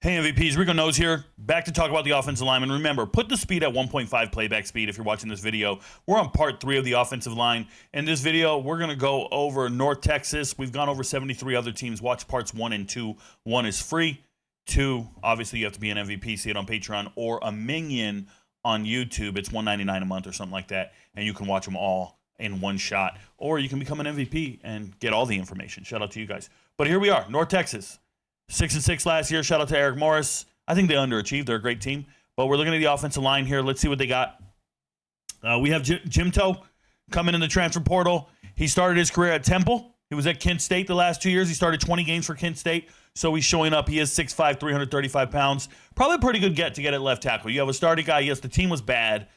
Hey MVPs, Rico Knows here. Back to talk about the offensive lineman. Remember, put the speed at 1.5 playback speed if you're watching this video. We're on part 3 of the offensive line. In this video, we're going to go over North Texas. We've gone over 73 other teams. Watch parts 1 and 2. 1 is free. 2, obviously you have to be an MVP, see it on Patreon, or a minion on YouTube. It's $1.99 a month or something like that, and you can watch them all in one shot. Or you can become an MVP and get all the information. Shout out to you guys. But here we are, North Texas. 6-6 last year. Shout out to Eric Morris. I think they underachieved. They're a great team. But we're looking at the offensive line here. Let's see what they got. We have Jim Toe coming in the transfer portal. He started his career at Temple. He was at Kent State the last 2 years. He started 20 games for Kent State. So he's showing up. He is 6'5", 335 pounds. Probably a pretty good get to get at left tackle. You have a starting guy. Yes, the team was bad.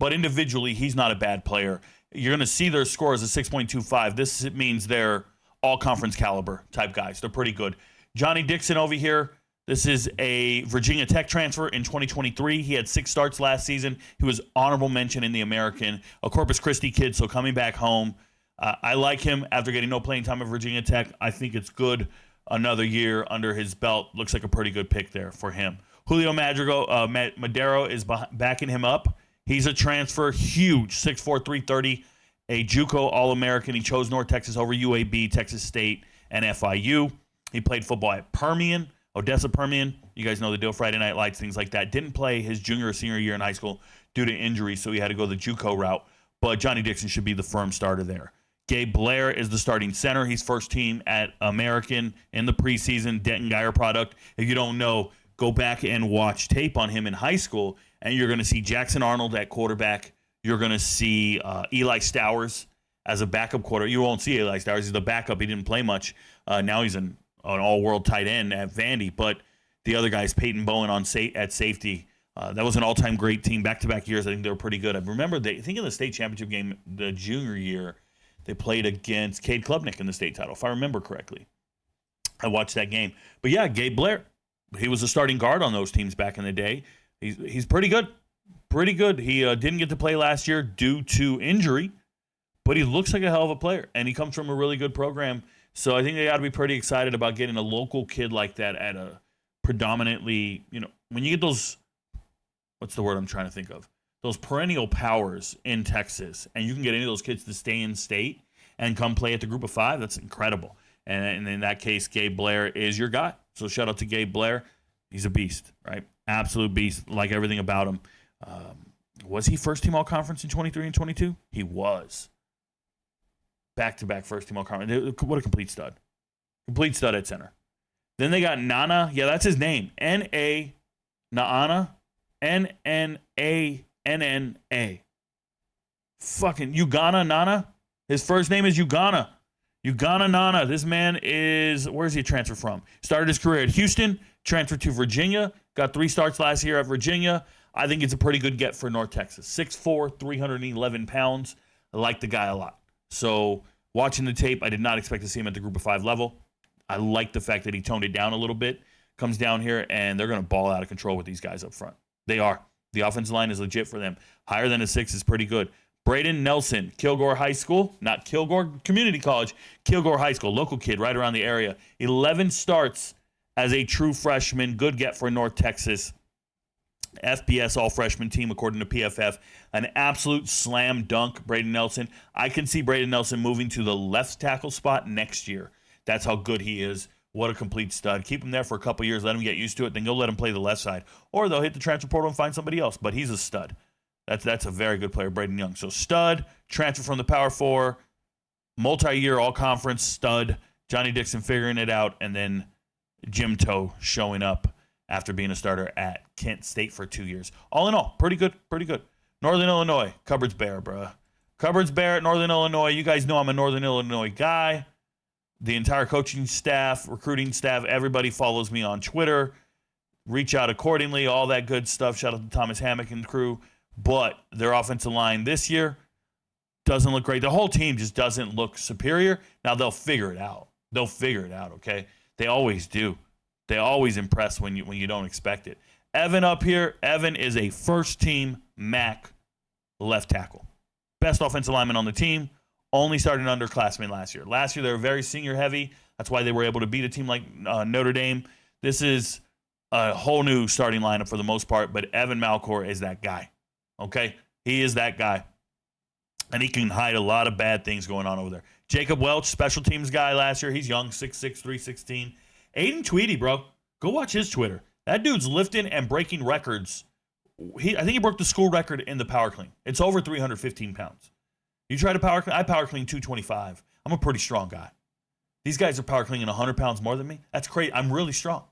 But individually, he's not a bad player. You're going to see their score as a 6.25. This means they're all-conference caliber type guys. They're pretty good. Johnny Dixon over here. This is a Virginia Tech transfer in 2023. He had 6 starts last season. He was honorable mention in the American, a Corpus Christi kid, so coming back home. I like him after getting no playing time at Virginia Tech. I think it's good. Another year under his belt. Looks like a pretty good pick there for him. Julio Madero is backing him up. He's a transfer, huge, 6'4", 330, a JUCO All-American. He chose North Texas over UAB, Texas State, and FIU. He played football at Permian, Odessa Permian. You guys know the deal, Friday Night Lights, things like that. Didn't play his junior or senior year in high school due to injury, so he had to go the JUCO route. But Johnny Dixon should be the firm starter there. Gabe Blair is the starting center. He's first team at American in the preseason, Denton Geyer product. If you don't know, go back and watch tape on him in high school, and you're going to see Jackson Arnold at quarterback. You're going to see Eli Stowers as a backup quarterback. You won't see Eli Stowers. He's the backup. He didn't play much. Now he's an all-world tight end at Vandy. But the other guy is Peyton Bowen at safety. That was an all-time great team. Back-to-back years, I think they were pretty good. I remember, I think in the state championship game, the junior year, they played against Cade Klubnik in the state title, if I remember correctly. I watched that game. But yeah, Gabe Blair, he was a starting guard on those teams back in the day. He's pretty good. Pretty good. He didn't get to play last year due to injury, but he looks like a hell of a player, and he comes from a really good program. So I think they got to be pretty excited about getting a local kid like that at a predominantly, when you get those, what's the word I'm trying to think of? Those perennial powers in Texas, and you can get any of those kids to stay in state and come play at the group of 5, that's incredible. And in that case, Gabe Blair is your guy. So shout out to Gabe Blair. He's a beast, right? Absolute beast, like everything about him. Was he first team all-conference in 23 and 22? He was. Back-to-back first team all-conference. What a complete stud. Complete stud at center. Then they got Nana. Yeah, that's his name. N-A, Naana. N-N-A-N-N-A. Fucking Ugana Nana. His first name is Ugana. Ugana Nana. This man is, where's he transfer from? Started his career at Houston, transferred to Virginia, got 3 starts last year at Virginia. I think it's a pretty good get for North Texas. 6'4", 311 pounds. I like the guy a lot. So watching the tape, I did not expect to see him at the group of 5 level. I like the fact that he toned it down a little bit, comes down here, and they're going to ball out of control with these guys up front. They are. The offensive line is legit for them. Higher than a 6 is pretty good. Braden Nelson, Kilgore High School, not Kilgore Community College, Kilgore High School, local kid right around the area. 11 starts as a true freshman. Good get for North Texas. FBS all-freshman team, according to PFF. An absolute slam dunk, Braden Nelson. I can see Braden Nelson moving to the left tackle spot next year. That's how good he is. What a complete stud. Keep him there for a couple years. Let him get used to it. Then go let him play the left side. Or they'll hit the transfer portal and find somebody else. But he's a stud. That's a very good player, Braden Young. So stud, transfer from the Power 4, multi-year all-conference stud, Johnny Dixon figuring it out, and then Jim Toe showing up after being a starter at Kent State for 2 years. All in all, pretty good, pretty good. Northern Illinois, Cupboards Bear, bruh. Cupboards Bear at Northern Illinois. You guys know I'm a Northern Illinois guy. The entire coaching staff, recruiting staff, everybody follows me on Twitter. Reach out accordingly, all that good stuff. Shout out to Thomas Hammock and crew. But their offensive line this year doesn't look great. The whole team just doesn't look superior. Now, they'll figure it out. They'll figure it out, okay? They always do. They always impress when you don't expect it. Evan up here. Evan is a first-team MAC left tackle. Best offensive lineman on the team. Only started underclassmen last year. Last year, they were very senior-heavy. That's why they were able to beat a team like Notre Dame. This is a whole new starting lineup for the most part, but Evan Malcor is that guy. Okay? He is that guy. And he can hide a lot of bad things going on over there. Jacob Welch, special teams guy last year. He's young, 6'6", 316. Aiden Tweedy, bro. Go watch his Twitter. That dude's lifting and breaking records. I think he broke the school record in the power clean. It's over 315 pounds. You try to power clean? I power clean 225. I'm a pretty strong guy. These guys are power cleaning 100 pounds more than me. That's crazy. I'm really strong.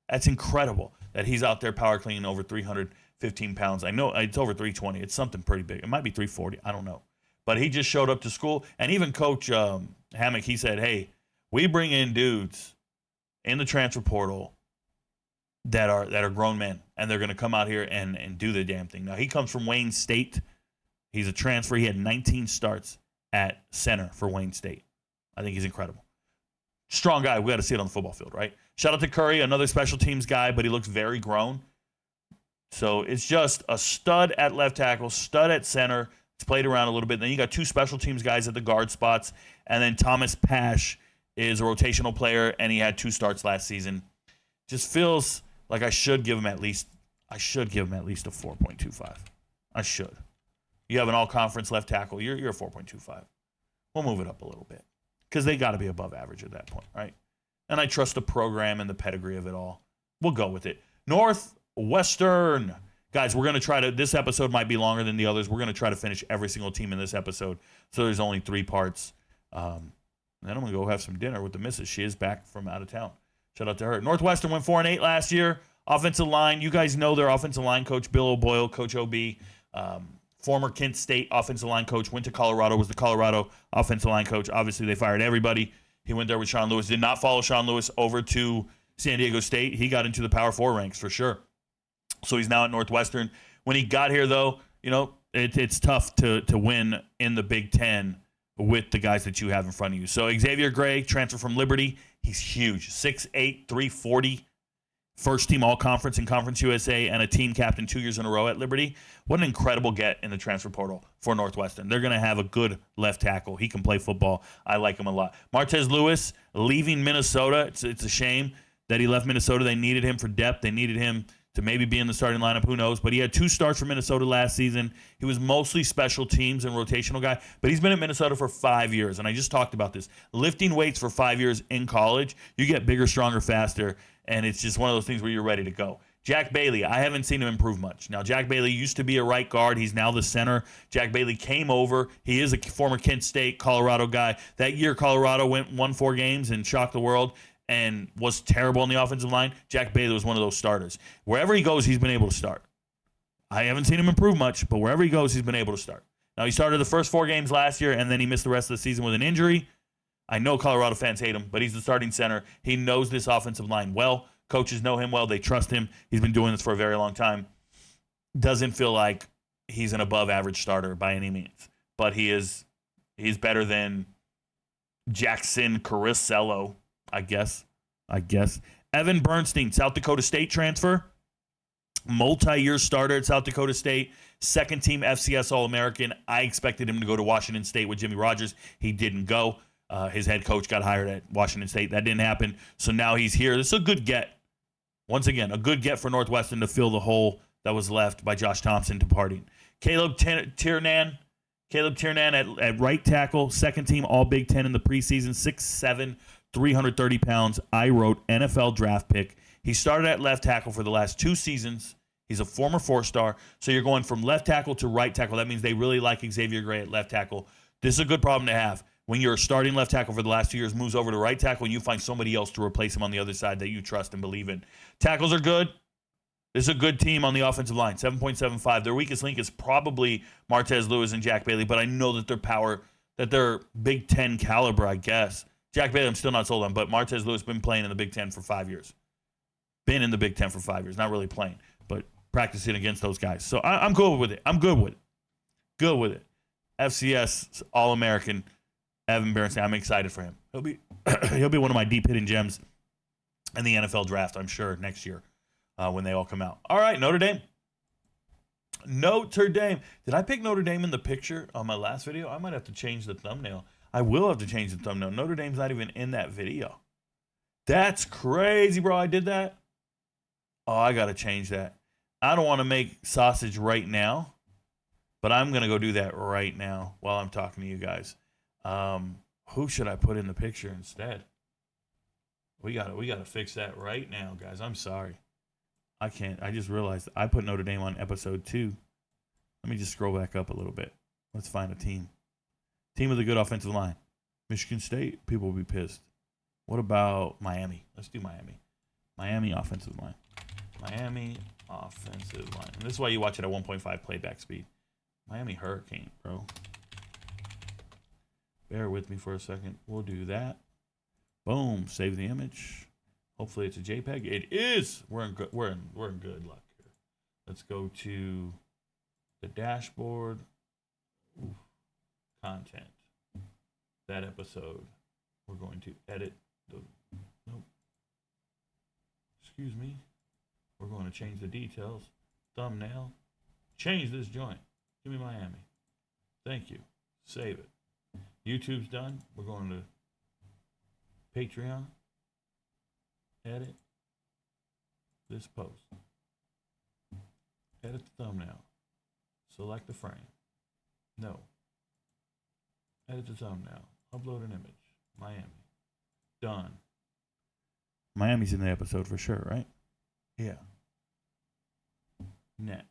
That's incredible that he's out there power cleaning over 315 pounds. I know it's over 320. It's something pretty big. It might be 340. I don't know. But he just showed up to school. And even Coach Hammock, he said, hey, we bring in dudes in the transfer portal that are grown men, and they're going to come out here and do the damn thing. Now, he comes from Wayne State. He's a transfer. He had 19 starts at center for Wayne State. I think he's incredible. Strong guy. We got to see it on the football field, right? Shout out to Curry, another special teams guy, but he looks very grown. So it's just a stud at left tackle, stud at center. It's played around a little bit. Then you got two special teams guys at the guard spots. And then Thomas Pash is a rotational player, and he had 2 starts last season. Just feels like I should give him at least a 4.25. I should. You have an all-conference left tackle. You're a 4.25. We'll move it up a little bit because they got to be above average at that point, right? And I trust the program and the pedigree of it all. We'll go with it. Northwestern. Guys, we're going to try to – this episode might be longer than the others. We're going to try to finish every single team in this episode. So there's only 3 parts. Then I'm going to go have some dinner with the missus. She is back from out of town. Shout out to her. Northwestern went 4-8 last year. Offensive line. You guys know their offensive line coach, Bill O'Boyle, Coach OB. Former Kent State offensive line coach. Went to Colorado, was the Colorado offensive line coach. Obviously, they fired everybody. He went there with Sean Lewis. Did not follow Sean Lewis over to San Diego State. He got into the Power 4 ranks for sure. So he's now at Northwestern. When he got here, though, it's tough to win in the Big Ten with the guys that you have in front of you. So Xavier Gray, transfer from Liberty. He's huge. 6'8", 340. First team all-conference in Conference USA and a team captain 2 years in a row at Liberty. What an incredible get in the transfer portal for Northwestern. They're going to have a good left tackle. He can play football. I like him a lot. Martez Lewis leaving Minnesota. It's a shame that he left Minnesota. They needed him for depth. They needed him to maybe be in the starting lineup. Who knows? But he had 2 starts for Minnesota last season. He was mostly special teams and rotational guy. But he's been at Minnesota for 5 years. And I just talked about this. Lifting weights for 5 years in college, you get bigger, stronger, faster. And it's just one of those things where you're ready to go. Jack Bailey, I haven't seen him improve much. Now, Jack Bailey used to be a right guard. He's now the center. Jack Bailey came over. He is a former Kent State, Colorado guy. That year, Colorado won 4 games and shocked the world and was terrible on the offensive line. Jack Bailey was one of those starters. Wherever he goes, he's been able to start. I haven't seen him improve much, but wherever he goes, he's been able to start. Now, he started the first 4 games last year, and then he missed the rest of the season with an injury. I know Colorado fans hate him, but he's the starting center. He knows this offensive line well. Coaches know him well. They trust him. He's been doing this for a very long time. Doesn't feel like he's an above-average starter by any means, but he's better than Jackson Caricello, I guess. Evan Bernstein, South Dakota State transfer. Multi-year starter at South Dakota State. Second-team FCS All-American. I expected him to go to Washington State with Jimmy Rogers. He didn't go. His head coach got hired at Washington State. That didn't happen. So now he's here. This is a good get. Once again, a good get for Northwestern to fill the hole that was left by Josh Thompson departing. Caleb Tiernan at right tackle, second team All Big Ten in the preseason, 6'7", 330 pounds. I wrote NFL draft pick. He started at left tackle for the last 2 seasons. He's a former 4-star. So you're going from left tackle to right tackle. That means they really like Xavier Gray at left tackle. This is a good problem to have. When you're starting left tackle for the last 2 years, moves over to right tackle, and you find somebody else to replace him on the other side that you trust and believe in. Tackles are good. This is a good team on the offensive line, 7.75. Their weakest link is probably Martez Lewis and Jack Bailey, but I know that they're Big Ten caliber, I guess. Jack Bailey, I'm still not sold on, but Martez Lewis been playing in the Big Ten for 5 years. Been in the Big Ten for 5 years. Not really playing, but practicing against those guys. So I'm cool with it. I'm good with it. Good with it. FCS All-American Evan Bernstein. I'm excited for him. He'll be one of my deep hidden gems in the NFL draft, I'm sure, next year when they all come out. All right, Notre Dame. Notre Dame. Did I pick Notre Dame in the picture on my last video? I might have to change the thumbnail. I will have to change the thumbnail. Notre Dame's not even in that video. That's crazy, bro. I did that. Oh, I got to change that. I don't want to make sausage right now, but I'm going to go do that right now while I'm talking to you guys. Who should I put in the picture instead? We got to fix that right now, guys. I'm sorry. I can't. I just realized I put Notre Dame on episode 2. Let me just scroll back up a little bit. Let's find a team. Team with a good offensive line. Michigan State, people will be pissed. What about Miami? Let's do Miami. Miami offensive line. Miami offensive line. And this is why you watch it at 1.5 playback speed. Miami Hurricane, bro. Bear with me for a second. We'll do that. Boom. Save the image. Hopefully it's a JPEG. It is. We're in good luck here. Let's go to the dashboard. Ooh. Content. That episode. We're going to edit the. Nope. Excuse me. We're going to change the details. Thumbnail. Change this joint. Give me Miami. Thank you. Save it. YouTube's done. We're going to Patreon. Edit this post. Edit the thumbnail. Select the frame. No. Edit the thumbnail. Upload an image. Miami. Done. Miami's in the episode for sure, right? Yeah. Next.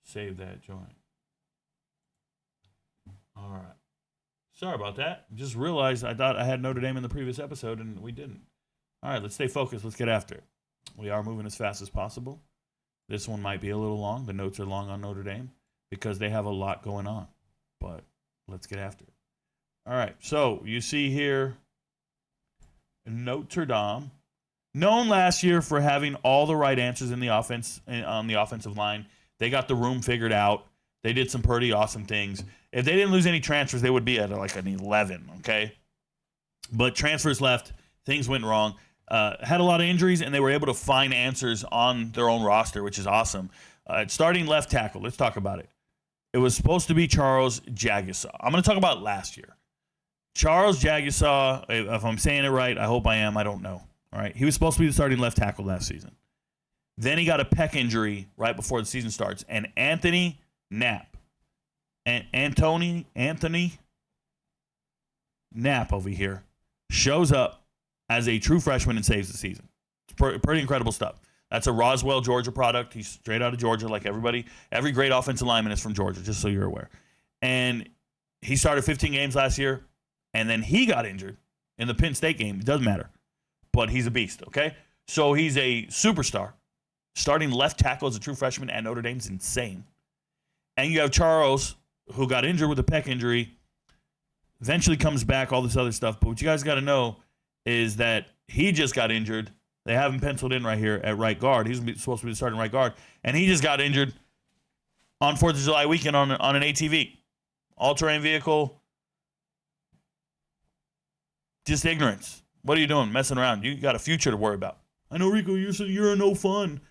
Save that joint. All right. Sorry about that. Just realized I thought I had Notre Dame in the previous episode, and we didn't. All right, let's stay focused. Let's get after it. We are moving as fast as possible. This one might be a little long. The notes are long on Notre Dame because they have a lot going on. But let's get after it. All right, so you see here Notre Dame, known last year for having all the right answers in the offense on the offensive line. They got the room figured out. They did some pretty awesome things. If they didn't lose any transfers, they would be at like an 11, okay? But transfers left. Things went wrong. Had a lot of injuries, and they were able to find answers on their own roster, which is awesome. Starting left tackle, let's talk about it. It was supposed to be Charles Jagusah. I'm going to talk about last year. Charles Jagusah, if I'm saying it right, I hope I am. I don't know. All right. He was supposed to be the starting left tackle last season. Then he got a pec injury right before the season starts. And Anthony Knapp over here shows up as a true freshman and saves the season. It's pretty incredible stuff. That's a Roswell, Georgia product. He's straight out of Georgia like everybody. Every great offensive lineman is from Georgia, just so you're aware. And he started 15 games last year, and then he got injured in the Penn State game. It doesn't matter. But he's a beast, okay? So he's a superstar. Starting left tackle as a true freshman at Notre Dame is insane. And you have Charles, who got injured with a pec injury, eventually comes back, all this other stuff. But what you guys got to know is that he just got injured. They have him penciled in right here at right guard. He's supposed to be the starting right guard. And he just got injured on 4th of July weekend on an ATV. All-terrain vehicle. Just ignorance. What are you doing? Messing around. You got a future to worry about. I know, Rico, you're no fun.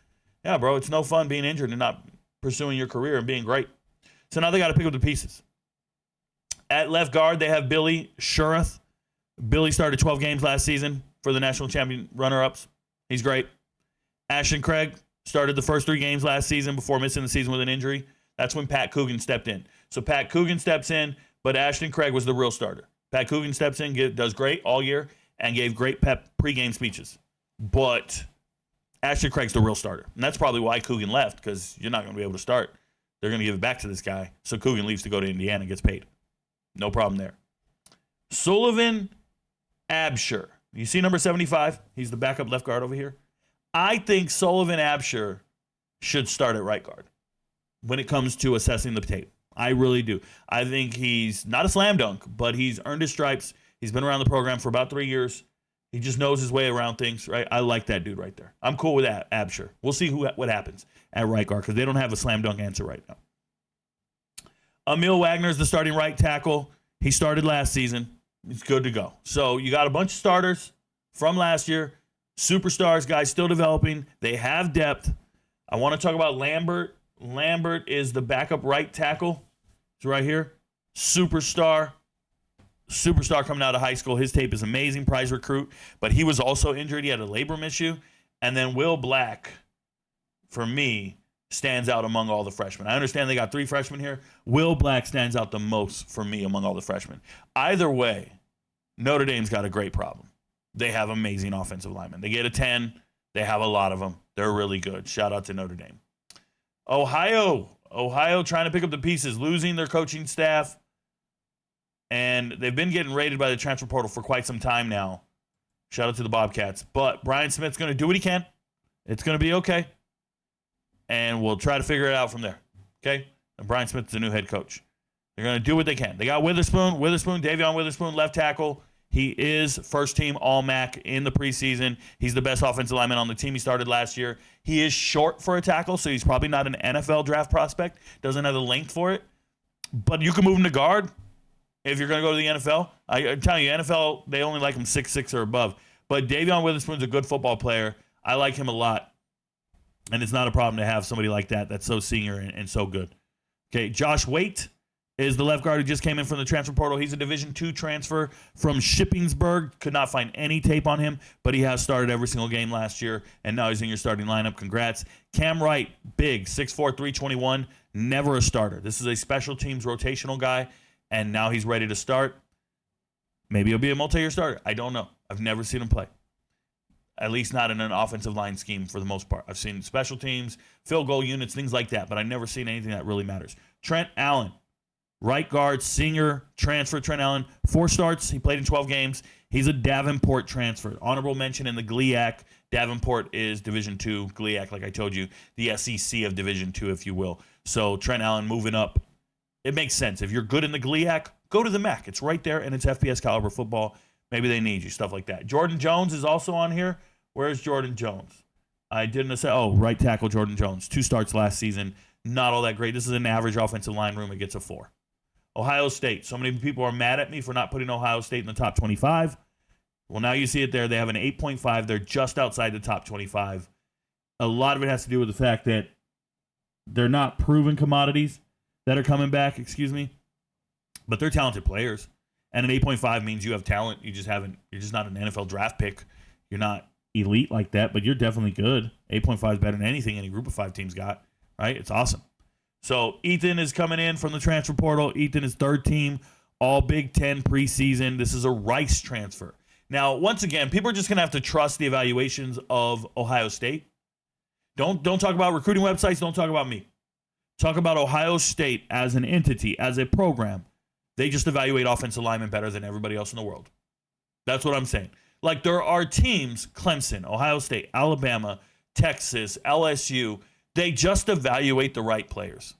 Yeah, bro, it's no fun being injured and not pursuing your career and being great. So now they got to pick up the pieces. At left guard, they have Billy Shurath. Billy started 12 games last season for the national champion runner-ups. He's great. Ashton Craig started the first 3 games last season before missing the season with an injury. That's when Pat Coogan stepped in. So Pat Coogan steps in, but Ashton Craig was the real starter. Pat Coogan steps in, does great all year, and gave great pep pregame speeches. But Ashton Craig's the real starter. And that's probably why Coogan left, because you're not going to be able to start. They're going to give it back to this guy. So Coogan leaves to go to Indiana and gets paid. No problem there. Sullivan Absher. You see number 75? He's the backup left guard over here. I think Sullivan Absher should start at right guard when it comes to assessing the tape. I really do. I think he's not a slam dunk, but he's earned his stripes. He's been around the program for about 3 years. He just knows his way around things, right? I like that dude right there. I'm cool with that, Absher. We'll see what happens at right guard because they don't have a slam dunk answer right now. Emil Wagner is the starting right tackle. He started last season. He's good to go. So you got a bunch of starters from last year, superstars, guys still developing. They have depth. I want to talk about Lambert. Lambert is the backup right tackle. It's right here. Superstar coming out of high school. His tape is amazing. Prize recruit. But he was also injured. He had a labrum issue. And then Will Black, for me, stands out among all the freshmen. I understand they got 3 freshmen here. Will Black stands out the most for me among all the freshmen. Either way, Notre Dame's got a great problem. They have amazing offensive linemen. They get a 10. They have a lot of them. They're really good. Shout out to Notre Dame. Ohio trying to pick up the pieces, losing their coaching staff. And they've been getting raided by the transfer portal for quite some time now. Shout out to the Bobcats. But Brian Smith's going to do what he can. It's going to be okay. And we'll try to figure it out from there. Okay? And Brian Smith's the new head coach. They're going to do what they can. They got Witherspoon, Davion Witherspoon, left tackle. He is first-team All-MAC in the preseason. He's the best offensive lineman on the team. He started last year. He is short for a tackle, so he's probably not an NFL draft prospect. Doesn't have the length for it. But you can move him to guard if you're going to go to the NFL. I'm telling you, NFL, they only like him 6'6" or above. But Davion Witherspoon's a good football player. I like him a lot. And it's not a problem to have somebody like that that's so senior and so good. Okay, Josh Waite is the left guard who just came in from the transfer portal. He's a Division II transfer from Shippensburg. Could not find any tape on him, but he has started every single game last year, and now he's in your starting lineup. Congrats. Cam Wright, big, 6'4", 321, never a starter. This is a special teams rotational guy, and now he's ready to start. Maybe he'll be a multi-year starter. I don't know. I've never seen him play. At least not in an offensive line scheme for the most part. I've seen special teams, field goal units, things like that, but I've never seen anything that really matters. Trent Allen, right guard, senior transfer. Trent Allen, 4 starts. He played in 12 games. He's a Davenport transfer. Honorable mention in the GLIAC. Davenport is Division II. GLIAC, like I told you, the SEC of Division II, if you will. So Trent Allen moving up. It makes sense. If you're good in the GLIAC, go to the MAC. It's right there, and it's FBS caliber football. Maybe they need you, stuff like that. Jordan Jones is also on here. Where's Jordan Jones? I didn't say. Oh, right tackle Jordan Jones. 2 starts last season. Not all that great. This is an average offensive line room. It gets a 4. Ohio State. So many people are mad at me for not putting Ohio State in the top 25. Well, now you see it there. They have an 8.5. They're just outside the top 25. A lot of it has to do with the fact that they're not proven commodities that are coming back, but they're talented players. And an 8.5 means you have talent. You're just not an NFL draft pick. You're not elite like that, but you're definitely good. 8.5 is better than anything any group of 5 teams got, right? It's awesome. So Ethan is coming in from the transfer portal. Ethan is 3rd team, all Big Ten preseason. This is a Rice transfer. Now, once again, people are just going to have to trust the evaluations of Ohio State. Don't talk about recruiting websites. Don't talk about me. Talk about Ohio State as an entity, as a program. They just evaluate offensive linemen better than everybody else in the world. That's what I'm saying. Like, there are teams, Clemson, Ohio State, Alabama, Texas, LSU, they just evaluate the right players.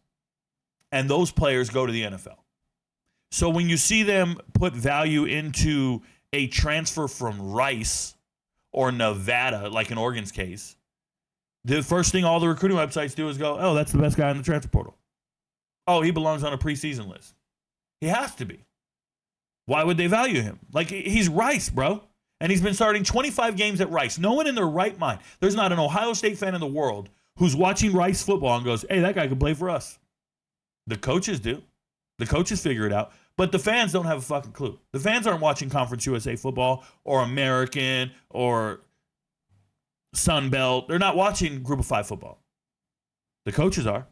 And those players go to the NFL. So when you see them put value into a transfer from Rice or Nevada, like in Oregon's case, the first thing all the recruiting websites do is go, oh, that's the best guy in the transfer portal. Oh, he belongs on a preseason list. He has to be. Why would they value him? Like, he's Rice, bro. And he's been starting 25 games at Rice. No one in their right mind. There's not an Ohio State fan in the world who's watching Rice football and goes, hey, that guy could play for us. The coaches do. The coaches figure it out. But the fans don't have a fucking clue. The fans aren't watching Conference USA football or American or Sun Belt. They're not watching Group of 5 football. The coaches are.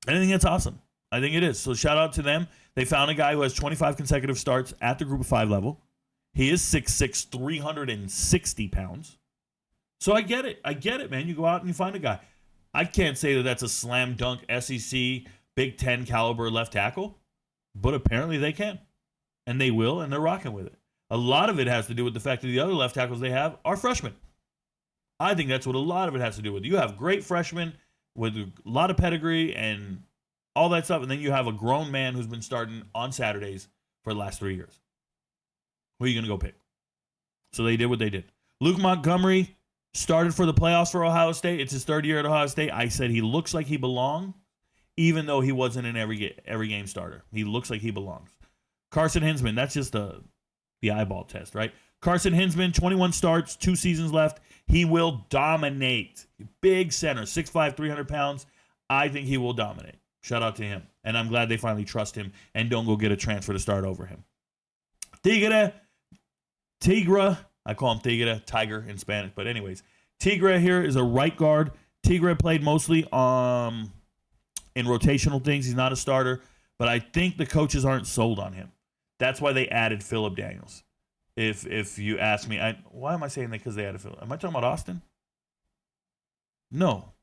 And I think it's awesome. I think it is. So shout out to them. They found a guy who has 25 consecutive starts at the Group of 5 level. He is 6'6", 360 pounds. So I get it, man. You go out and you find a guy. I can't say that that's a slam dunk SEC Big Ten caliber left tackle, but apparently they can. And they will, and they're rocking with it. A lot of it has to do with the fact that the other left tackles they have are freshmen. I think that's what a lot of it has to do with. You have great freshmen with a lot of pedigree and all that stuff, and then you have a grown man who's been starting on Saturdays for the last 3 years. Who are you going to go pick? So they did what they did. Luke Montgomery started for the playoffs for Ohio State. It's his 3rd year at Ohio State. I said he looks like he belongs, even though he wasn't an every game starter. He looks like he belongs. Carson Hinsman, that's just the eyeball test, right? Carson Hinsman, 21 starts, 2 seasons left. He will dominate. Big center, 6'5", 300 pounds. I think he will dominate. Shout out to him. And I'm glad they finally trust him and don't go get a transfer to start over him. Tigra, I call him Tigra, Tiger in Spanish. But anyways, Tigre here is a right guard. Tigre played mostly in rotational things. He's not a starter, but I think the coaches aren't sold on him. That's why they added Phillip Daniels. If you ask me, why am I saying that? Because they added Phillip. Am I talking about Austin? No,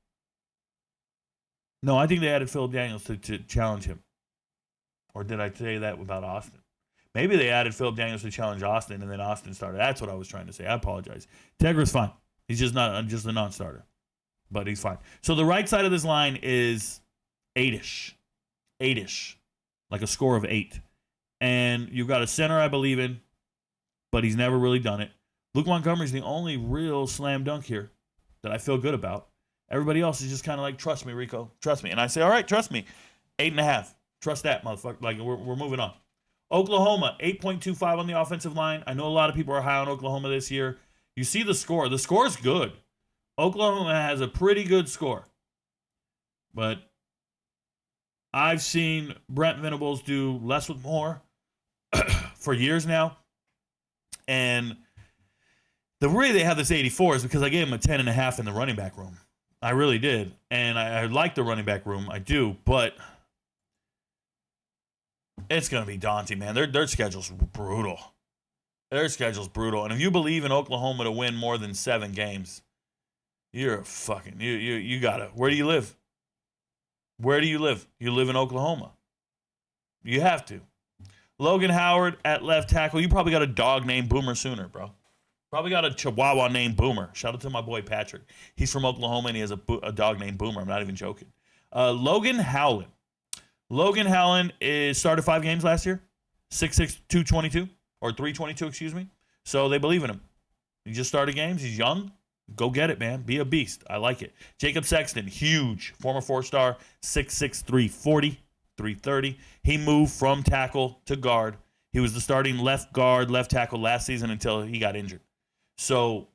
I think they added Phillip Daniels to challenge him. Or did I say that about Austin? Maybe they added Phillip Daniels to challenge Austin, and then Austin started. That's what I was trying to say. I apologize. Tegra's fine. He's just a non-starter, but he's fine. So the right side of this line is 8-ish, like a score of 8. And you've got a center I believe in, but he's never really done it. Luke Montgomery's the only real slam dunk here that I feel good about. Everybody else is just kind of like, trust me, Rico, trust me. And I say, all right, trust me. 8.5. Trust that, motherfucker. Like, we're moving on. Oklahoma, 8.25 on the offensive line. I know a lot of people are high on Oklahoma this year. You see the score. The score is good. Oklahoma has a pretty good score. But I've seen Brent Venables do less with more for years now. And the way they have this 84 is because I gave him a 10.5 in the running back room. I really did. And I like the running back room. I do. But it's going to be daunting, man. Their schedule's brutal. Their schedule's brutal. And if you believe in Oklahoma to win more than 7 games, you're fucking, you got to. Where do you live? Where do you live? You live in Oklahoma. You have to. Logan Howard at left tackle. You probably got a dog named Boomer Sooner, bro. Probably got a Chihuahua named Boomer. Shout out to my boy Patrick. He's from Oklahoma, and he has a dog named Boomer. I'm not even joking. Logan Howland. Logan Howland started 5 games last year. 6'6", 222, or 322, excuse me. So they believe in him. He just started games. He's young. Go get it, man. Be a beast. I like it. Jacob Sexton, huge. Former 4-star, 6'6", 340, 330. He moved from tackle to guard. He was the starting left guard, left tackle last season until he got injured. So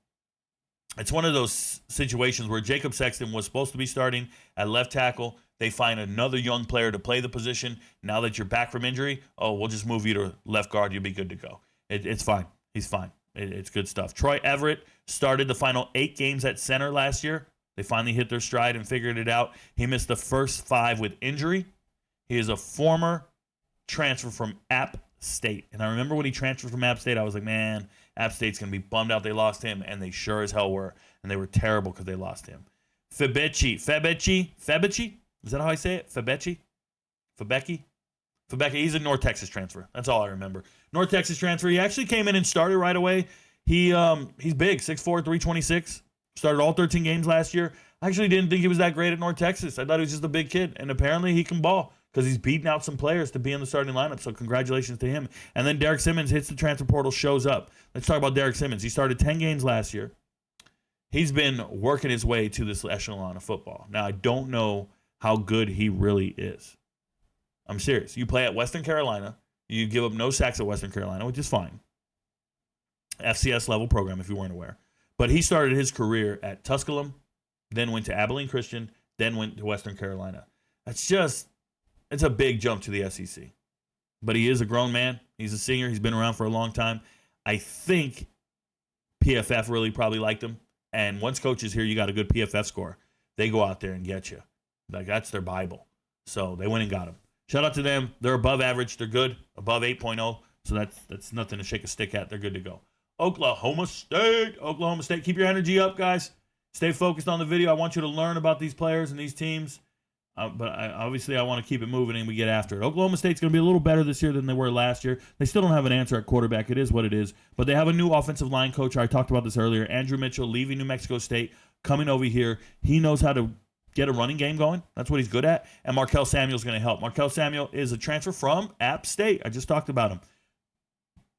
it's one of those situations where Jacob Sexton was supposed to be starting at left tackle. They find another young player to play the position. Now that you're back from injury, we'll just move you to left guard. You'll be good to go. It's fine. He's fine. It's good stuff. Troy Everett started the final 8 games at center last year. They finally hit their stride and figured it out. He missed the first 5 with injury. He is a former transfer from App State. And I remember when he transferred from App State, I was like, man, App State's going to be bummed out they lost him. And they sure as hell were. And they were terrible because they lost him. Febeci. Is that how I say it? Febeci? He's a North Texas transfer. That's all I remember. North Texas transfer. He actually came in and started right away. He's big, 6'4", 326. Started all 13 games last year. I actually didn't think he was that great at North Texas. I thought he was just a big kid. And apparently he can ball because he's beating out some players to be in the starting lineup. So congratulations to him. And then Derek Simmons hits the transfer portal, shows up. Let's talk about Derek Simmons. He started 10 games last year. He's been working his way to this echelon of football. Now, I don't know how good he really is. I'm serious. You play at Western Carolina. You give up no sacks at Western Carolina, which is fine. FCS level program, if you weren't aware. But he started his career at Tusculum, then went to Abilene Christian, then went to Western Carolina. It's a big jump to the SEC. But he is a grown man. He's a senior. He's been around for a long time. I think PFF really probably liked him. And once coach is here, you got a good PFF score. They go out there and get you. Like, that's their Bible. So they went and got him. Shout out to them. They're above average. They're good. Above 8.0. So that's nothing to shake a stick at. They're good to go. Oklahoma State. Keep your energy up, guys. Stay focused on the video. I want you to learn about these players and these teams. But I want to keep it moving and we get after it. Oklahoma State's going to be a little better this year than they were last year. They still don't have an answer at quarterback. It is what it is. But they have a new offensive line coach. I talked about this earlier. Andrew Mitchell leaving New Mexico State, coming over here. He knows how to get a running game going. That's what he's good at. And Markel Samuel's going to help. Markel Samuel is a transfer from App State. I just talked about him.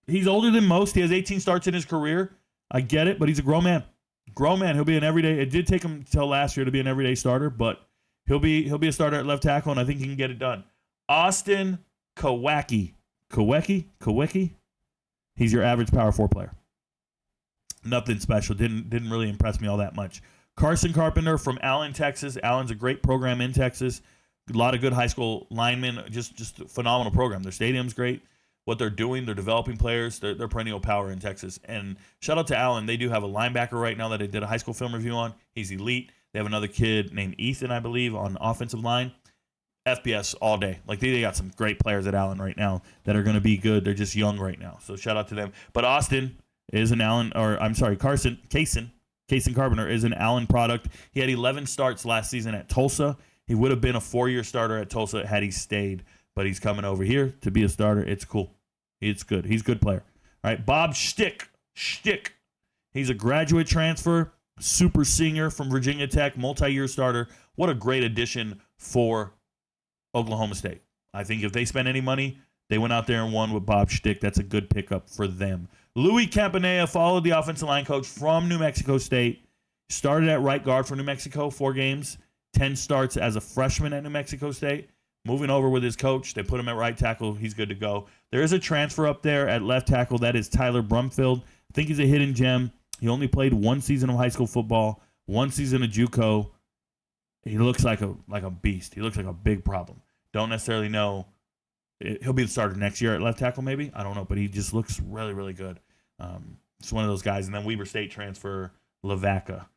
He's older than most. He has 18 starts in his career. I get it, but he's a grown man. Grown man. He'll be an everyday. It did take him until last year to be an everyday starter, but he'll be a starter at left tackle, and I think he can get it done. Austin Kawecki. He's your average Power 4 player. Nothing special. Didn't really impress me all that much. Carson Carpenter from Allen, Texas. Allen's a great program in Texas. A lot of good high school linemen. Just a phenomenal program. Their stadium's great. what they're doing. They're developing players. They're perennial power in Texas. And shout out to Allen. They do have a linebacker right now that I did a high school film review on. He's elite. They have another kid named Ethan, I believe, on offensive line. FBS all day. Like they got some great players at Allen right now that are going to be good. They're just young right now. So shout out to them. But Austin is an Allen, or I'm sorry, Kaysen Carpenter is an Allen product. He had 11 starts last season at Tulsa. He would have been a 4-year starter at Tulsa had he stayed, but he's coming over here to be a starter. It's cool. It's good. He's a good player. All right, Bob Stick. He's a graduate transfer, super senior from Virginia Tech, multi-year starter. What a great addition for Oklahoma State. I think if they spent any money, they went out there and won with Bob Stick. That's a good pickup for them. Louis Campanella followed the offensive line coach from New Mexico State. Started at right guard for New Mexico, 4 games, 10 starts as a freshman at New Mexico State. Moving over with his coach, they put him at right tackle. He's good to go. There is a transfer up there at left tackle. That is Tyler Brumfield. I think he's a hidden gem. He only played 1 season of high school football, 1 season of JUCO. He looks like a beast. He looks like a big problem. Don't necessarily know. He'll be the starter next year at left tackle, maybe. I don't know, but he just looks really, really good. It's one of those guys. And then Weber State transfer Lavaca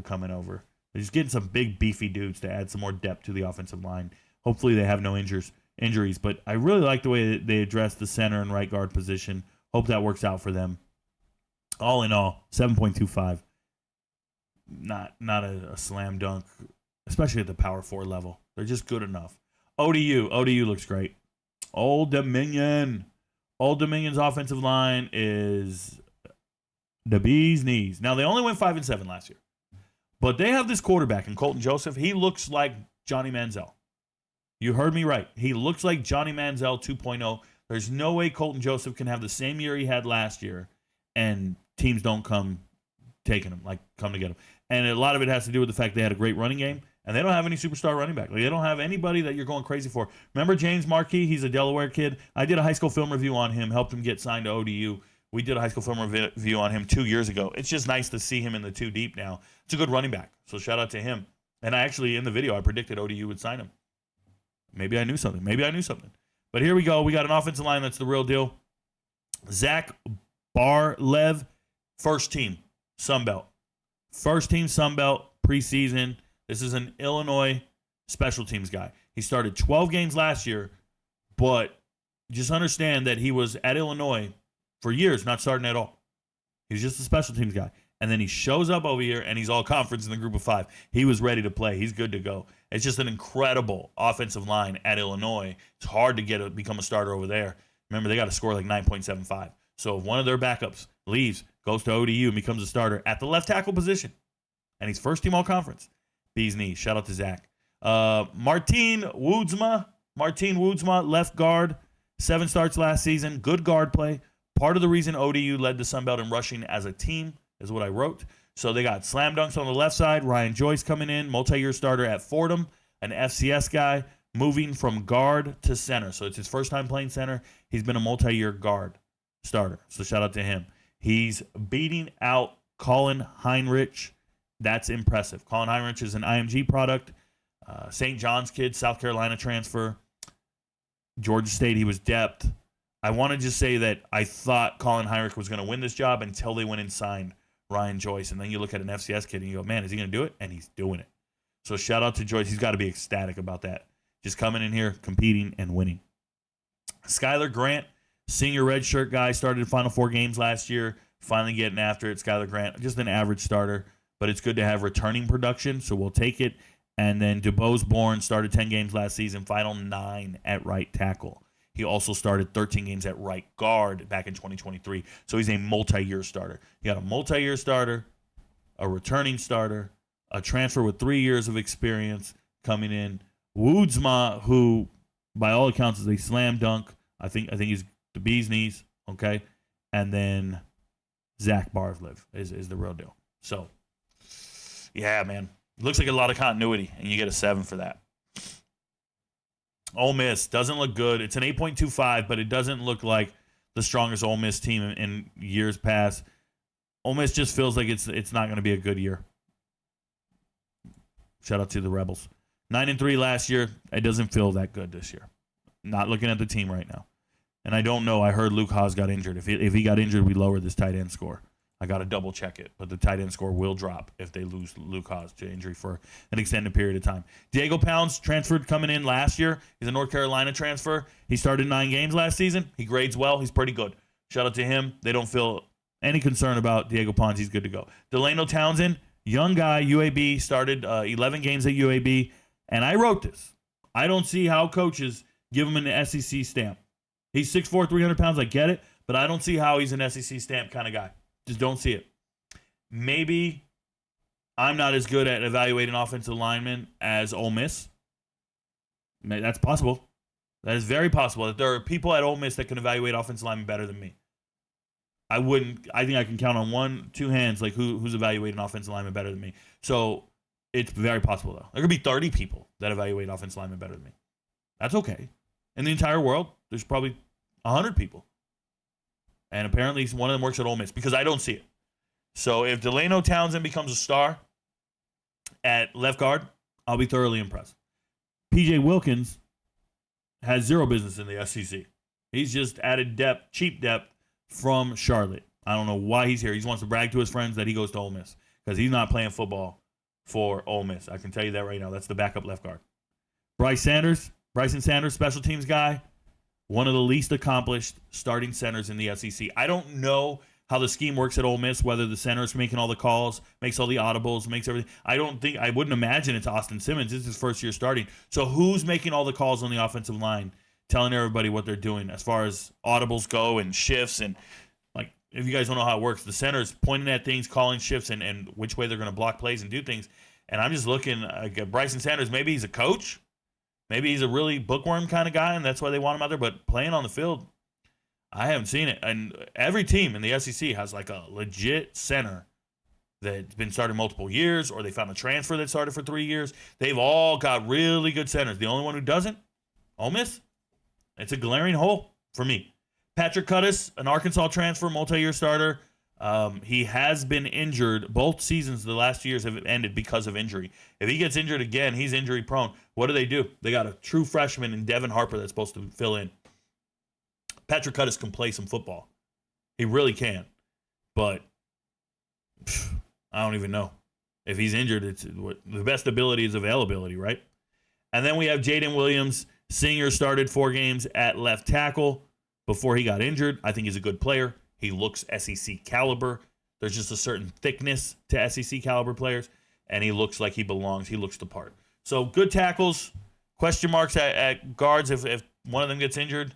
coming over. They're just getting some big, beefy dudes to add some more depth to the offensive line. Hopefully they have no injuries. But I really like the way that they address the center and right guard position. Hope that works out for them. All in all, 7.25. Not a slam dunk, especially at the Power 4 level. They're just good enough. ODU looks great. Old Dominion's offensive line is the bee's knees. Now, they only went 5-7 last year. But they have this quarterback in Colton Joseph. He looks like Johnny Manziel. You heard me right. He looks like Johnny Manziel 2.0. There's no way Colton Joseph can have the same year he had last year and teams don't come to get him. And a lot of it has to do with the fact they had a great running game. And they don't have any superstar running back. They don't have anybody that you're going crazy for. Remember James Markey? He's a Delaware kid. I did a high school film review on him, helped him get signed to ODU. We did a high school film review on him 2 years ago. It's just nice to see him in the 2 deep now. It's a good running back. So shout out to him. And I actually, in the video, I predicted ODU would sign him. Maybe I knew something. But here we go. We got an offensive line that's the real deal. Zach Barlev, first team Sunbelt. Preseason. This is an Illinois special teams guy. He started 12 games last year, but just understand that he was at Illinois for years, not starting at all. He's just a special teams guy. And then he shows up over here, and he's all conference in the group of 5. He was ready to play. He's good to go. It's just an incredible offensive line at Illinois. It's hard to become a starter over there. Remember, they got to score like 9.75. So if one of their backups leaves, goes to ODU, and becomes a starter at the left tackle position, and he's first team all conference, bee's knees. Shout out to Zach. Martin Woodsma, left guard, 7 starts last season. Good guard play. Part of the reason ODU led the Sun Belt in rushing as a team is what I wrote. So they got slam dunks on the left side. Ryan Joyce coming in, multi-year starter at Fordham, an FCS guy, moving from guard to center. So it's his first time playing center. He's been a multi-year guard starter. So shout out to him. He's beating out Colin Heinrich. That's impressive. Colin Heinrich is an IMG product. St. John's kid, South Carolina transfer. Georgia State, he was depth. I want to just say that I thought Colin Heinrich was going to win this job until they went and signed Ryan Joyce. And then you look at an FCS kid and you go, man, is he going to do it? And he's doing it. So shout out to Joyce. He's got to be ecstatic about that. Just coming in here, competing, and winning. Skylar Grant, senior redshirt guy, started Final 4 games last year. Finally getting after it. Skylar Grant, just an average starter. But it's good to have returning production, so we'll take it. And then DuBose Bourne started 10 games last season, final 9 at right tackle. He also started 13 games at right guard back in 2023. So he's a multi-year starter. You got a multi-year starter, a returning starter, a transfer with 3 years of experience coming in. Woodsma, who by all accounts is a slam dunk. I think he's the bee's knees, okay? And then Zach Barlev is the real deal. So, yeah, man. Looks like a lot of continuity, and you get a 7 for that. Ole Miss doesn't look good. It's an 8.25, but it doesn't look like the strongest Ole Miss team in years past. Ole Miss just feels like it's not going to be a good year. Shout out to the Rebels. 9-3 last year. It doesn't feel that good this year. Not looking at the team right now. And I don't know. I heard Luke Haas got injured. If he got injured, we lower this tight end score. I got to double check it. But the tight end score will drop if they lose Luke Haas to injury for an extended period of time. Diego Pounds transferred coming in last year. He's a North Carolina transfer. He started 9 games last season. He grades well. He's pretty good. Shout out to him. They don't feel any concern about Diego Pounds. He's good to go. Delano Townsend, young guy, UAB, started 11 games at UAB. And I wrote this. I don't see how coaches give him an SEC stamp. He's 6'4", 300 pounds. I get it. But I don't see how he's an SEC stamp kind of guy. Just don't see it. Maybe I'm not as good at evaluating offensive linemen as Ole Miss. That's possible. That is very possible. That there are people at Ole Miss that can evaluate offensive linemen better than me. I think I can count on 1-2 hands like who's evaluating offensive linemen better than me. So it's very possible, though. There could be 30 people that evaluate offensive linemen better than me. That's okay. In the entire world, there's probably 100 people. And apparently one of them works at Ole Miss because I don't see it. So if Delano Townsend becomes a star at left guard, I'll be thoroughly impressed. P.J. Wilkins has zero business in the SEC. He's just added depth, cheap depth from Charlotte. I don't know why he's here. He just wants to brag to his friends that he goes to Ole Miss because he's not playing football for Ole Miss. I can tell you that right now. That's the backup left guard. Bryson Sanders, special teams guy, one of the least accomplished starting centers in the SEC. I don't know how the scheme works at Ole Miss, whether the center is making all the calls, makes all the audibles, makes everything. I wouldn't imagine it's Austin Simmons. This is his first year starting. So who's making all the calls on the offensive line, telling everybody what they're doing as far as audibles go and shifts? And like, if you guys don't know how it works, the center's pointing at things, calling shifts, and which way they're going to block plays and do things. And I'm just looking at Bryson Sanders. Maybe he's a coach. Maybe he's a really bookworm kind of guy, and that's why they want him out there. But playing on the field, I haven't seen it. And every team in the SEC has like a legit center that's been starting multiple years, or they found a transfer that started for 3 years. They've all got really good centers. The only one who doesn't, Ole Miss. It's a glaring hole for me. Patrick Cuttis, an Arkansas transfer, multi-year starter. He has been injured. Both seasons, the last 2 years have ended because of injury. If he gets injured again, he's injury prone. What do? They got a true freshman in Devin Harper that's supposed to fill in. Patrick Cuttis can play some football. He really can. But I don't even know. If he's injured, it's the best ability is availability, right? And then we have Jaden Williams. Senior started 4 games at left tackle before he got injured. I think he's a good player. He looks SEC caliber. There's just a certain thickness to SEC caliber players, and he looks like he belongs. He looks the part. So good tackles. Question marks at guards if one of them gets injured.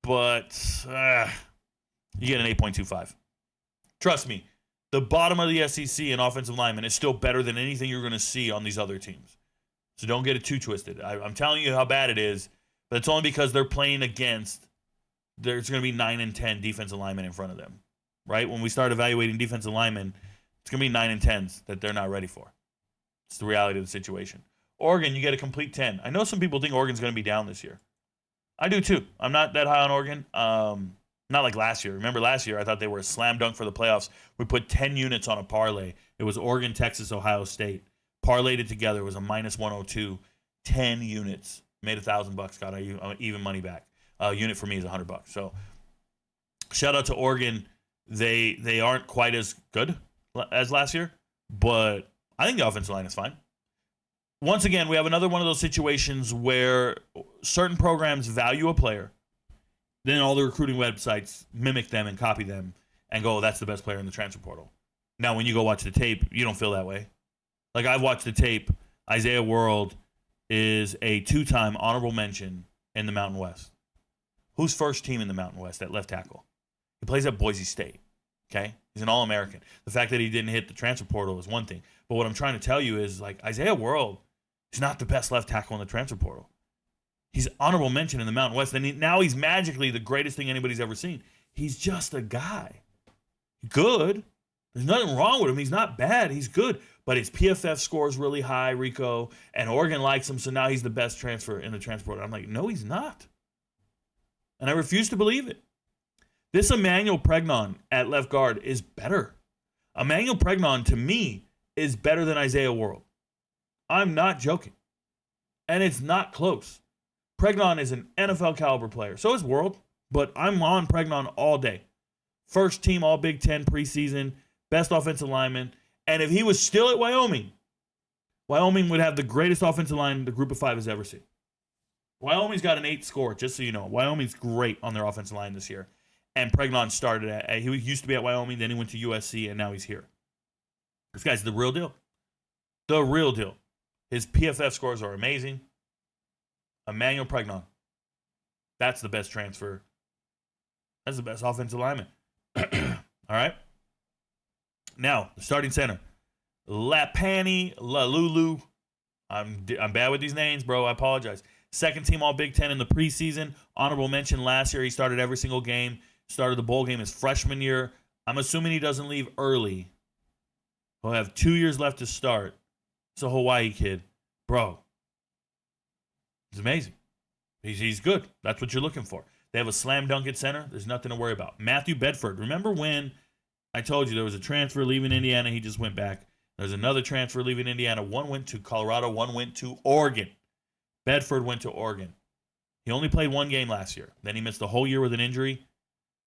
But you get an 8.25. Trust me, the bottom of the SEC in offensive linemen is still better than anything you're going to see on these other teams. So don't get it too twisted. I'm telling you how bad it is, but it's only because they're playing against, there's going to be 9 and 10 defensive linemen in front of them, right? When we start evaluating defensive linemen, it's going to be 9 and 10s that they're not ready for. It's the reality of the situation. Oregon, you get a complete 10. I know some people think Oregon's going to be down this year. I do too. I'm not that high on Oregon. Not like last year. Remember last year, I thought they were a slam dunk for the playoffs. We put 10 units on a parlay. It was Oregon, Texas, Ohio State. Parlayed it together. It was a minus 102. 10 units. Made $1,000. Got even money back. A unit for me is $100. So shout out to Oregon. They aren't quite as good as last year, but I think the offensive line is fine. Once again, we have another one of those situations where certain programs value a player, then all the recruiting websites mimic them and copy them and go, oh, that's the best player in the transfer portal. Now, when you go watch the tape, you don't feel that way. Like, I've watched the tape. Isaiah World is a 2-time honorable mention in the Mountain West. Who's first team in the Mountain West at left tackle? He plays at Boise State, okay? He's an All-American. The fact that he didn't hit the transfer portal is one thing. But what I'm trying to tell you is, like, Isaiah World is not the best left tackle in the transfer portal. He's honorable mention in the Mountain West. And now he's magically the greatest thing anybody's ever seen. He's just a guy. Good. There's nothing wrong with him. He's not bad. He's good. But his PFF score is really high, Rico, and Oregon likes him, so now he's the best transfer in the transfer portal. I'm like, no, he's not. And I refuse to believe it. This Emmanuel Pregnon at left guard is better. Emmanuel Pregnon, to me, is better than Isaiah World. I'm not joking. And it's not close. Pregnon is an NFL caliber player. So is World. But I'm on Pregnon all day. First team All Big Ten preseason, best offensive lineman. And if he was still at Wyoming, Wyoming would have the greatest offensive line the group of 5 has ever seen. Wyoming's got an 8 score, just so you know. Wyoming's great on their offensive line this year. And Pregnon started he used to be at Wyoming, then he went to USC, and now he's here. This guy's the real deal. The real deal. His PFF scores are amazing. Emmanuel Pregnon. That's the best transfer. That's the best offensive lineman. All right? Now, the starting center. Lapani Lalulu. I'm bad with these names, bro. I apologize. Second team All Big Ten in the preseason. Honorable mention last year. He started every single game. Started the bowl game his freshman year. I'm assuming he doesn't leave early. He'll have 2 years left to start. It's a Hawaii kid. Bro. He's amazing. He's good. That's what you're looking for. They have a slam dunk at center. There's nothing to worry about. Matthew Bedford. Remember when I told you there was a transfer leaving Indiana? He just went back. There's another transfer leaving Indiana. One went to Colorado. One went to Oregon. Bedford went to Oregon. He only played one game last year. Then he missed the whole year with an injury.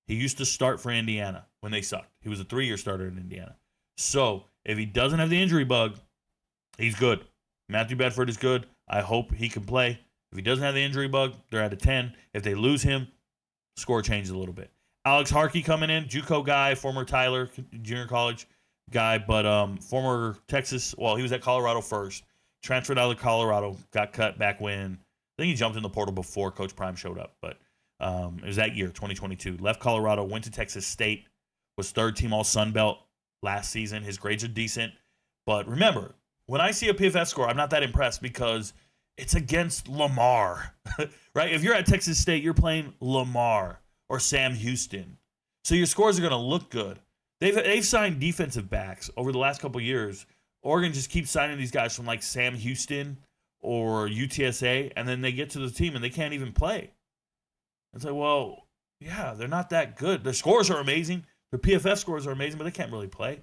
He used to start for Indiana when they sucked. He was a 3-year starter in Indiana. So if he doesn't have the injury bug, he's good. Matthew Bedford is good. I hope he can play. If he doesn't have the injury bug, they're at a 10. If they lose him, score changes a little bit. Alex Harkey coming in, JUCO guy, former Tyler junior college guy, but former Texas. Well, he was at Colorado first. Transferred out of Colorado, got cut back when I think he jumped in the portal before Coach Prime showed up. But it was that year, 2022. Left Colorado, went to Texas State, was third team All Sun Belt last season. His grades are decent. But remember, when I see a PFF score, I'm not that impressed because it's against Lamar, right? If you're at Texas State, you're playing Lamar or Sam Houston. So your scores are going to look good. They've signed defensive backs over the last couple of years. Oregon just keeps signing these guys from like Sam Houston or UTSA, and then they get to the team and they can't even play. It's like, well, yeah, they're not that good. Their scores are amazing. Their PFF scores are amazing, but they can't really play.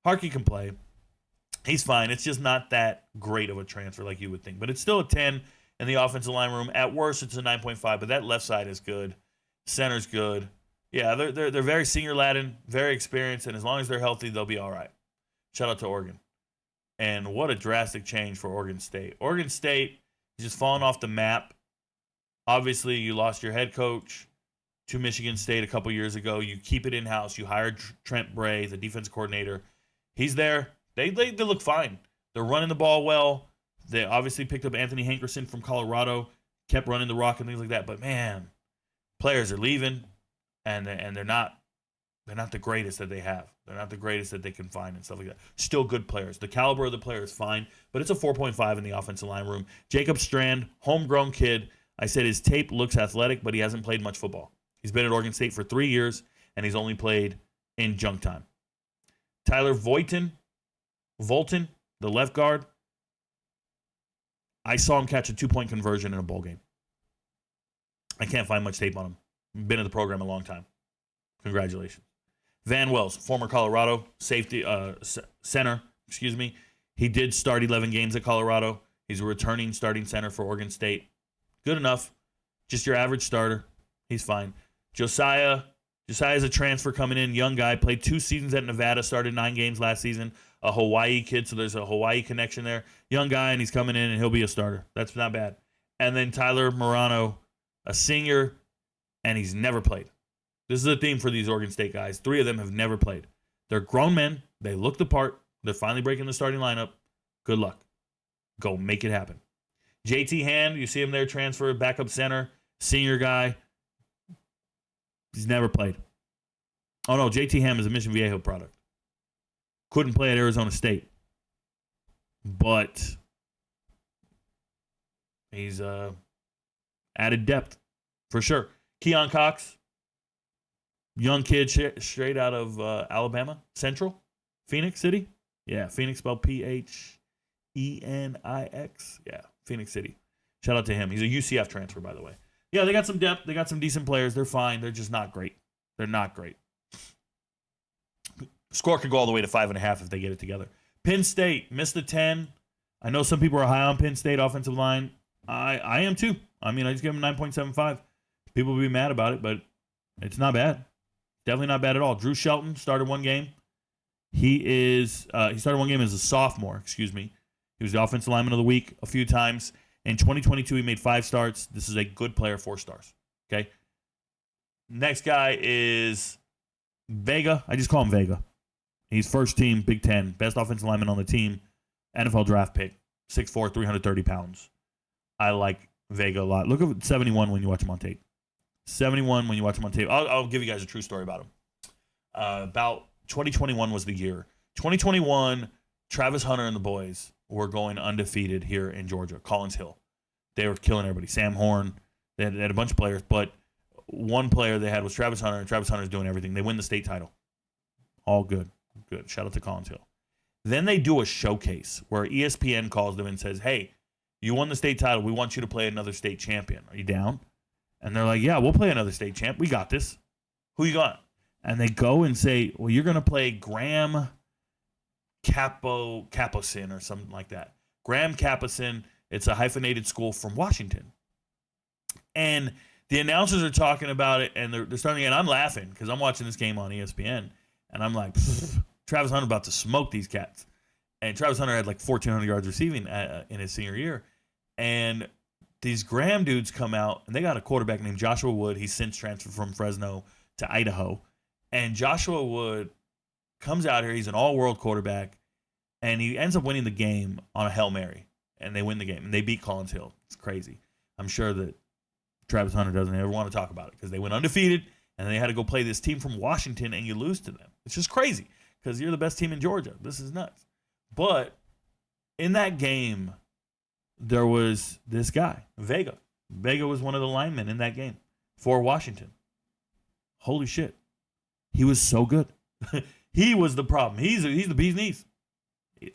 Harkey can play. He's fine. It's just not that great of a transfer like you would think. But it's still a 10 in the offensive line room. At worst, it's a 9.5, but that left side is good. Center's good. Yeah, they're very senior Latin, very experienced, and as long as they're healthy, they'll be all right. Shout out to Oregon. And what a drastic change for Oregon State. Oregon State is just falling off the map. Obviously, you lost your head coach to Michigan State a couple years ago. You keep it in-house. You hired Trent Bray, the defense coordinator. He's there. They look fine. They're running the ball well. They obviously picked up Anthony Hankerson from Colorado, kept running the rock and things like that. But, man, players are leaving, and they're not the greatest that they have. They're not the greatest that they can find and stuff like that. Still good players. The caliber of the player is fine, but it's a 4.5 in the offensive line room. Jacob Strand, homegrown kid. I said his tape looks athletic, but he hasn't played much football. He's been at Oregon State for 3 years, and he's only played in junk time. Tyler Volton, the left guard. I saw him catch a 2-point conversion in a bowl game. I can't find much tape on him. Been in the program a long time. Congratulations. Van Wells, former Colorado safety center, He did start 11 games at Colorado. He's a returning starting center for Oregon State. Good enough. Just your average starter. He's fine. Josiah's a transfer coming in, young guy, played 2 seasons at Nevada, started 9 games last season. A Hawaii kid, so there's a Hawaii connection there. Young guy, and he's coming in, and he'll be a starter. That's not bad. And then Tyler Morano, a senior, and he's never played. This is a theme for these Oregon State guys. 3 of them have never played. They're grown men. They look the part. They're finally breaking the starting lineup. Good luck. Go make it happen. JT Hand, you see him there, transfer, backup center, senior guy. He's never played. Oh, no, JT Ham is a Mission Viejo product. Couldn't play at Arizona State. But he's added depth for sure. Keon Cox, young kid straight out of Alabama, Central, Phoenix City. Yeah, Phoenix spelled Phenix. Yeah, Phoenix City. Shout out to him. He's a UCF transfer, by the way. Yeah, they got some depth. They got some decent players. They're fine. They're just not great. They're not great. Score could go all the way to 5.5 if they get it together. Penn State missed the 10. I know some people are high on Penn State offensive line. I am too. I mean, I just give them 9.75. People will be mad about it, but it's not bad. Definitely not bad at all. Drew Shelton started one game. He started one game as a sophomore, excuse me. He was the offensive lineman of the week a few times. In 2022, he made 5 starts. This is a good player, 4 stars. Okay. Next guy is Vega. I just call him Vega. He's first team, Big Ten, best offensive lineman on the team, NFL draft pick, 6'4", 330 pounds. I like Vega a lot. Look at 71 when you watch him on tape. 71 when you watch him on tape. I'll give you guys a true story about him. About 2021 was the year. 2021, Travis Hunter and the boys were going undefeated here in Georgia, Collins Hill. They were killing everybody. Sam Horn, they had a bunch of players, but one player they had was Travis Hunter, and Travis Hunter's doing everything. They win the state title. All good. Good. Shout out to Collins Hill. Then they do a showcase where ESPN calls them and says, hey, you won the state title. We want you to play another state champion. Are you down? And they're like, yeah, we'll play another state champ. We got this. Who you got? And they go and say, well, you're going to play Graham Capucin or something like that. Graham Capucin. It's a hyphenated school from Washington. And the announcers are talking about it, and they're starting, and I'm laughing because I'm watching this game on ESPN, and I'm like, Travis Hunter about to smoke these cats. And Travis Hunter had like 1,400 yards receiving in his senior year. And these Graham dudes come out, and they got a quarterback named Joshua Wood. He's since transferred from Fresno to Idaho. And Joshua Wood comes out here. He's an all-world quarterback, and he ends up winning the game on a Hail Mary. And they win the game, and they beat Collins Hill. It's crazy. I'm sure that Travis Hunter doesn't ever want to talk about it because they went undefeated, and they had to go play this team from Washington, and you lose to them. It's just crazy because you're the best team in Georgia. This is nuts. But in that game, there was this guy, Vega. Vega was one of the linemen in that game for Washington. Holy shit. He was so good. He was the problem. He's the bee's knees.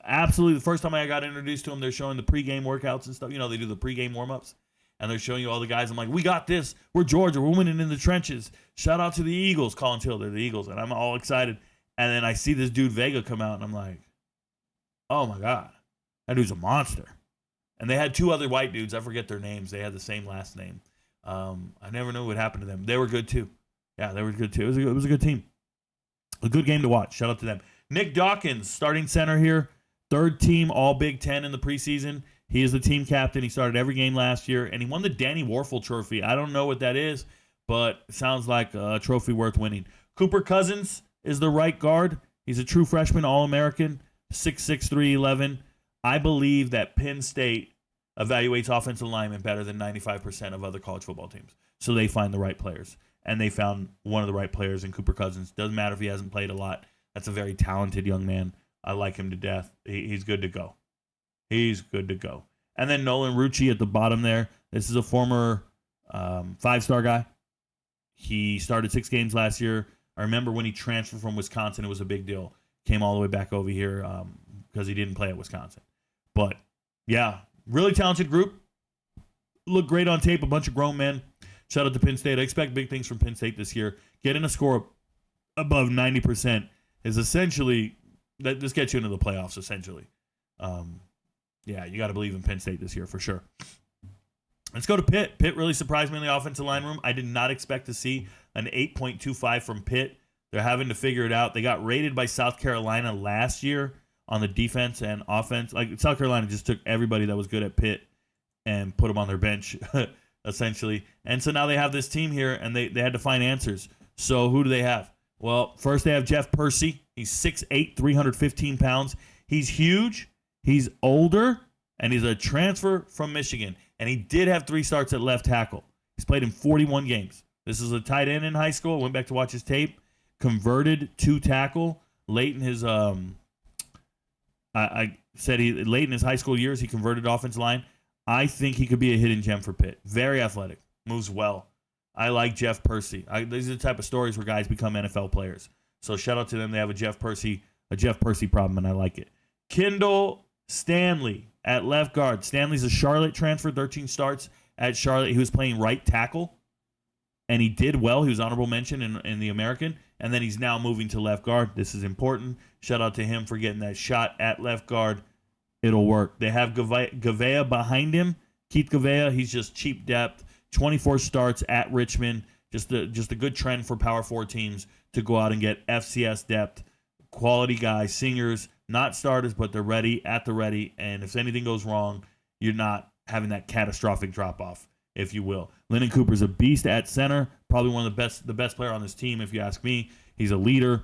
Absolutely. The first time I got introduced to him, they're showing the pregame workouts and stuff. You know, they do the pregame warm-ups. And they're showing you all the guys. I'm like, we got this. We're Georgia. We're winning in the trenches. Shout out to the Eagles. Collins Hill, they're the Eagles. And I'm all excited. And then I see this dude Vega come out, and I'm like, oh, my God. That dude's a monster. And they had 2 other white dudes. I forget their names. They had the same last name. I never knew what happened to them. They were good, too. Yeah, they were good, too. It was a good team. A good game to watch. Shout out to them. Nick Dawkins, starting center here. 3rd team All Big Ten in the preseason. He is the team captain. He started every game last year, and he won the Danny Warfel Trophy. I don't know what that is, but it sounds like a trophy worth winning. Cooper Cousins is the right guard. He's a true freshman All-American, 6'6", 311. I believe that Penn State evaluates offensive linemen better than 95% of other college football teams. So they find the right players, and they found one of the right players in Cooper Cousins. Doesn't matter if he hasn't played a lot. That's a very talented young man. I like him to death. He's good to go. He's good to go. And then Nolan Rucci at the bottom there. This is a former 5-star guy. He started 6 games last year. I remember when he transferred from Wisconsin, it was a big deal. Came all the way back over here because he didn't play at Wisconsin. But, yeah, really talented group. Look great on tape. A bunch of grown men. Shout out to Penn State. I expect big things from Penn State this year. Getting a score above 90% is essentially – this gets you into the playoffs, essentially. Yeah, you got to believe in Penn State this year for sure. Let's go to Pitt. Pitt really surprised me in the offensive line room. I did not expect to see an 8.25 from Pitt. They're having to figure it out. They got rated by South Carolina last year on the defense and offense. Like, South Carolina just took everybody that was good at Pitt and put them on their bench, essentially. And so now they have this team here, and they had to find answers. So who do they have? Well, first they have Jeff Percy. He's 6'8", 315 pounds. He's huge. He's older, and he's a transfer from Michigan. And he did have 3 starts at left tackle. He's played in 41 games. This is a tight end in high school. Went back to watch his tape. Converted to tackle late in his I said late in his high school years he converted offensive line. I think he could be a hidden gem for Pitt. Very athletic, moves well. I like Jeff Percy. These are the type of stories where guys become NFL players. So shout out to them. They have a Jeff Percy problem, and I like it. Kendall Stanley at left guard. Stanley's a Charlotte transfer, 13 starts at Charlotte. He was playing right tackle, and he did well. He was honorable mention in the American, and then he's now moving to left guard. This is important. Shout out to him for getting that shot at left guard. It'll work. They have Gavea behind him. Keith Gavea, he's just cheap depth. 24 starts at Richmond. Just a good trend for Power 4 teams to go out and get FCS depth, quality guys, singers, not starters, but they're ready, at the ready. And if anything goes wrong, you're not having that catastrophic drop-off, if you will. Lyndon Cooper's a beast at center, probably one of the best player on this team, if you ask me. He's a leader.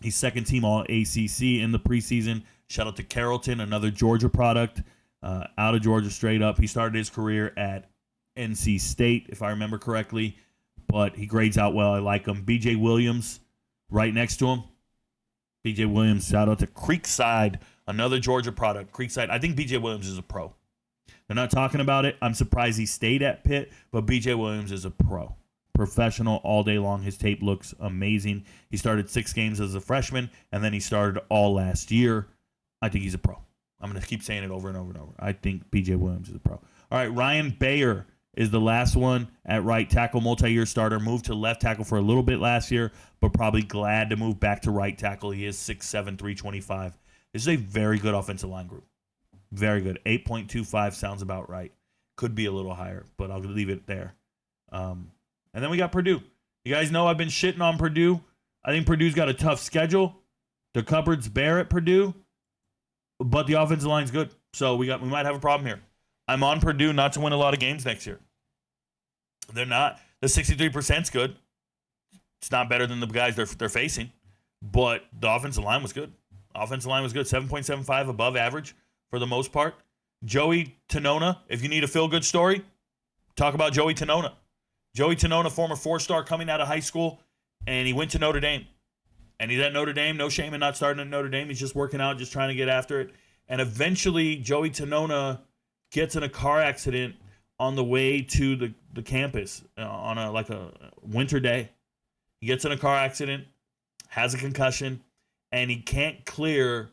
He's second team All-ACC in the preseason. Shout out to Carrollton, another Georgia product, out of Georgia straight up. He started his career at NC State, if I remember correctly, but he grades out well. I like him. B.J. Williams right next to him. B.J. Williams, shout out to Creekside, another Georgia product. Creekside, I think B.J. Williams is a pro. They're not talking about it. I'm surprised he stayed at Pitt, but B.J. Williams is a pro. Professional all day long. His tape looks amazing. He started 6 games as a freshman, and then he started all last year. I think he's a pro. I'm going to keep saying it over and over and over. I think B.J. Williams is a pro. All right, Ryan Bayer is the last one at right tackle, multi-year starter. Moved to left tackle for a little bit last year, but probably glad to move back to right tackle. He is 6'7", 325. This is a very good offensive line group. Very good. 8.25 sounds about right. Could be a little higher, but I'll leave it there. And then we got Purdue. You guys know I've been shitting on Purdue. I think Purdue's got a tough schedule. The cupboard's bare at Purdue, but the offensive line's good. So we might have a problem here. I'm on Purdue not to win a lot of games next year. They're not. The 63%'s good. It's not better than the guys they're facing, but the offensive line was good. Offensive line was good. 7.75 above average for the most part. Joey Tenona, if you need a feel-good story, talk about Joey Tenona. Joey Tenona, former 4-star coming out of high school, and he went to Notre Dame. And he's at Notre Dame. No shame in not starting at Notre Dame. He's just working out, just trying to get after it. And eventually, Joey Tenona gets in a car accident on the way to the campus on a winter day. He gets in a car accident, has a concussion, and he can't clear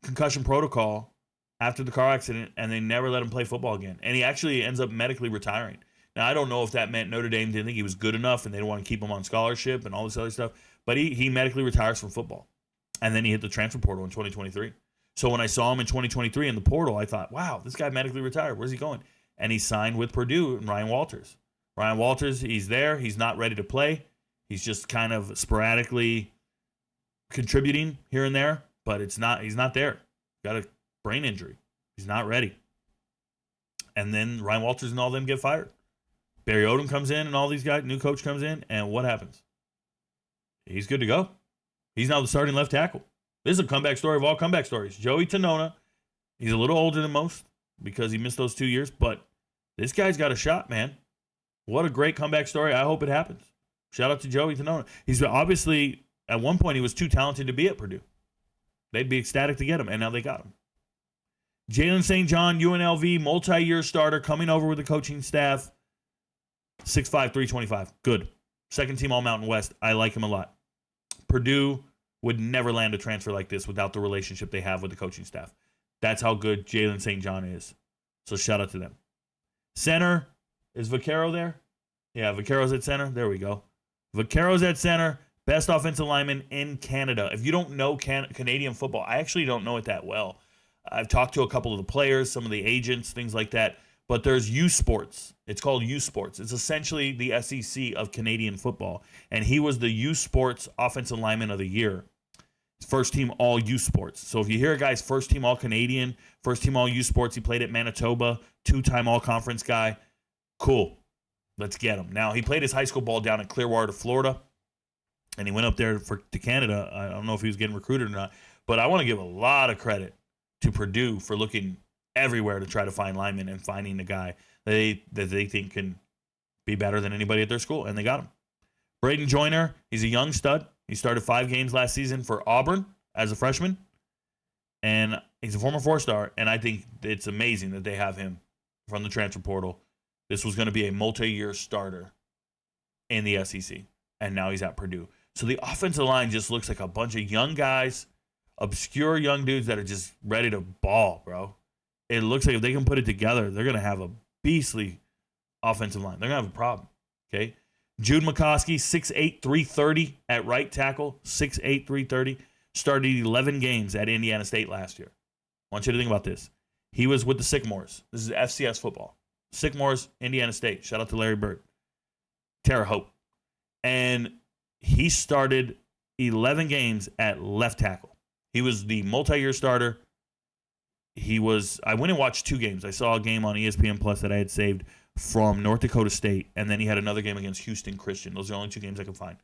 concussion protocol after the car accident, and they never let him play football again. And he actually ends up medically retiring. Now, I don't know if that meant Notre Dame didn't think he was good enough and they didn't want to keep him on scholarship and all this other stuff, but he medically retires from football. And then he hit the transfer portal in 2023. So when I saw him in 2023 in the portal, I thought, wow, this guy medically retired. Where's he going? And he signed with Purdue and Ryan Walters. Ryan Walters, he's there. He's not ready to play. He's just kind of sporadically contributing here and there, but he's not there. Got a brain injury. He's not ready. And then Ryan Walters and all them get fired. Barry Odom comes in and all these guys, new coach comes in, and what happens? He's good to go. He's now the starting left tackle. This is a comeback story of all comeback stories. Joey Tenona, he's a little older than most because he missed those 2 years, but this guy's got a shot, man. What a great comeback story. I hope it happens. Shout out to Joey Tenona. He's obviously, at one point, he was too talented to be at Purdue. They'd be ecstatic to get him, and now they got him. Jalen St. John, UNLV, multi-year starter, coming over with the coaching staff. 6'5", 325. Good. Second team All-Mountain West. I like him a lot. Purdue would never land a transfer like this without the relationship they have with the coaching staff. That's how good Jalen St. John is. So shout out to them. Center, is Vaccaro there? Yeah, Vaccaro's at center. There we go. Vaccaro's at center. Best offensive lineman in Canada. If you don't know Canadian football, I actually don't know it that well. I've talked to a couple of the players, some of the agents, things like that. But there's U Sports. It's called U Sports. It's essentially the SEC of Canadian football. And he was the U Sports Offensive Lineman of the Year. First team All U Sports. So if you hear a guy's first team All Canadian, first team All U Sports, he played at Manitoba, 2-time All Conference guy. Cool. Let's get him. Now, he played his high school ball down in Clearwater, Florida. And he went up there to Canada. I don't know if he was getting recruited or not. But I want to give a lot of credit to Purdue for looking everywhere to try to find linemen and finding a guy that they think can be better than anybody at their school, and they got him. Braden Joyner, he's a young stud. He started 5 games last season for Auburn as a freshman, and he's a former 4-star, and I think it's amazing that they have him from the transfer portal. This was going to be a multi-year starter in the SEC, and now he's at Purdue. So the offensive line just looks like a bunch of young guys, obscure young dudes that are just ready to ball, bro. It looks like if they can put it together, they're going to have a beastly offensive line. They're going to have a problem, okay? Jude McCoskey, 6'8", 330 at right tackle, 6'8", 330. Started 11 games at Indiana State last year. I want you to think about this. He was with the Sycamores. This is FCS football. Sycamores, Indiana State. Shout out to Larry Bird. Terre Haute. And he started 11 games at left tackle. He was the multi-year starter. I went and watched 2 games. I saw a game on ESPN Plus that I had saved from North Dakota State, and then he had another game against Houston Christian. Those are the only 2 games I could find.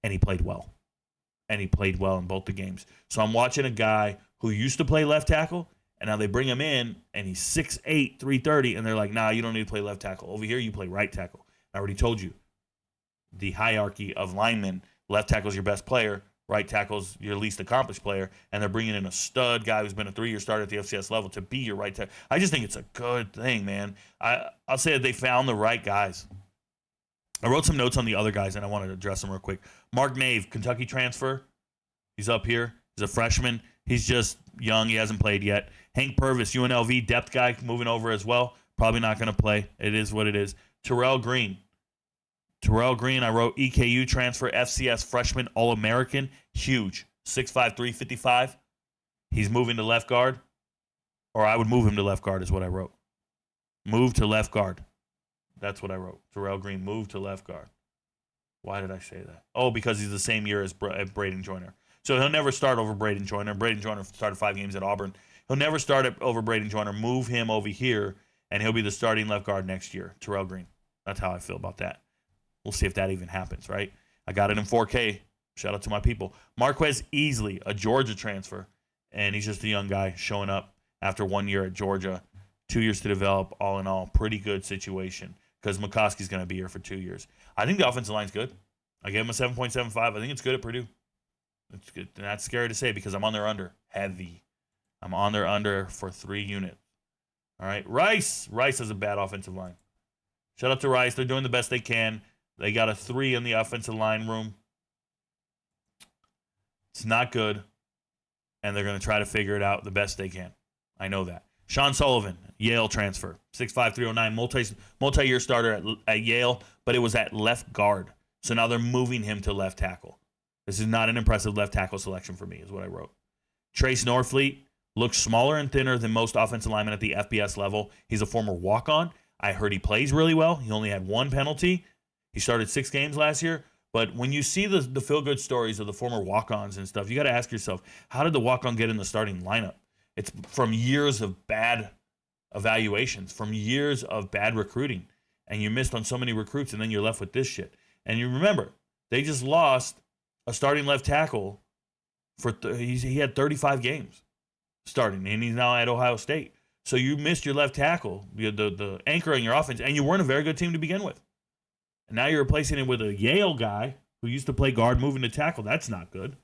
And he played well. And he played well in both the games. So I'm watching a guy who used to play left tackle, and now they bring him in, and he's 6'8", 330, and they're like, nah, you don't need to play left tackle. Over here, you play right tackle. I already told you. The hierarchy of linemen, left tackle is your best player, right tackle's your least accomplished player, and they're bringing in a stud guy who's been a 3-year starter at the FCS level to be your right tackle. I just think it's a good thing, man. I'll say that they found the right guys. I wrote some notes on the other guys, and I wanted to address them real quick. Mark Nave, Kentucky transfer. He's up here. He's a freshman. He's just young. He hasn't played yet. Hank Purvis, UNLV depth guy, moving over as well. Probably not going to play. It is what it is. Terrell Green, I wrote EKU transfer, FCS freshman, All-American, huge, 6'5", 355. He's moving to left guard, or I would move him to left guard is what I wrote. Move to left guard. That's what I wrote. Terrell Green, move to left guard. Why did I say that? Oh, because he's the same year as Braden Joyner. So he'll never start over Braden Joyner. Braden Joyner started 5 games at Auburn. He'll never start over Braden Joyner. Move him over here, and he'll be the starting left guard next year, Terrell Green. That's how I feel about that. We'll see if that even happens, right? I got it in 4K. Shout out to my people. Marquez Easley, a Georgia transfer, and he's just a young guy showing up after 1 year at Georgia. 2 years to develop, all in all, pretty good situation because McCoskey's going to be here for 2 years. I think the offensive line's good. I gave him a 7.75. I think it's good at Purdue. It's good. And that's scary to say because I'm on their under. Heavy. I'm on their under for 3 units. All right. Rice has a bad offensive line. Shout out to Rice. They're doing the best they can. They got a 3 in the offensive line room. It's not good. And they're going to try to figure it out the best they can. I know that. Sean Sullivan, Yale transfer. 6'5", 309, multi-year starter at Yale, but it was at left guard. So now they're moving him to left tackle. This is not an impressive left tackle selection for me, is what I wrote. Trace Norfleet looks smaller and thinner than most offensive linemen at the FBS level. He's a former walk-on. I heard he plays really well. He only had 1 penalty. He started 6 games last year. But when you see the feel-good stories of the former walk-ons and stuff, you got to ask yourself, how did the walk-on get in the starting lineup? It's from years of bad evaluations, from years of bad recruiting. And you missed on so many recruits, and then you're left with this shit. And you remember, they just lost a starting left tackle. He had 35 games starting, and he's now at Ohio State. So you missed your left tackle, the anchor in your offense, and you weren't a very good team to begin with. And now you're replacing it with a Yale guy who used to play guard, moving to tackle. That's not good.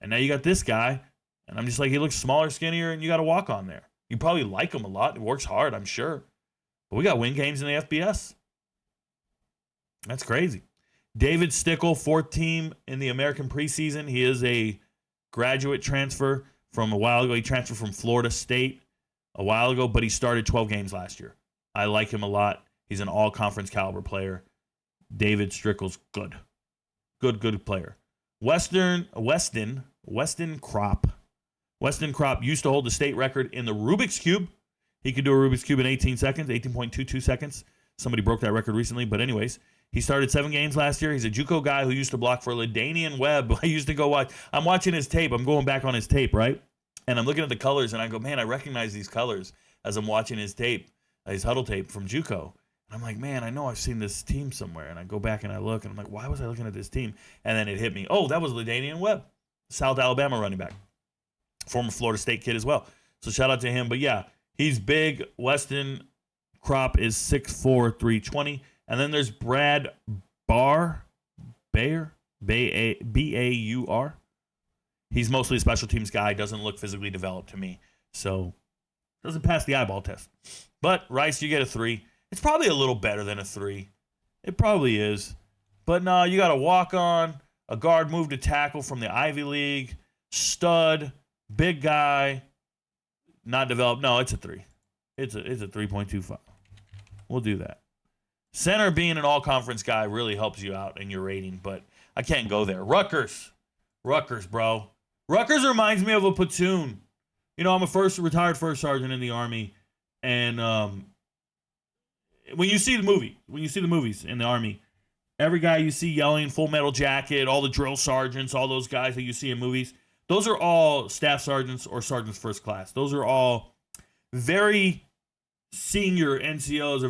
And now you got this guy, and I'm just like, he looks smaller, skinnier, and you got to walk on there. You probably like him a lot. It works hard, I'm sure. But we got win games in the FBS. That's crazy. David Stickle, 4th team in the American preseason. He is a graduate transfer from a while ago. He transferred from Florida State a while ago, but he started 12 games last year. I like him a lot. He's an all-conference caliber player. David Stickle's good. Good player. Weston Crop. Weston Crop used to hold the state record in the Rubik's Cube. He could do a Rubik's Cube in 18 seconds, 18.22 seconds. Somebody broke that record recently, but anyways. He started 7 games last year. He's a JUCO guy who used to block for LaDainian Webb. I used to go watch. I'm watching his tape. I'm going back on his tape, right? And I'm looking at the colors, and I go, man, I recognize these colors as I'm watching his tape, his huddle tape from JUCO. And I'm like, man, I know I've seen this team somewhere. And I go back and I look, and I'm like, why was I looking at this team? And then it hit me. Oh, that was LaDainian Webb, South Alabama running back, former Florida State kid as well. So shout out to him. But, yeah, he's big. Weston Crop is 6'4", 320. And then there's Brad Baur, B-A-U-R. He's mostly a special teams guy, doesn't look physically developed to me. So, doesn't pass the eyeball test. But, Rice, you get a 3. It's probably a little better than a 3. It probably is. But, no, you got a walk-on, a guard move to tackle from the Ivy League, stud, big guy, not developed. No, it's a 3. It's a 3.25. We'll do that. Center being an all-conference guy really helps you out in your rating, but I can't go there. Rutgers, bro. Rutgers reminds me of a platoon. You know, I'm a retired first sergeant in the Army, and when you see the movies in the Army, every guy you see yelling, Full Metal Jacket, all the drill sergeants, all those guys that you see in movies, those are all staff sergeants or sergeants first class. Those are all very senior NCOs, or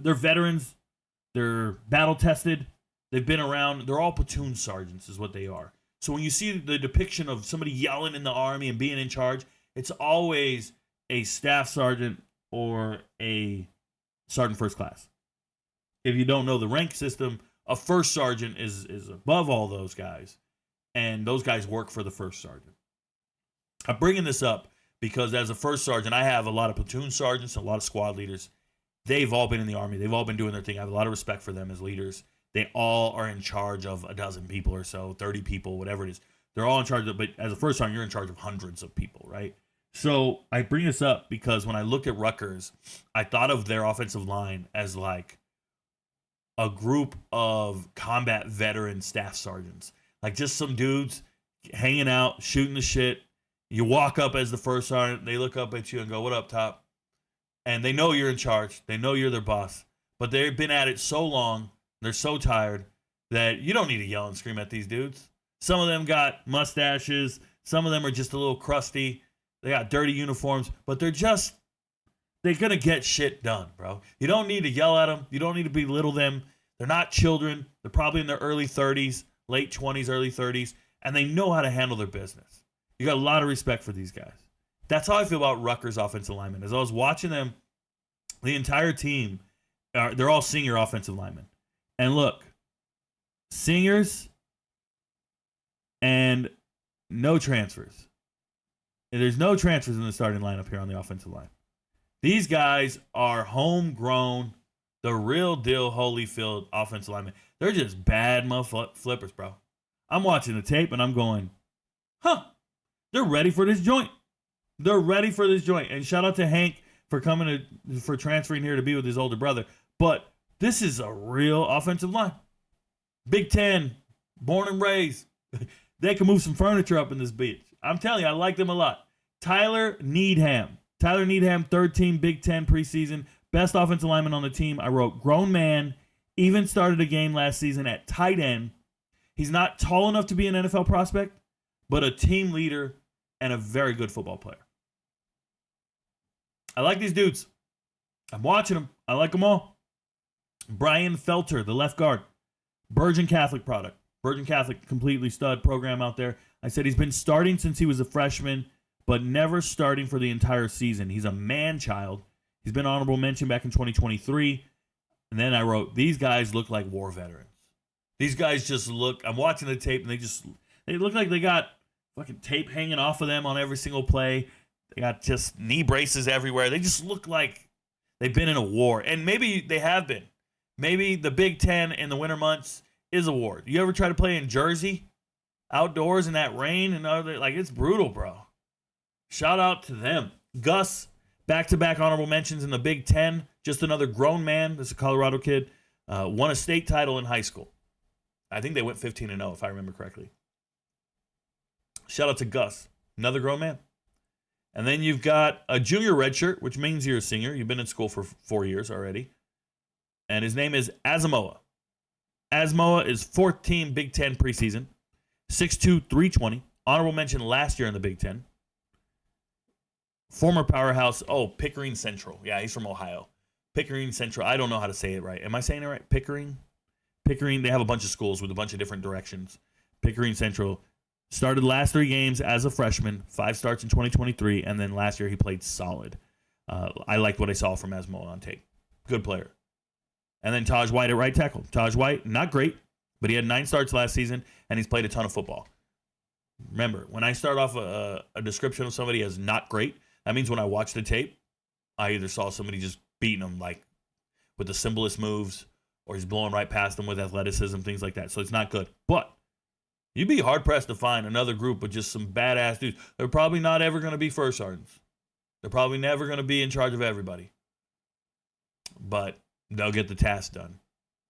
they're veterans. They're battle tested. They've been around. They're all platoon sergeants is what they are. So when you see the depiction of somebody yelling in the Army and being in charge, it's always a staff sergeant or a sergeant first class. If you don't know the rank system, a first sergeant is above all those guys, and those guys work for the first sergeant. I'm bringing this up because as a first sergeant, I have a lot of platoon sergeants and a lot of squad leaders. They've all been in the Army. They've all been doing their thing. I have a lot of respect for them as leaders. They all are in charge of a dozen people or so, 30 people, whatever it is. They're all in charge of, but as a first sergeant, you're in charge of hundreds of people, right? So I bring this up because when I looked at Rutgers, I thought of their offensive line as like a group of combat veteran staff sergeants. Like just some dudes hanging out, shooting the shit. You walk up as the first sergeant, they look up at you and go, "What up, Top?" And they know you're in charge. They know you're their boss. But they've been at it so long, they're so tired that you don't need to yell and scream at these dudes. Some of them got mustaches. Some of them are just a little crusty. They got dirty uniforms, but they're going to get shit done, bro. You don't need to yell at them. You don't need to belittle them. They're not children. They're probably in their early 30s, late 20s, early 30s, and they know how to handle their business. You got a lot of respect for these guys. That's how I feel about Rutgers offensive linemen. As I was watching them, the entire team, they're all senior offensive linemen. And look, seniors and no transfers. And there's no transfers in the starting lineup here on the offensive line. These guys are homegrown, the real deal Holyfield offensive linemen. They're just bad flippers, bro. I'm watching the tape and I'm going, they're ready for this joint. They're ready for this joint. And shout out to Hank for for transferring here to be with his older brother. But this is a real offensive line. Big Ten, born and raised. They can move some furniture up in this bitch. I'm telling you, I like them a lot. Tyler Needham, third team Big Ten preseason, best offensive lineman on the team. I wrote grown man, even started a game last season at tight end. He's not tall enough to be an NFL prospect, but a team leader and a very good football player. I like these dudes. I'm watching them. I like them all. Brian Felter, the left guard, Bergen Catholic product. Bergen Catholic, completely stud program out there. I said he's been starting since he was a freshman, but never starting for the entire season. He's a man-child. He's been honorable mention back in 2023. And then I wrote, these guys look like war veterans. These guys just look, I'm watching the tape, and they look like they got fucking tape hanging off of them on every single play. They got just knee braces everywhere. They just look like they've been in a war. And maybe they have been. Maybe the Big Ten in the winter months is a war. You ever try to play in Jersey? Outdoors in that rain and other, like, it's brutal, bro. Shout out to them. Gus, back-to-back honorable mentions in the Big Ten. Just another grown man. This is a Colorado kid. Won a state title in high school. I think they went 15-0, if I remember correctly. Shout out to Gus. Another grown man. And then you've got a junior redshirt, which means you're a senior. You've been in school for 4 years already. And his name is Asamoah. Asamoah is 4th team Big Ten preseason. 6'2", 320. Honorable mention last year in the Big Ten. Former powerhouse, Pickering Central. Yeah, he's from Ohio. Pickering Central. I don't know how to say it right. Am I saying it right? Pickering? Pickering, they have a bunch of schools with a bunch of different directions. Pickering Central started last 3 games as a freshman, 5 starts in 2023, and then last year he played solid. I liked what I saw from Asamoah on tape. Good player. And then Taj White at right tackle. Taj White, not great, but he had 9 starts last season, and he's played a ton of football. Remember, when I start off a description of somebody as not great, that means when I watch the tape, I either saw somebody just beating them like with the simplest moves, or he's blowing right past them with athleticism, things like that. So it's not good. But you'd be hard-pressed to find another group with just some badass dudes. They're probably not ever going to be first sergeants. They're probably never going to be in charge of everybody. But they'll get the task done.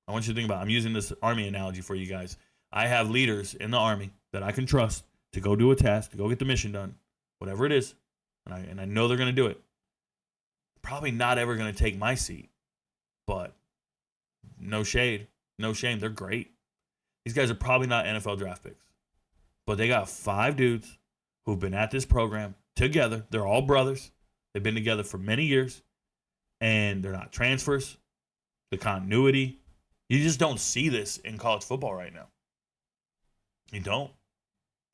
I want you to think about it. I'm using this Army analogy for you guys. I have leaders in the Army that I can trust to go do a task, to go get the mission done, whatever it is, and I know they're going to do it. Probably not ever going to take my seat. But no shade, no shame. They're great. These guys are probably not NFL draft picks. But they got 5 dudes who've been at this program together. They're all brothers. They've been together for many years. And they're not transfers. The continuity. You just don't see this in college football right now. You don't.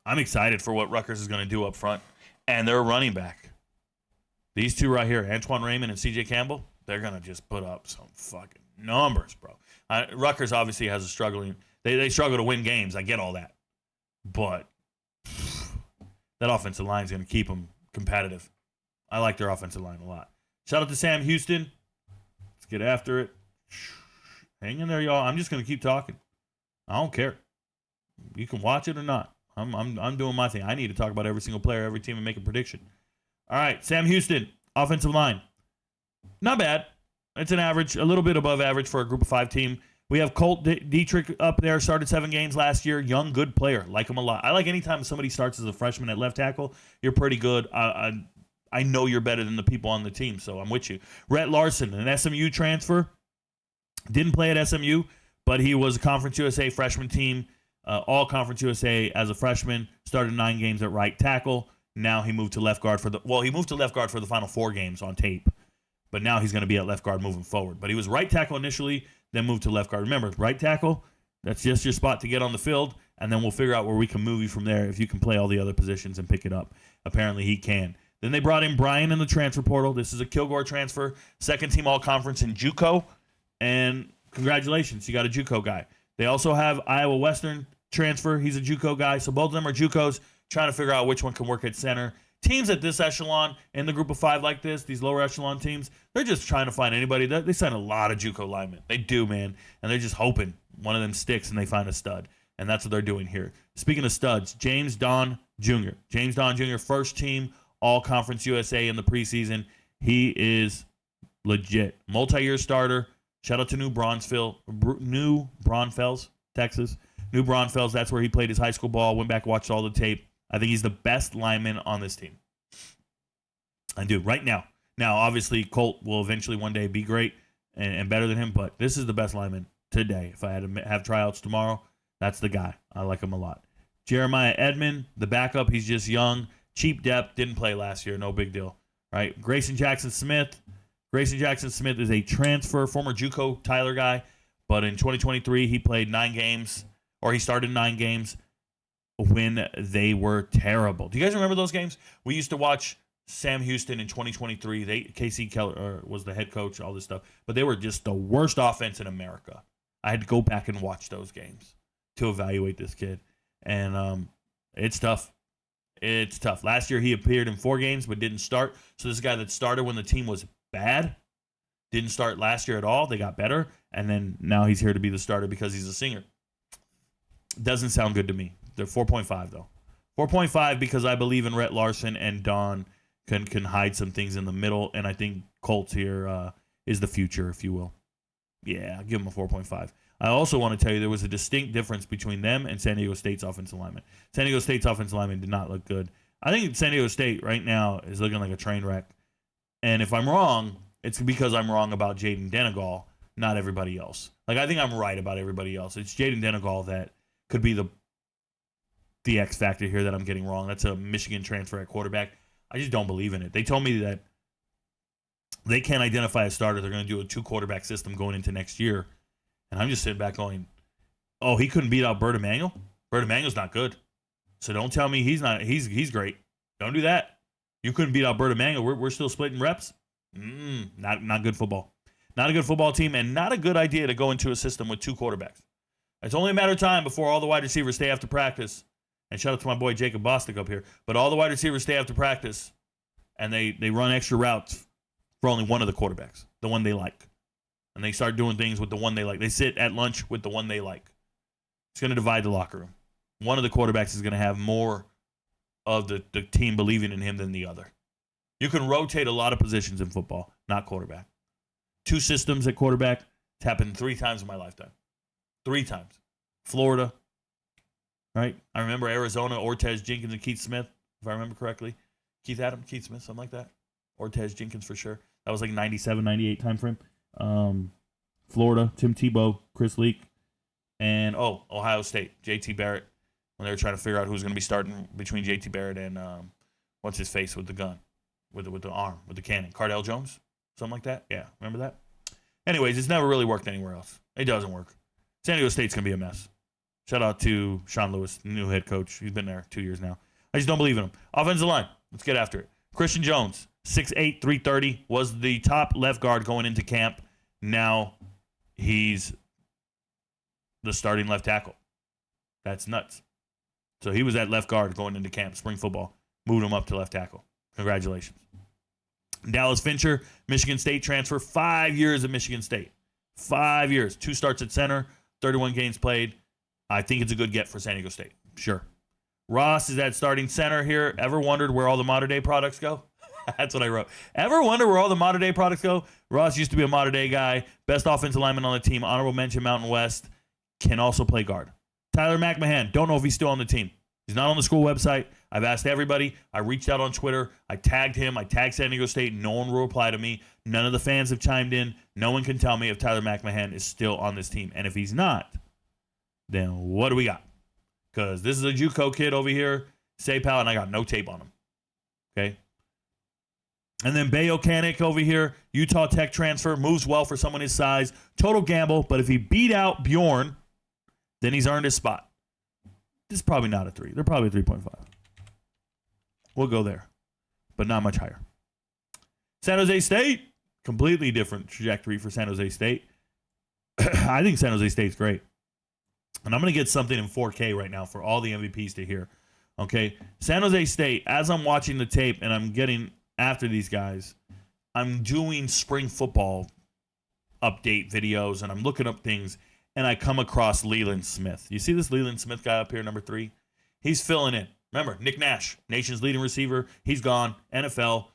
I'm excited for what Rutgers is going to do up front. And their running back. These two right here, Antoine Raymond and C.J. Campbell, they're going to just put up some fucking numbers, bro. Rutgers obviously has a struggling. They struggle to win games. I get all that. But that offensive line is going to keep them competitive. I like their offensive line a lot. Shout out to Sam Houston. Let's get after it. Hang in there, y'all. I'm just going to keep talking. I don't care. You can watch it or not. I'm doing my thing. I need to talk about every single player, every team, and make a prediction. All right, Sam Houston, offensive line. Not bad. It's an average, a little bit above average for a group of 5 team. We have Colt Dietrich up there, started 7 games last year. Young, good player. Like him a lot. I like anytime somebody starts as a freshman at left tackle, you're pretty good. I know you're better than the people on the team, so I'm with you. Rhett Larson, an SMU transfer. Didn't play at SMU, but he was a Conference USA freshman team. All Conference USA as a freshman. Started 9 games at right tackle. Now he moved to left guard for the final 4 games on tape. But now he's going to be at left guard moving forward. But he was right tackle initially, then moved to left guard. Remember, right tackle, that's just your spot to get on the field, and then we'll figure out where we can move you from there if you can play all the other positions and pick it up. Apparently he can. Then they brought in Brian in the transfer portal. This is a Kilgore transfer, second team all-conference in JUCO, and congratulations, you got a JUCO guy. They also have Iowa Western transfer. He's a JUCO guy, so both of them are JUCOs, trying to figure out which one can work at center. Teams at this echelon, in the group of 5 like this, these lower echelon teams, they're just trying to find anybody. They sign a lot of JUCO linemen. They do, man. And they're just hoping one of them sticks and they find a stud. And that's what they're doing here. Speaking of studs, James Don Jr. James Don Jr., first team All-Conference USA in the preseason. He is legit. Multi-year starter. Shout out to New Braunfels, Texas. New Braunfels, that's where he played his high school ball. Went back, watched all the tape. I think he's the best lineman on this team. I do, right now. Now, obviously, Colt will eventually one day be great and better than him, but this is the best lineman today. If I had to have tryouts tomorrow, that's the guy. I like him a lot. Jeremiah Edmond, the backup, he's just young. Cheap depth, didn't play last year, no big deal. Right? Grayson Jackson Smith. Grayson Jackson Smith is a transfer, former JUCO Tyler guy, but in 2023, he played 9 games, or he started 9 games when they were terrible. Do you guys remember those games? We used to watch Sam Houston in 2023. Casey Keller was the head coach, all this stuff. But they were just the worst offense in America. I had to go back and watch those games to evaluate this kid. And it's tough. It's tough. Last year he appeared in 4 games but didn't start. So this guy that started when the team was bad didn't start last year at all. They got better. And then now he's here to be the starter because he's a singer. Doesn't sound good to me. They're 4.5, though. 4.5 because I believe in Rhett Larson and Don can hide some things in the middle, and I think Colts here is the future, if you will. Yeah, I'll give them a 4.5. I also want to tell you there was a distinct difference between them and San Diego State's offensive lineman. San Diego State's offensive lineman did not look good. I think San Diego State right now is looking like a train wreck. And if I'm wrong, it's because I'm wrong about Jaden Denegal, not everybody else. Like, I think I'm right about everybody else. It's Jaden Denegal that could be the X factor here that I'm getting wrong. That's a Michigan transfer at quarterback. I just don't believe in it. They told me that they can't identify a starter. They're going to do a 2-quarterback system going into next year. And I'm just sitting back going, oh, he couldn't beat out Bert Emanuel? Bert Emanuel's not good. So don't tell me he's not. He's great. Don't do that. You couldn't beat out Bert Emanuel. We're still splitting reps? Not good football. Not a good football team, and not a good idea to go into a system with 2 quarterbacks. It's only a matter of time before all the wide receivers stay after practice. And shout out to my boy Jacob Bostic up here. But all the wide receivers stay after practice, and they run extra routes for only one of the quarterbacks, the one they like. And they start doing things with the one they like. They sit at lunch with the one they like. It's going to divide the locker room. One of the quarterbacks is going to have more of the team believing in him than the other. You can rotate a lot of positions in football, not quarterback. 2 systems at quarterback. It's happened 3 times in my lifetime. 3 times. Florida. Right? I remember Arizona, Ortez Jenkins, and Keith Smith, if I remember correctly. Keith Smith, something like that. Ortez Jenkins for sure. That was like 97, 98 time frame. Florida, Tim Tebow, Chris Leak, and Ohio State, JT Barrett, when they were trying to figure out who's going to be starting between JT Barrett and what's his face with the gun, with the arm, with the cannon, Cardell Jones, something like that. Yeah, remember that? Anyways, it's never really worked anywhere else. It doesn't work. San Diego State's going to be a mess. Shout out to Sean Lewis, new head coach. He's been there 2 years now. I just don't believe in him. Offensive line, let's get after it. Christian Jones, 6'8", 330, was the top left guard going into camp. Now he's the starting left tackle. That's nuts. So he was at left guard going into camp, spring football. Moved him up to left tackle. Congratulations. Dallas Fincher, Michigan State transfer, 5 years at Michigan State. 5 years. 2 starts at center, 31 games played. I think it's a good get for San Diego State. Sure. Ross is at starting center here. Ever wondered where all the modern day products go? That's what I wrote. Ever wonder where all the modern day products go? Ross used to be a modern day guy. Best offensive lineman on the team. Honorable mention Mountain West. Can also play guard. Tyler McMahon. Don't know if he's still on the team. He's not on the school website. I've asked everybody. I reached out on Twitter. I tagged him. I tagged San Diego State. No one will reply to me. None of the fans have chimed in. No one can tell me if Tyler McMahon is still on this team. And if he's not, then what do we got? Because this is a JUCO kid over here, Sapal, and I got no tape on him. Okay? And then Bayo Kanik over here, Utah Tech transfer, moves well for someone his size. Total gamble, but if he beat out Bjorn, then he's earned his spot. This is probably not a 3. They're probably 3.5. We'll go there, but not much higher. San Jose State, completely different trajectory for San Jose State. I think San Jose State's great. And I'm going to get something in 4K right now for all the MVPs to hear. Okay? San Jose State, as I'm watching the tape and I'm getting after these guys, I'm doing spring football update videos and I'm looking up things and I come across Leland Smith. You see this Leland Smith guy up here, number 3? He's filling in. Remember, Nick Nash, nation's leading receiver. He's gone. NFL.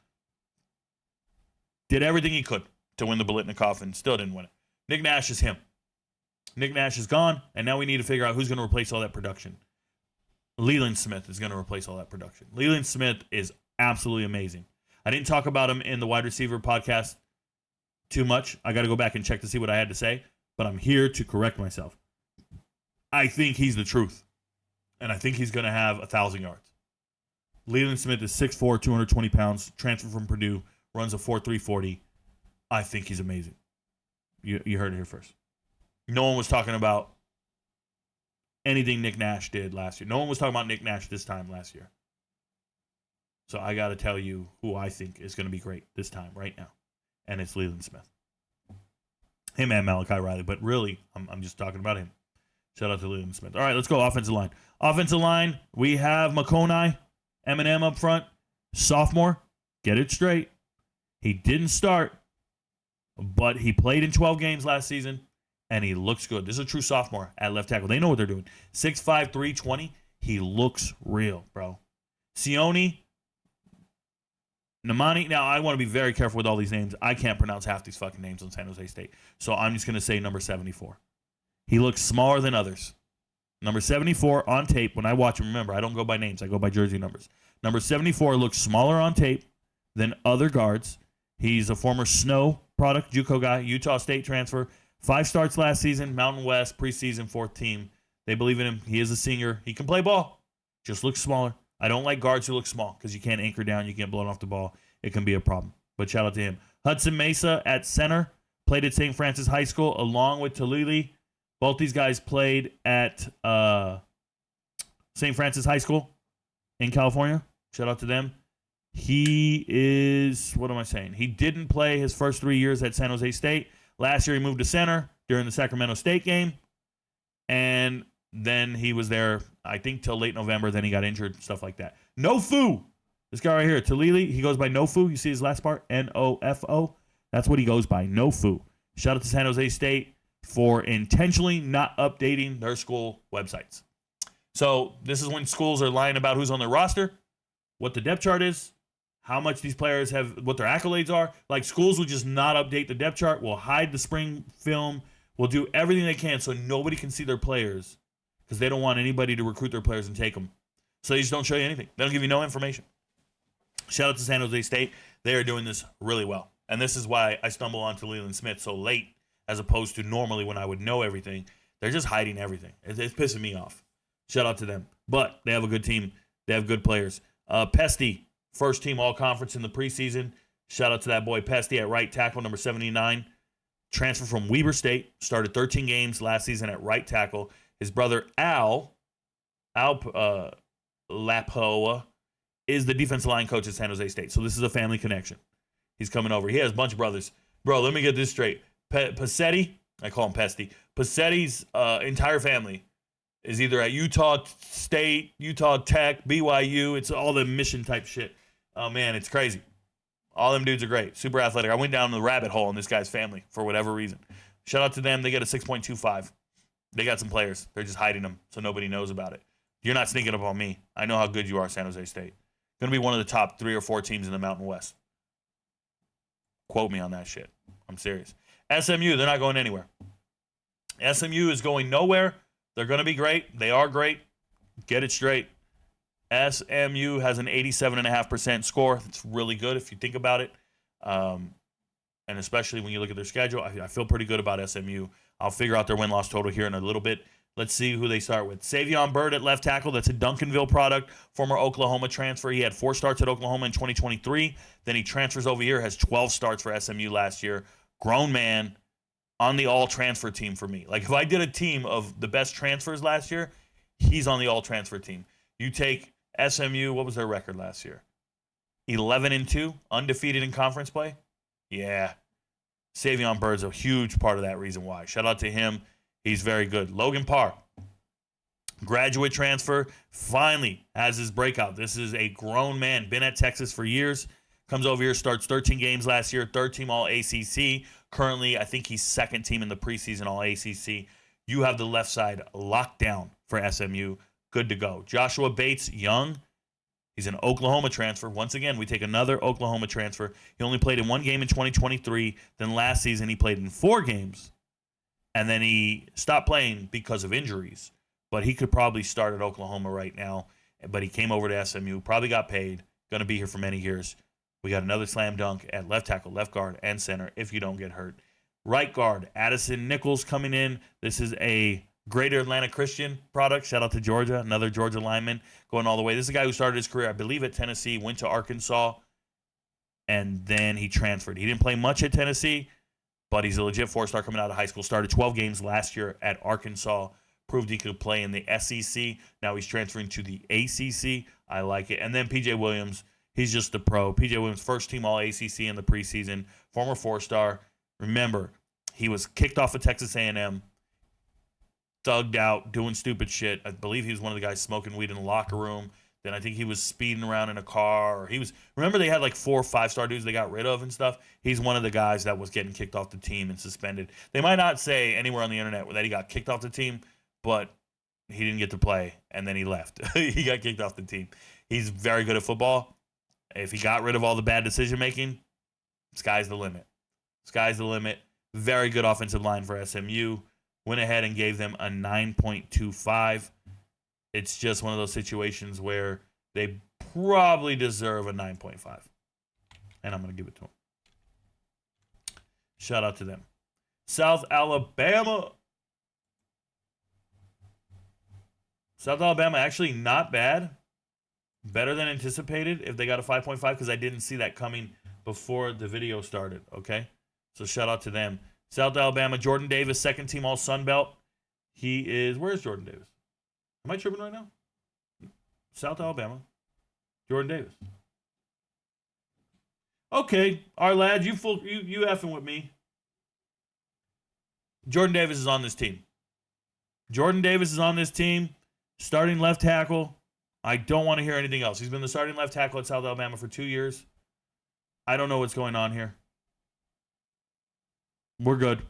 Did everything he could to win the Biletnikoff and still didn't win it. Nick Nash is him. Nick Nash is gone, and now we need to figure out who's going to replace all that production. Leland Smith is going to replace all that production. Leland Smith is absolutely amazing. I didn't talk about him in the wide receiver podcast too much. I got to go back and check to see what I had to say, but I'm here to correct myself. I think he's the truth, and I think he's going to have 1,000 yards. Leland Smith is 6'4", 220 pounds, transferred from Purdue, runs a 4.3 40. I think he's amazing. You heard it here first. No one was talking about anything Nick Nash did last year. No one was talking about Nick Nash this time last year. So I got to tell you who I think is going to be great this time, right now. And it's Leland Smith. Him and Malachi Riley, but really, I'm just talking about him. Shout out to Leland Smith. All right, let's go offensive line. Offensive line, we have McConaughey, Eminem up front, sophomore. Get it straight. He didn't start, but he played in 12 games last season. And he looks good. This is a true sophomore at left tackle. They know what they're doing. 6'5", 320. He looks real, bro. Sione, Namani. Now, I want to be very careful with all these names. I can't pronounce half these fucking names on San Jose State. So I'm just going to say number 74. He looks smaller than others. Number 74 on tape. When I watch him, remember, I don't go by names. I go by jersey numbers. Number 74 looks smaller on tape than other guards. He's a former Snow product, JUCO guy, Utah State transfer. 5 starts last season, Mountain West, preseason, 4th team. They believe in him. He is a senior. He can play ball. Just looks smaller. I don't like guards who look small because you can't anchor down. You get blown off the ball. It can be a problem. But shout out to him. Hudson Mesa at center. Played at St. Francis High School along with Talili. Both these guys played at St. Francis High School in California. Shout out to them. He is, what am I saying? He didn't play his first 3 years at San Jose State. Last year, he moved to center during the Sacramento State game, and then he was there, I think, till late November. Then he got injured, stuff like that. Nofu, this guy right here, Talili, he goes by Nofu. You see his last part, N-O-F-O. That's what he goes by, Nofu. Shout out to San Jose State for intentionally not updating their school websites. So this is when schools are lying about who's on their roster, what the depth chart is, how much these players have, what their accolades are. Like, schools will just not update the depth chart, will hide the spring film, will do everything they can so nobody can see their players because they don't want anybody to recruit their players and take them. So they just don't show you anything. They don't give you no information. Shout out to San Jose State. They are doing this really well. And this is why I stumble onto Leland Smith so late as opposed to normally when I would know everything. They're just hiding everything. It's pissing me off. Shout out to them. But they have a good team. They have good players. Pesty, first team all-conference in the preseason. Shout out to that boy Pesty at right tackle, number 79. Transfer from Weber State. Started 13 games last season at right tackle. His brother Al Lapoa, is the defensive line coach at San Jose State. So this is a family connection. He's coming over. He has a bunch of brothers. Bro, let me get this straight. Pacetti, I call him Pesty. Pacetti's entire family is either at Utah State, Utah Tech, BYU. It's all the mission type shit. Oh, man, it's crazy. All them dudes are great. Super athletic. I went down the rabbit hole in this guy's family for whatever reason. Shout out to them. They get a 6.25. They got some players. They're just hiding them so nobody knows about it. You're not sneaking up on me. I know how good you are, San Jose State. Going to be one of the top 3 or 4 teams in the Mountain West. Quote me on that shit. I'm serious. SMU, they're not going anywhere. SMU is going nowhere. They're going to be great. They are great. Get it straight. SMU has an 87.5% score. It's really good if you think about it. And especially when you look at their schedule, I feel pretty good about SMU. I'll figure out their win-loss total here in a little bit. Let's see who they start with. Savion Byrd at left tackle. That's a Duncanville product, former Oklahoma transfer. He had 4 starts at Oklahoma in 2023. Then he transfers over here, has 12 starts for SMU last year. Grown man on the all-transfer team for me. Like, if I did a team of the best transfers last year, he's on the all-transfer team. You take SMU, what was their record last year? 11-2, undefeated in conference play? Yeah. Savion Byrd's a huge part of that reason why. Shout out to him. He's very good. Logan Parr, graduate transfer, finally has his breakout. This is a grown man, been at Texas for years, comes over here, starts 13 games last year, 3rd team All-ACC. Currently, I think he's 2nd team in the preseason All-ACC. You have the left side locked down for SMU. Good to go. Joshua Bates, young. He's an Oklahoma transfer. Once again, we take another Oklahoma transfer. He only played in 1 game in 2023. Then last season, he played in 4 games. And then he stopped playing because of injuries. But he could probably start at Oklahoma right now. But he came over to SMU, probably got paid, going to be here for many years. We got another slam dunk at left tackle, left guard, and center if you don't get hurt. Right guard, Addison Nichols coming in. This is a Greater Atlanta Christian product. Shout out to Georgia, another Georgia lineman going all the way. This is a guy who started his career, I believe, at Tennessee, went to Arkansas, and then he transferred. He didn't play much at Tennessee, but he's a legit 4-star coming out of high school. Started 12 games last year at Arkansas. Proved he could play in the SEC. Now he's transferring to the ACC. I like it. And then P.J. Williams, he's just a pro. P.J. Williams, 1st team All-ACC in the preseason. Former 4-star. Remember, he was kicked off of Texas A&M. Thugged out, doing stupid shit. I believe he was one of the guys smoking weed in the locker room. Then I think he was speeding around in a car. Or remember they had like 4 5-star dudes they got rid of and stuff? He's one of the guys that was getting kicked off the team and suspended. They might not say anywhere on the internet that he got kicked off the team, but he didn't get to play, and then he left. He got kicked off the team. He's very good at football. If he got rid of all the bad decision-making, sky's the limit. Sky's the limit. Very good offensive line for SMU. Went ahead and gave them a 9.25. It's just one of those situations where they probably deserve a 9.5. And I'm going to give it to them. Shout out to them. South Alabama. South Alabama actually not bad. Better than anticipated if they got a 5.5 because I didn't see that coming before the video started, okay? So shout out to them. South Alabama, Jordan Davis, 2nd team All-Sun Belt. Where's Jordan Davis? Am I tripping right now? South Alabama, Jordan Davis. Okay, our lad, you effing with me. Jordan Davis is on this team. Jordan Davis is on this team, starting left tackle. I don't want to hear anything else. He's been the starting left tackle at South Alabama for 2 years. I don't know what's going on here. We're good.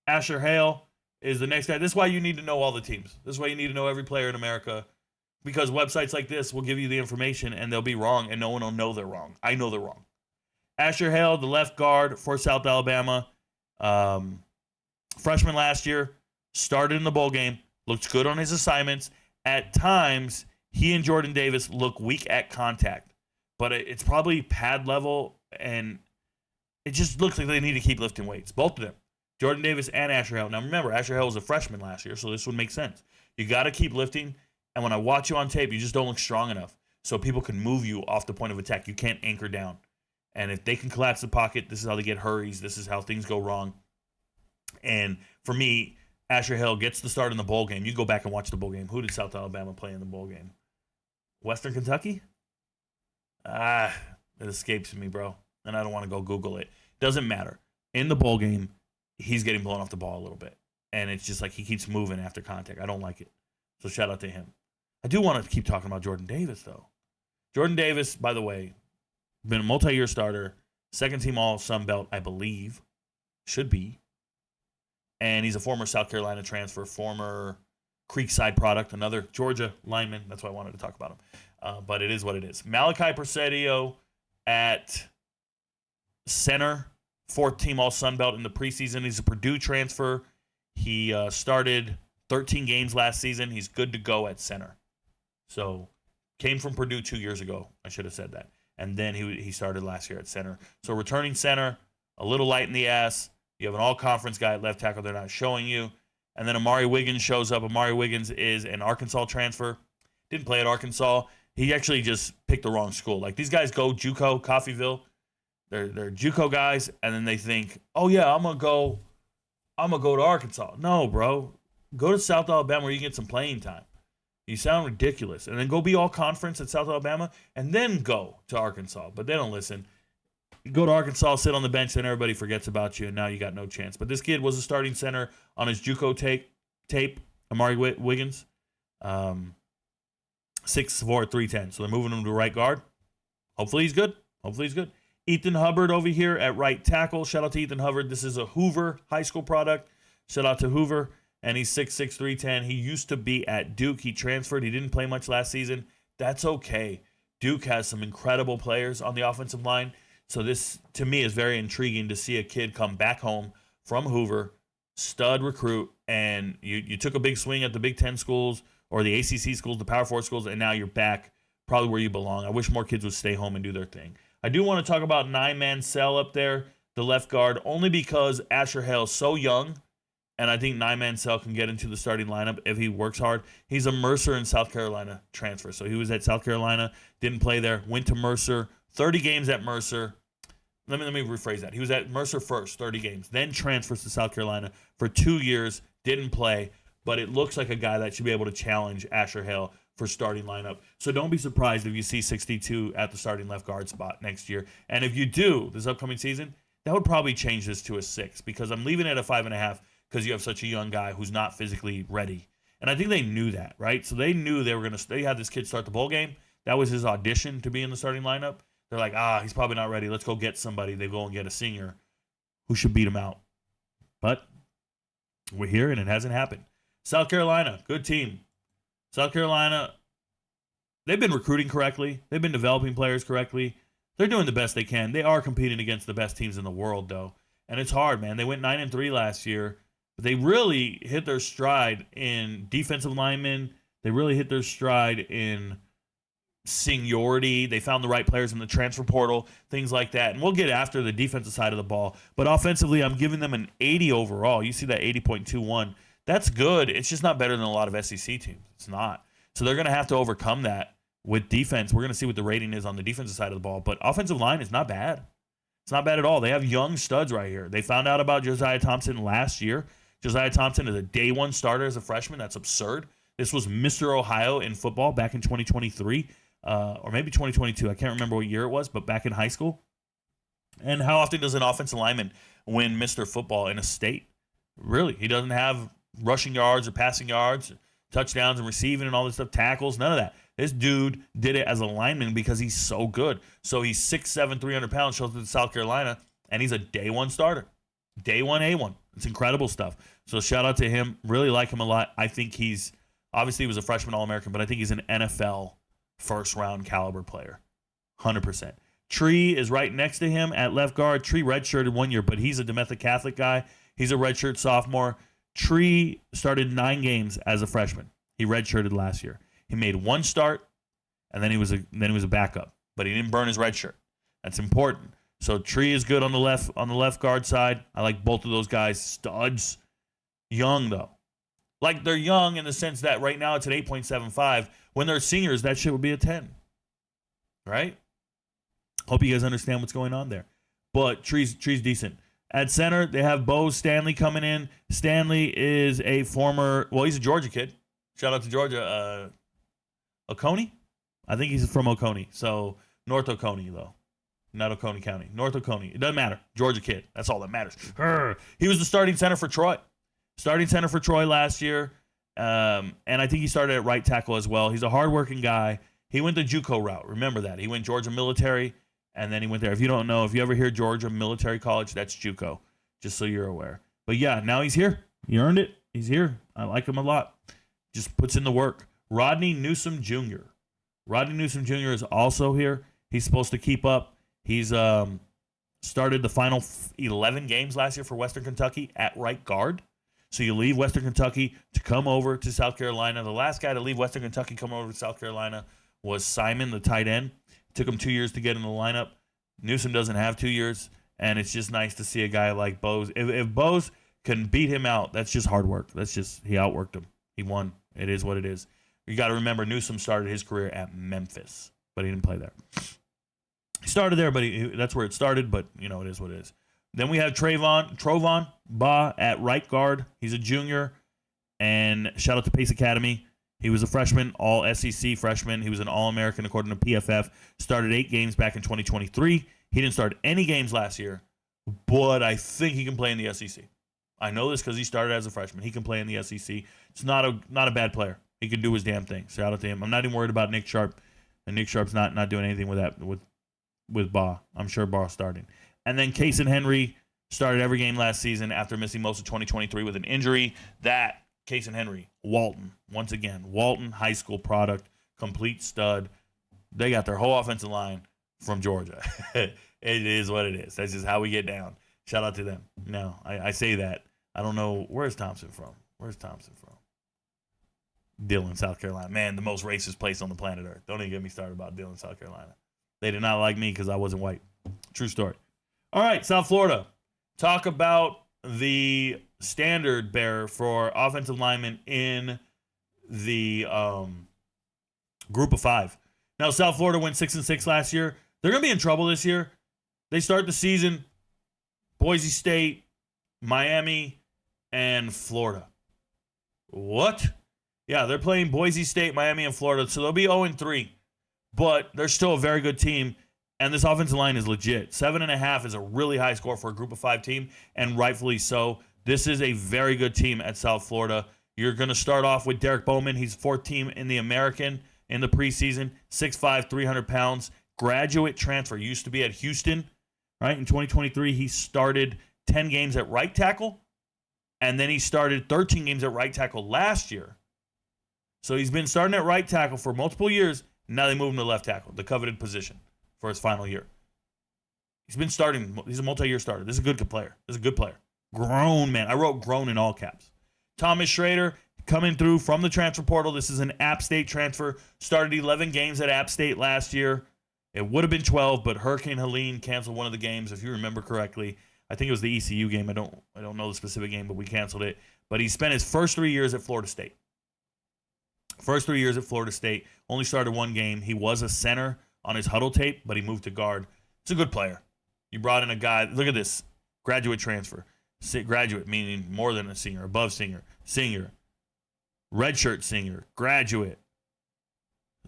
Asher Hale is the next guy. This is why you need to know all the teams. This is why you need to know every player in America, because websites like this will give you the information and they'll be wrong and no one will know they're wrong. I know they're wrong. Asher Hale, the left guard for South Alabama. Freshman last year, started in the bowl game, looked good on his assignments. At times, he and Jordan Davis look weak at contact, but it's probably pad level, and it just looks like they need to keep lifting weights, both of them. Jordan Davis and Asher Hale. Now remember, Asher Hale was a freshman last year, so this would make sense. You got to keep lifting, and when I watch you on tape, you just don't look strong enough so people can move you off the point of attack. You can't anchor down. And if they can collapse the pocket, this is how they get hurries. This is how things go wrong. And for me, Asher Hale gets the start in the bowl game. You go back and watch the bowl game. Who did South Alabama play in the bowl game? Western Kentucky? It escapes me, bro. And I don't want to go Google it. Doesn't matter. In the bowl game, he's getting blown off the ball a little bit. And it's just like he keeps moving after contact. I don't like it. So shout out to him. I do want to keep talking about Jordan Davis, though. Jordan Davis, by the way, been a multi-year starter, second-team All-Sun Belt, I believe. Should be. And he's a former South Carolina transfer, former Creekside product, another Georgia lineman. That's why I wanted to talk about him. But it is what it is. Malachi Presidio at center, fourth-team All-Sun Belt in the preseason. He's a Purdue transfer. He started 13 games last season. He's good to go at center. So, came from Purdue 2 years ago. I should have said that. And then he started last year at center. So, returning center, a little light in the ass. You have an all-conference guy at left tackle they're not showing you. And then Amari Wiggins shows up. Amari Wiggins is an Arkansas transfer. Didn't play at Arkansas. He actually just picked the wrong school. Like, these guys go JUCO, Coffeyville. They're JUCO guys, and then they think, oh, yeah, I'm going to go to Arkansas. No, bro. Go to South Alabama where you get some playing time. You sound ridiculous. And then go be all conference at South Alabama, and then go to Arkansas. But they don't listen. You go to Arkansas, sit on the bench, then everybody forgets about you, and now you got no chance. But this kid was a starting center on his JUCO tape, Amari Wiggins, 6'4", 310. So they're moving him to right guard. Hopefully he's good. Ethan Hubbard over here at right tackle. Shout out to Ethan Hubbard. This is a Hoover high school product. Shout out to Hoover. And he's 6'6", 310. He used to be at Duke. He transferred. He didn't play much last season. That's okay. Duke has some incredible players on the offensive line. So this, to me, is very intriguing to see a kid come back home from Hoover, stud recruit, and you took a big swing at the Big Ten schools or the ACC schools, the Power 4 schools, and now you're back probably where you belong. I wish more kids would stay home and do their thing. I do want to talk about nine-man cell up there, the left guard, only because Asher Hale is so young, and I think nine-man cell can get into the starting lineup if he works hard. He's a Mercer in South Carolina transfer. So he was at South Carolina, didn't play there, went to Mercer, 30 games at Mercer. Let me rephrase that. He was at Mercer first, 30 games, then transfers to South Carolina for 2 years, didn't play, but it looks like a guy that should be able to challenge Asher Hale for starting lineup. So don't be surprised if you see 62 at the starting left guard spot next year. And if you do this upcoming season, that would probably change this to a 6 because I'm leaving it at a 5.5 because you have such a young guy who's not physically ready. And I think they knew that, right? So they knew they had this kid start the bowl game. That was his audition to be in the starting lineup. They're like, he's probably not ready. Let's go get somebody. They go and get a senior who should beat him out. But we're here, and it hasn't happened. South Carolina, good team. South Carolina, they've been recruiting correctly. They've been developing players correctly. They're doing the best they can. They are competing against the best teams in the world, though. And it's hard, man. They went 9-3 last year. But they really hit their stride in defensive linemen. They really hit their stride in seniority. They found the right players in the transfer portal, things like that. And we'll get after the defensive side of the ball. But offensively, I'm giving them an 80 overall. You see that 80.21. That's good. It's just not better than a lot of SEC teams. It's not. So they're going to have to overcome that with defense. We're going to see what the rating is on the defensive side of the ball. But offensive line is not bad. It's not bad at all. They have young studs right here. They found out about Josiah Thompson last year. Josiah Thompson is a day one starter as a freshman. That's absurd. This was Mr. Ohio in football back in 2023 or maybe 2022. I can't remember what year it was, but back in high school. And how often does an offensive lineman win Mr. Football in a state? Really, he doesn't have rushing yards or passing yards, touchdowns and receiving and all this stuff, tackles, none of that. This dude did it as a lineman because he's so good. So he's 6'7", 300 pounds, shows up to South Carolina, and he's a day one starter. Day one, A1. It's incredible stuff. So shout out to him. Really like him a lot. I think obviously he was a freshman All-American, but I think he's an NFL first-round caliber player. 100%. Tree is right next to him at left guard. Tree redshirted 1 year, but he's a Demetha Catholic guy. He's a redshirt sophomore. Tree started 9 games as a freshman. He redshirted last year. He made 1 start, and then he was a backup. But he didn't burn his red shirt. That's important. So Tree is good on the left guard side. I like both of those guys. Studs. Young, though. Like, they're young in the sense that right now it's at 8.75. When they're seniors, that shit would be a 10. Right? Hope you guys understand what's going on there. But Tree's decent. At center, they have Bo Stanley coming in. Stanley is a former, well, he's a Georgia kid. Shout out to Georgia. Oconee? I think he's from Oconee. So, North Oconee, though. Not Oconee County. North Oconee. It doesn't matter. Georgia kid. That's all that matters. He was the starting center for Troy. Starting center for Troy last year. And I think he started at right tackle as well. He's a hardworking guy. He went the JUCO route. Remember that. He went Georgia military, and then he went there. If you don't know, if you ever hear Georgia Military College, that's JUCO, just so you're aware. But, yeah, now he's here. He earned it. He's here. I like him a lot. Just puts in the work. Rodney Newsome Jr. Rodney Newsome Jr. is also here. He's supposed to keep up. He's started the final 11 games last year for Western Kentucky at right guard. So you leave Western Kentucky to come over to South Carolina. The last guy to leave Western Kentucky, come over to South Carolina, was Simon, the tight end. It took him 2 years to get in the lineup. Newsome doesn't have 2 years, and it's just nice to see a guy like Bose. If Bose can beat him out, that's just hard work. He outworked him. He won. It is what it is. You got to remember, Newsome started his career at Memphis, but he didn't play there. He started there, but that's where it started, but, it is what it is. Then we have Trovon Ba at right guard. He's a junior, and shout out to Pace Academy. He was a freshman, all SEC freshman. He was an All-American according to PFF. Started 8 games back in 2023. He didn't start any games last year, but I think he can play in the SEC. I know this because he started as a freshman. He can play in the SEC. It's not a bad player. He can do his damn thing. Shout out to him. I'm not even worried about Nick Sharp, and Nick Sharp's not doing anything with that with Ba. I'm sure Ba starting. And then Cason Henry started every game last season after missing most of 2023 with an injury. That, Cason Henry, Walton, once again. Walton, high school product, complete stud. They got their whole offensive line from Georgia. It is what it is. That's just how we get down. Shout out to them. No, I say that. I don't know. Where's Thompson from? Dillon, South Carolina. Man, the most racist place on the planet Earth. Don't even get me started about Dillon, South Carolina. They did not like me because I wasn't white. True story. All right, South Florida. Talk about the standard bearer for offensive linemen in the group of 5. Now, South Florida went 6-6 last year. They're going to be in trouble this year. They start the season, Boise State, Miami, and Florida. What? Yeah, they're playing Boise State, Miami, and Florida, so they'll be 0-3. But they're still a very good team. And this offensive line is legit. 7.5 is a really high score for a group of 5 team, and rightfully so. This is a very good team at South Florida. You're going to start off with Derek Bowman. He's 4th team in the American in the preseason. 6'5", 300 pounds. Graduate transfer. Used to be at Houston, right? In 2023, he started 10 games at right tackle, and then he started 13 games at right tackle last year. So he's been starting at right tackle for multiple years. Now they move him to left tackle, the coveted position, for his final year. He's been starting. He's a multi-year starter. This is a good player. Grown man. I wrote grown in all caps. Thomas Schrader coming through from the transfer portal. This is an App State transfer. Started 11 games at App State last year. It would have been 12, but Hurricane Helene canceled one of the games, if you remember correctly. I think it was the ECU game. I don't know the specific game, but we canceled it. But he spent his first 3 years at Florida State. Only started 1 game. He was a center on his huddle tape, but he moved to guard. It's a good player. You brought in a guy. Look at this. Graduate transfer. Graduate, meaning more than a senior, above senior. Senior. Redshirt senior. Graduate.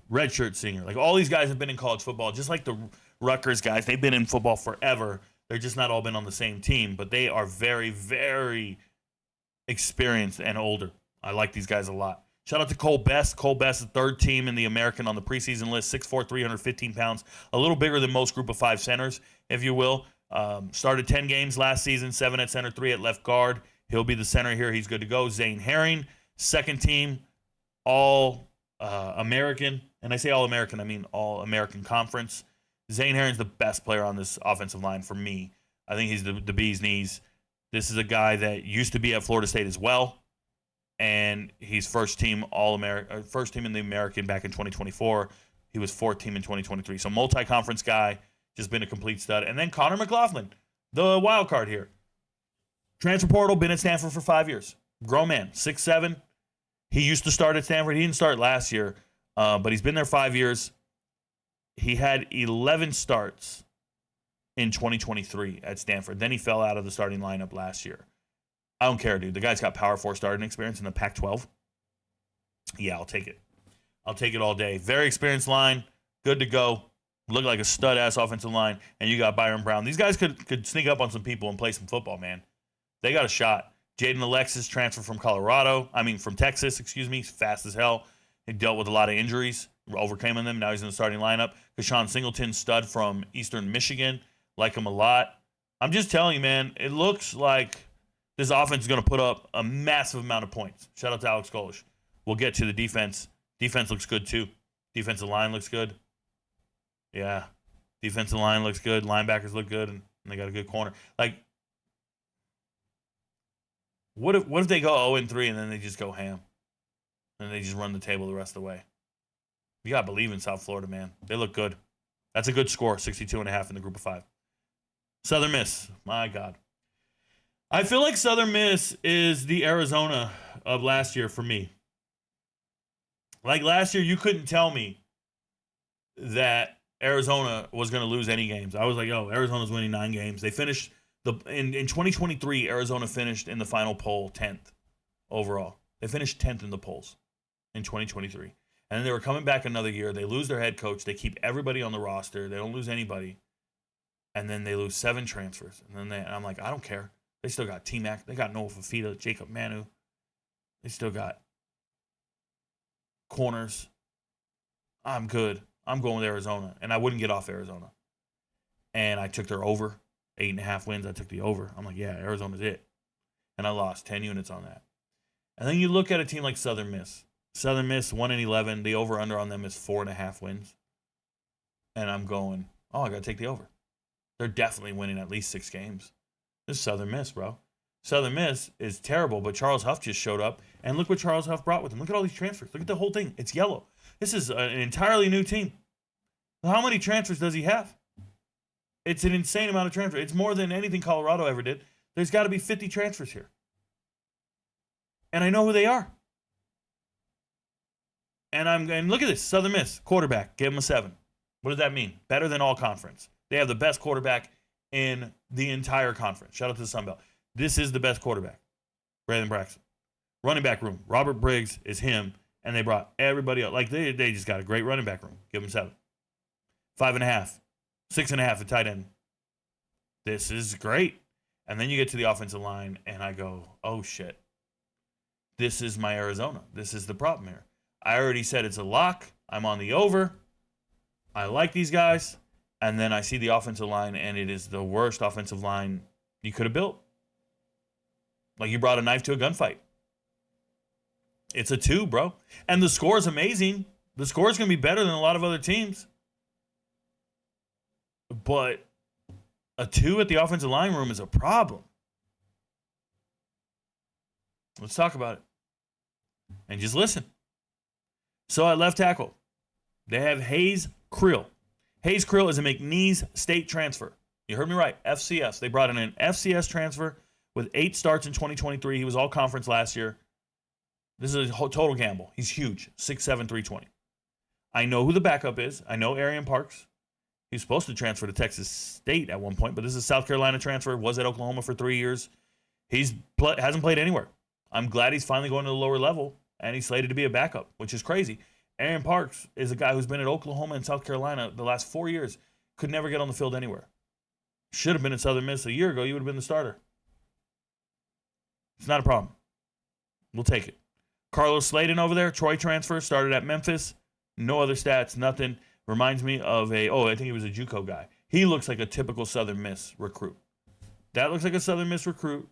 Redshirt senior. Like, all these guys have been in college football, just like the Rutgers guys. They've been in football forever. They're just not all been on the same team, but they are very, very experienced and older. I like these guys a lot. Shout out to Cole Best. Cole Best is 3rd team in the American on the preseason list, 6'4", 315 pounds, a little bigger than most group of 5 centers, if you will. Started 10 games last season, 7 at center, 3 at left guard. He'll be the center here. He's good to go. Zane Herring, 2nd team, All-American. And I say All-American, I mean All-American Conference. Zane Herring's the best player on this offensive line for me. I think he's the bee's knees. This is a guy that used to be at Florida State as well. And he's first team in the American back in 2024. He was 4th team in 2023. So multi-conference guy. just been a complete stud. And then Connor McLaughlin, the wild card here. Transfer portal, been at Stanford for 5 years. Grown man, 6'7". He used to start at Stanford. He didn't start last year, but he's been there 5 years. He had 11 starts in 2023 at Stanford. Then he fell out of the starting lineup last year. I don't care, dude. The guy's got Power 4 starting experience in the Pac-12. Yeah, I'll take it. I'll take it all day. Very experienced line. Good to go. Look like a stud-ass offensive line. And you got Byron Brown. These guys could sneak up on some people and play some football, man. They got a shot. Jaden Alexis transferred from from Texas, He's fast as hell. He dealt with a lot of injuries, overcame them. Now he's in the starting lineup. Kashawn Singleton, stud from Eastern Michigan. Like him a lot. I'm just telling you, man, it looks like this offense is going to put up a massive amount of points. Shout out to Alex Golish. We'll get to the defense. Defense looks good, too. Defensive line looks good. Yeah. Defensive line looks good. Linebackers look good, and they got a good corner. Like, what if they go 0-3 and then they just go ham? And they just run the table the rest of the way? You got to believe in South Florida, man. They look good. That's a good score, 62.5 in the group of 5. Southern Miss, my God. I feel like Southern Miss is the Arizona of last year for me. Like last year, you couldn't tell me that Arizona was going to lose any games. I was like, Arizona's winning 9 games. They finished in 2023, Arizona finished in the final poll 10th overall. They finished 10th in the polls in 2023. And then they were coming back another year. They lose their head coach. They keep everybody on the roster. They don't lose anybody. And then they lose 7 transfers. And I'm like, I don't care. They still got T-Mac. They got Noah Fafita, Jacob Manu. They still got corners. I'm good. I'm going with Arizona. And I wouldn't get off Arizona. And I took their over. 8.5 wins. I took the over. I'm like, yeah, Arizona's it. And I lost 10 units on that. And then you look at a team like Southern Miss. Southern Miss, 1-11. The over-under on them is 4.5 wins. And I'm going, I got to take the over. They're definitely winning at least 6 games. This is Southern Miss, bro. Southern Miss is terrible, but Charles Huff just showed up. And look what Charles Huff brought with him. Look at all these transfers. Look at the whole thing. It's yellow. This is an entirely new team. How many transfers does he have? It's an insane amount of transfers. It's more than anything Colorado ever did. There's got to be 50 transfers here. And I know who they are. And look at this. Southern Miss, quarterback. Give him a 7. What does that mean? Better than all conference. They have the best quarterback in the entire conference. Shout out to the Sun Belt. This is the best quarterback. Braylon Braxton. Running back room. Robert Briggs is him. And they brought everybody else. Like, they just got a great running back room. Give them 7. 5.5. 6.5 at tight end. This is great. And then you get to the offensive line, and I go, oh, shit. This is my Arizona. This is the problem here. I already said it's a lock. I'm on the over. I like these guys. And then I see the offensive line, and it is the worst offensive line you could have built. Like you brought a knife to a gunfight. It's a 2, bro. And the score is amazing. The score is going to be better than a lot of other teams. But a 2 at the offensive line room is a problem. Let's talk about it. And just listen. So at left tackle, they have Hayes Creel. Hayes Creel is a McNeese State transfer. You heard me right. FCS. They brought in an FCS transfer with 8 starts in 2023. He was all conference last year. This is a total gamble. He's huge. 6'7", 320. I know who the backup is. I know Arian Parks. He was supposed to transfer to Texas State at one point, but this is a South Carolina transfer. Was at Oklahoma for 3 years. Hasn't played anywhere. I'm glad he's finally going to the lower level, and he's slated to be a backup, which is crazy. Arian Parks is a guy who's been at Oklahoma and South Carolina the last 4 years. Could never get on the field anywhere. Should have been at Southern Miss a year ago. You would have been the starter. It's not a problem. We'll take it. Carlos Slayton over there, Troy transfer, started at Memphis. No other stats, nothing. Reminds me of I think he was a JUCO guy. He looks like a typical Southern Miss recruit. That looks like a Southern Miss recruit.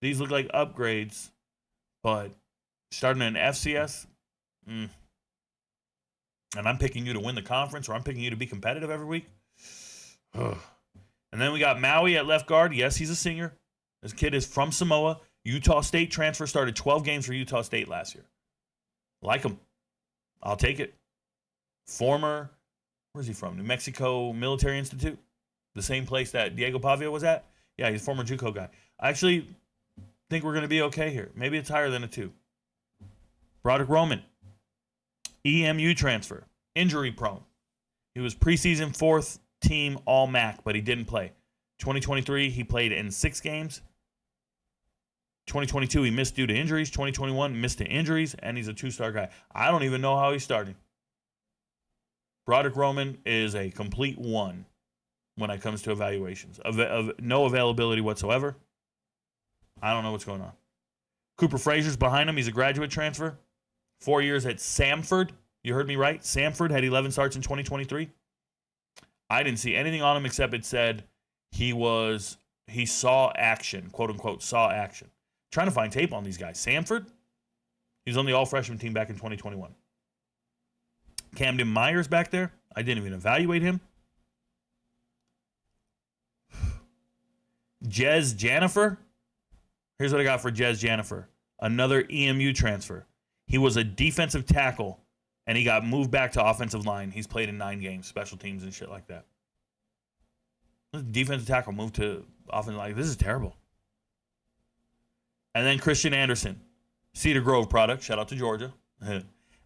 These look like upgrades. But starting in FCS, and I'm picking you to win the conference, or I'm picking you to be competitive every week. And then we got Maui at left guard. Yes, he's a senior. This kid is from Samoa. Utah State transfer, started 12 games for Utah State last year. Like him. I'll take it. Former, where's he from? New Mexico Military Institute. The same place that Diego Pavia was at? Yeah, he's a former JUCO guy. I actually think we're going to be okay here. Maybe it's higher than a 2. Broderick Roman, EMU transfer, injury prone. He was preseason 4th team All-MAC, but he didn't play. 2023, he played in 6 games. 2022, he missed due to injuries. 2021, missed to injuries, and he's a 2-star guy. I don't even know how he's starting. Broderick Roman is a complete 1 when it comes to evaluations. Of no availability whatsoever. I don't know what's going on. Cooper Frazier's behind him. He's a graduate transfer. 4 years at Samford. You heard me right. Samford had 11 starts in 2023. I didn't see anything on him except it said he saw action, quote unquote, saw action. Trying to find tape on these guys. Samford, he was on the all-freshman team back in 2021. Camden Myers back there. I didn't even evaluate him. Jez Janifer. Here's what I got for Jez Janifer. Another EMU transfer. He was a defensive tackle, and he got moved back to offensive line. He's played in 9 games, special teams and shit like that. Defensive tackle moved to offensive line. This is terrible. And then Christian Anderson, Cedar Grove product. Shout out to Georgia.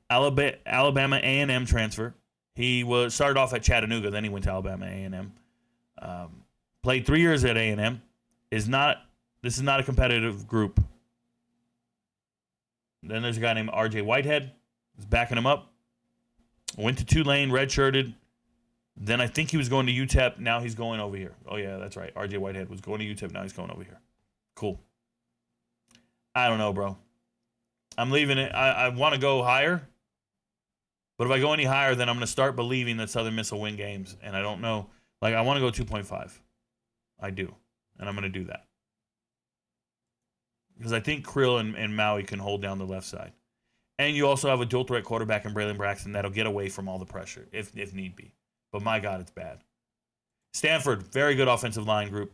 Alabama A&M transfer. He started off at Chattanooga, then he went to Alabama A&M. Played 3 years at A&M. This is not a competitive group. Then there's a guy named R.J. Whitehead. He's backing him up. Went to Tulane, redshirted. Then I think he was going to UTEP. Now he's going over here. Oh, yeah, that's right. R.J. Whitehead was going to UTEP. Now he's going over here. Cool. I don't know, bro. I'm leaving it. I want to go higher. But if I go any higher, then I'm going to start believing that Southern Miss will win games. And I don't know. Like, I want to go 2.5. I do. And I'm going to do that. Because I think Krill and Maui can hold down the left side. And you also have a dual threat quarterback in Braylon Braxton that'll get away from all the pressure if need be. But my God, it's bad. Stanford, very good offensive line group.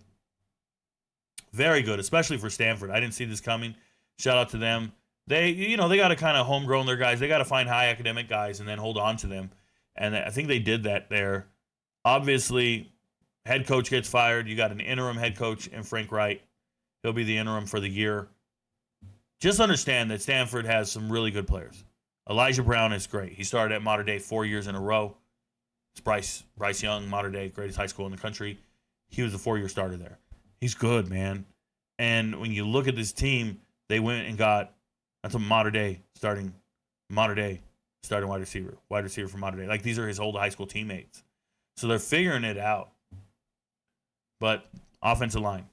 Very good, especially for Stanford. I didn't see this coming. Shout out to them. They got to kind of homegrown their guys. They got to find high academic guys and then hold on to them. And I think they did that there. Obviously, head coach gets fired. You got an interim head coach in Frank Wright. He'll be the interim for the year. Just understand that Stanford has some really good players. Elijah Brown is great. He started at Mater Dei 4 years in a row. It's Bryce Young, Mater Dei, greatest high school in the country. He was a 4-year starter there. He's good, man. And when you look at this team, they went and got, that's a Mater Dei starting wide receiver for Mater Dei. Like, these are his old high school teammates. So they're figuring it out. But offensive line.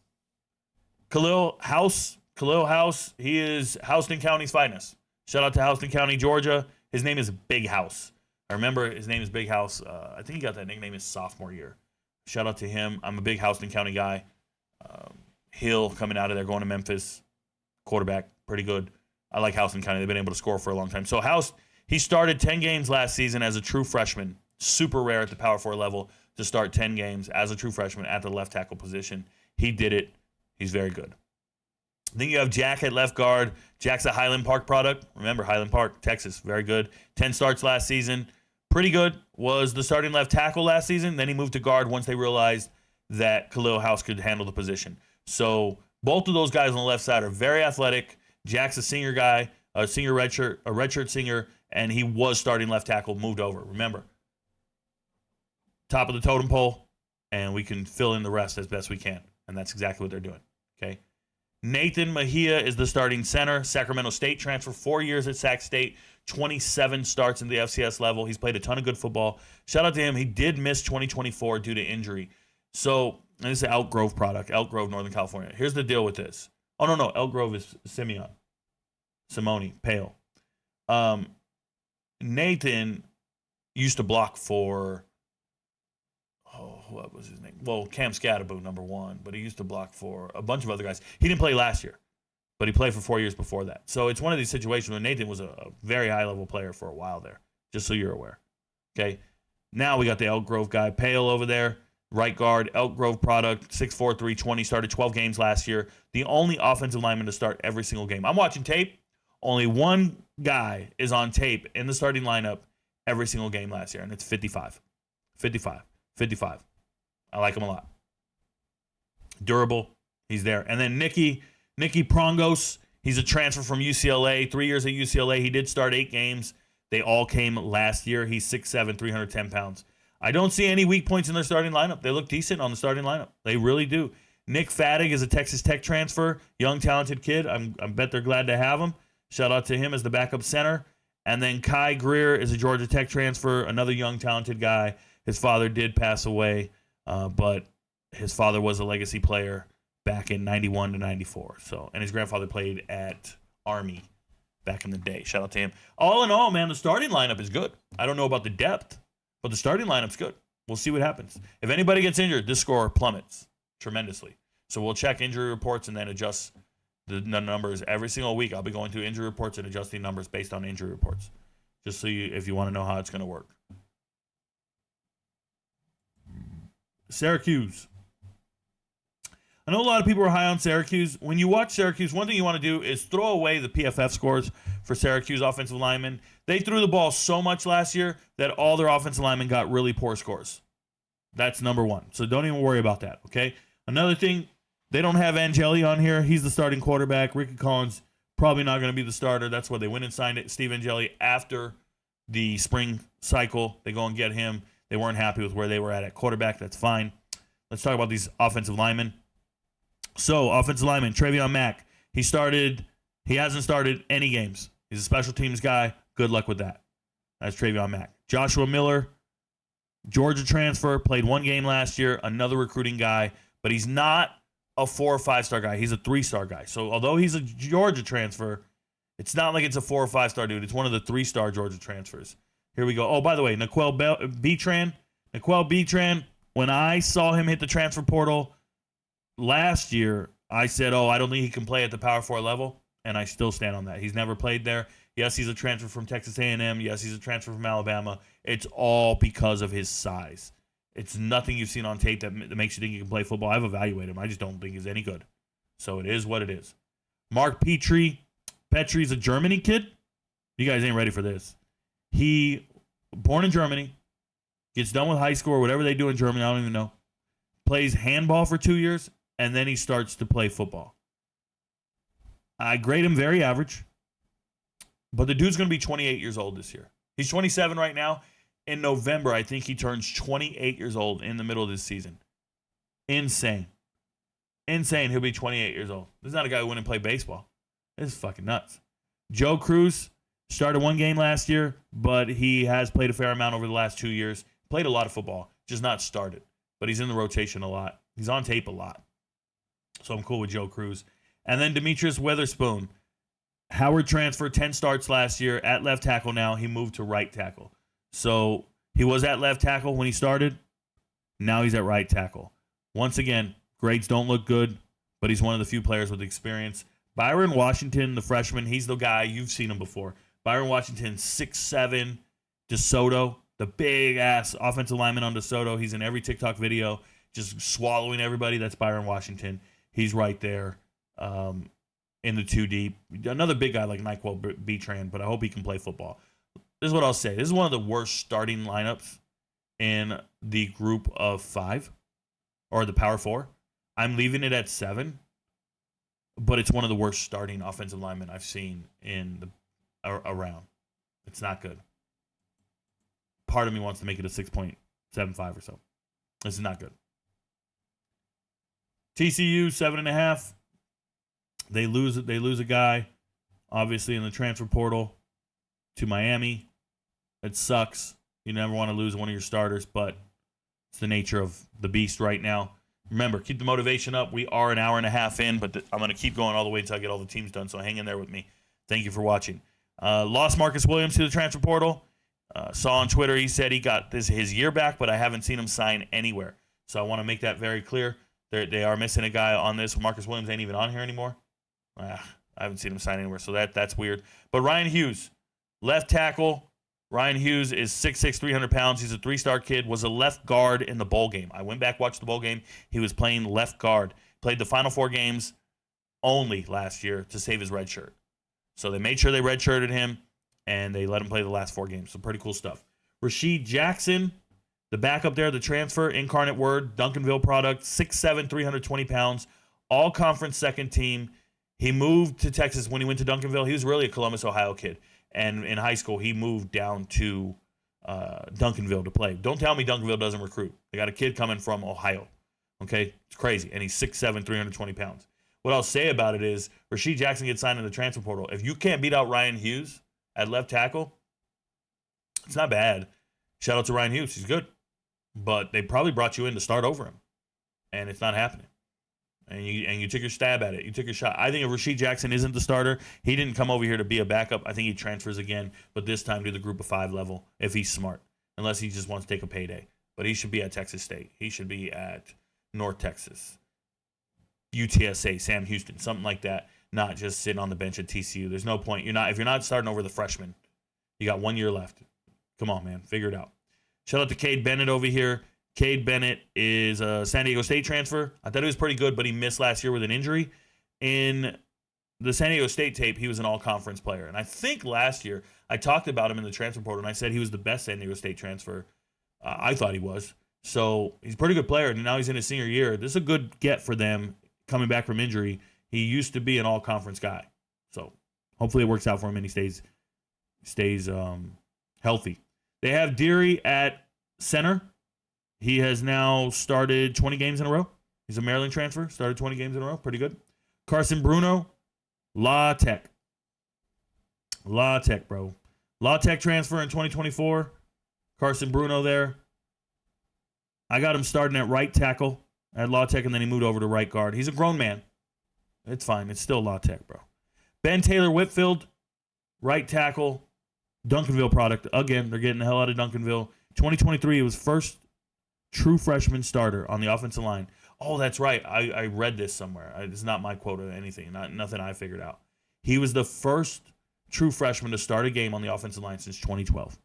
Khalil House, he is Houston County's finest. Shout out to Houston County, Georgia. His name is Big House. I remember his name is Big House. I think he got that nickname his sophomore year. Shout out to him. I'm a big Houston County guy. Hill coming out of there, going to Memphis. Quarterback, pretty good. I like Houston County. They've been able to score for a long time. So House, he started 10 games last season as a true freshman. Super rare at the Power 4 level to start 10 games as a true freshman at the left tackle position. He did it. He's very good. Then you have Jack at left guard. Jack's a Highland Park product. Remember, Highland Park, Texas, very good. 10 starts last season. Pretty good. Was the starting left tackle last season. Then he moved to guard once they realized that Khalil House could handle the position. So both of those guys on the left side are very athletic. Jack's a senior guy, a redshirt senior, and he was starting left tackle, moved over. Remember, top of the totem pole, and we can fill in the rest as best we can. And that's exactly what they're doing. Okay. Nathan Mejia is the starting center. Sacramento State transfer, 4 years at Sac State, 27 starts in the FCS level. He's played a ton of good football. Shout out to him. He did miss 2024 due to injury. So, and this is an Elk Grove product, Elk Grove, Northern California. Here's the deal with this. Oh, no. Elk Grove is Simone, Pale. Nathan used to block for, what was his name? Well, Cam Scatterbo, number 1, but he used to block for a bunch of other guys. He didn't play last year, but he played for 4 years before that. So it's one of these situations where Nathan was a very high-level player for a while there, just so you're aware. Okay? Now we got the Elk Grove guy, Pale, over there, right guard, Elk Grove product, 6'4", 320, started 12 games last year. The only offensive lineman to start every single game. I'm watching tape. Only one guy is on tape in the starting lineup every single game last year, and it's 55. I like him a lot. Durable. He's there. And then Nicky Prongos. He's a transfer from UCLA. 3 years at UCLA. He did start 8 games. They all came last year. He's 6'7", 310 pounds. I don't see any weak points in their starting lineup. They look decent on the starting lineup. They really do. Nick Fattig is a Texas Tech transfer. Young, talented kid. I bet they're glad to have him. Shout out to him as the backup center. And then Kai Greer is a Georgia Tech transfer. Another young, talented guy. His father did pass away, but his father was a legacy player back in 91 to 94. And his grandfather played at Army back in the day. Shout out to him. All in all, man, the starting lineup is good. I don't know about the depth, but the starting lineup's good. We'll see what happens. If anybody gets injured, this score plummets tremendously. So we'll check injury reports and then adjust the numbers every single week. I'll be going through injury reports and adjusting numbers based on injury reports, just so if you want to know how it's going to work. Syracuse. I know a lot of people are high on Syracuse. When you watch Syracuse, one thing you want to do is throw away the PFF scores for Syracuse offensive linemen. They threw the ball so much last year that all their offensive linemen got really poor scores. That's number one. So don't even worry about that, okay? Another thing, they don't have Angeli on here. He's the starting quarterback. Ricky Collins probably not going to be the starter. That's why they went and signed Steve Angeli after the spring cycle. They go and get him. They weren't happy with where they were at quarterback. That's fine. Let's talk about these offensive linemen. So, offensive lineman, Travion Mack. He hasn't started any games. He's a special teams guy. Good luck with that. That's Travion Mack. Joshua Miller, Georgia transfer, played 1 game last year. Another recruiting guy, but he's not a 4 or 5-star guy. He's a 3-star guy. So, although he's a Georgia transfer, it's not like it's a 4 or 5-star dude. It's one of the 3-star Georgia transfers. Here we go. Oh, by the way, Naquel Betran, when I saw him hit the transfer portal last year, I said, I don't think he can play at the Power 4 level, and I still stand on that. He's never played there. Yes, he's a transfer from Texas A&M. Yes, he's a transfer from Alabama. It's all because of his size. It's nothing you've seen on tape that makes you think he can play football. I've evaluated him. I just don't think he's any good. So it is what it is. Mark Petrie's a Germany kid. You guys ain't ready for this. He, born in Germany, gets done with high school or whatever they do in Germany, I don't even know. Plays handball for 2 years, and then he starts to play football. I grade him very average, but the dude's going to be 28 years old this year. He's 27 right now. In November, I think he turns 28 years old in the middle of this season. Insane. He'll be 28 years old. This is not a guy who went and played baseball. This is fucking nuts. Joe Cruz started 1 game last year, but he has played a fair amount over the last 2 years. Played a lot of football, just not started. But he's in the rotation a lot. He's on tape a lot. So I'm cool with Joe Cruz. And then Demetrius Witherspoon. Howard transferred 10 starts last year at left tackle now. He moved to right tackle. So he was at left tackle when he started. Now he's at right tackle. Once again, grades don't look good, but he's one of the few players with experience. Byron Washington, the freshman, he's the guy. You've seen him before. Byron Washington, 6'7", DeSoto, the big-ass offensive lineman on DeSoto. He's in every TikTok video, just swallowing everybody. That's Byron Washington. He's right there in the 2 deep. Another big guy like Nyquil Betran, but I hope he can play football. This is what I'll say. This is one of the worst starting lineups in the group of 5, or the Power 4. I'm leaving it at 7, but it's one of the worst starting offensive linemen I've seen in the around. It's not good. Part of me wants to make it a 6.75 or so. This is not good. TCU 7.5. They lose a guy, obviously in the transfer portal to Miami. It sucks. You never want to lose one of your starters, but it's the nature of the beast right now. Remember, keep the motivation up. We are an hour and a half in, but I'm going to keep going all the way until I get all the teams done, so hang in there with me. Thank you for watching. Lost Marcus Williams to the transfer portal. Saw on Twitter he said he got his year back, but I haven't seen him sign anywhere. So I want to make that very clear. They are missing a guy on this. Marcus Williams ain't even on here anymore. I haven't seen him sign anywhere, so that's weird. But Ryan Hughes, left tackle. Ryan Hughes is 6'6", 300 pounds. He's a 3-star kid, was a left guard in the bowl game. I went back, watched the bowl game. He was playing left guard. Played the final 4 games only last year to save his red shirt. So they made sure they redshirted him, and they let him play the last 4 games. So pretty cool stuff. Rasheed Jackson, The backup there, the transfer, Incarnate Word, Duncanville product, 6'7", 320 pounds, all-conference second team. He moved to Texas when he went to Duncanville. He was really a Columbus, Ohio kid. And in high school, he moved down to Duncanville to play. Don't tell me Duncanville doesn't recruit. They got a kid coming from Ohio. Okay? It's crazy. And he's 6'7", 320 pounds. What I'll say about it is Rasheed Jackson gets signed in the transfer portal. If you can't beat out Ryan Hughes at left tackle, it's not bad. Shout out to Ryan Hughes. He's good. But they probably brought you in to start over him. And it's not happening. And you took your stab at it. You took your shot. I think if Rasheed Jackson isn't the starter, he didn't come over here to be a backup. I think he transfers again, but this time to the group of 5 level if he's smart, unless he just wants to take a payday. But he should be at Texas State. He should be at North Texas, UTSA, Sam Houston, something like that, not just sitting on the bench at TCU. There's no point. If you're not starting over the freshman, you got 1 year left. Come on, man. Figure it out. Shout out to Cade Bennett over here. Cade Bennett is a San Diego State transfer. I thought he was pretty good, but he missed last year with an injury. In the San Diego State tape, he was an all-conference player. And I think last year I talked about him in the transfer portal, and I said he was the best San Diego State transfer. I thought he was. So he's a pretty good player, and now he's in his senior year. This is a good get for them coming back from injury. He used to be an all-conference guy. So hopefully it works out for him and he stays healthy. They have Deary at center. He has now started 20 games in a row. He's a Maryland transfer. Started 20 games in a row. Pretty good. Carson Bruno, La Tech. La Tech, bro. La Tech transfer in 2024. Carson Bruno there. I got him starting at right tackle at La Tech, and then he moved over to right guard. He's a grown man. It's fine. It's still La Tech, bro. Ben Taylor Whitfield, right tackle, Duncanville product. Again, they're getting the hell out of Duncanville. 2023, it was first true freshman starter on the offensive line. Oh, that's right. I read this somewhere. It's not my quote or anything. Nothing I figured out. He was the first true freshman to start a game on the offensive line since 2012.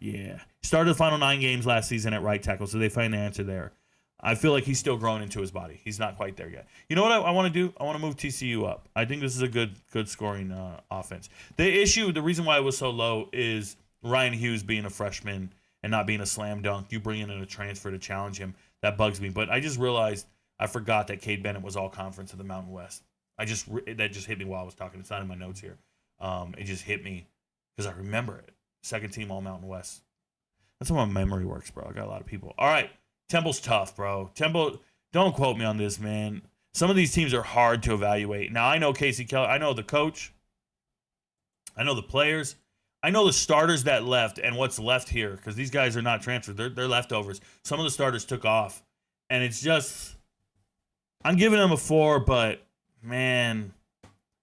Yeah. Started the final 9 games last season at right tackle, so they find the answer there. I feel like he's still growing into his body. He's not quite there yet. You know what I want to do? I want to move TCU up. I think this is a good scoring offense. The reason why it was so low is Ryan Hughes being a freshman and not being a slam dunk. You bring in a transfer to challenge him. That bugs me. But I just realized I forgot that Cade Bennett was all conference of the Mountain West. That just hit me while I was talking. It's not in my notes here. It just hit me because I remember it. Second team all Mountain West. That's how my memory works, bro. I got a lot of people. All right. Temple's tough, bro. Temple, don't quote me on this, man. Some of these teams are hard to evaluate. Now, I know Casey Keller. I know the coach. I know the players. I know the starters that left and what's left here because these guys are not transferred. They're leftovers. Some of the starters took off. And it's just, I'm giving them a 4, but, man,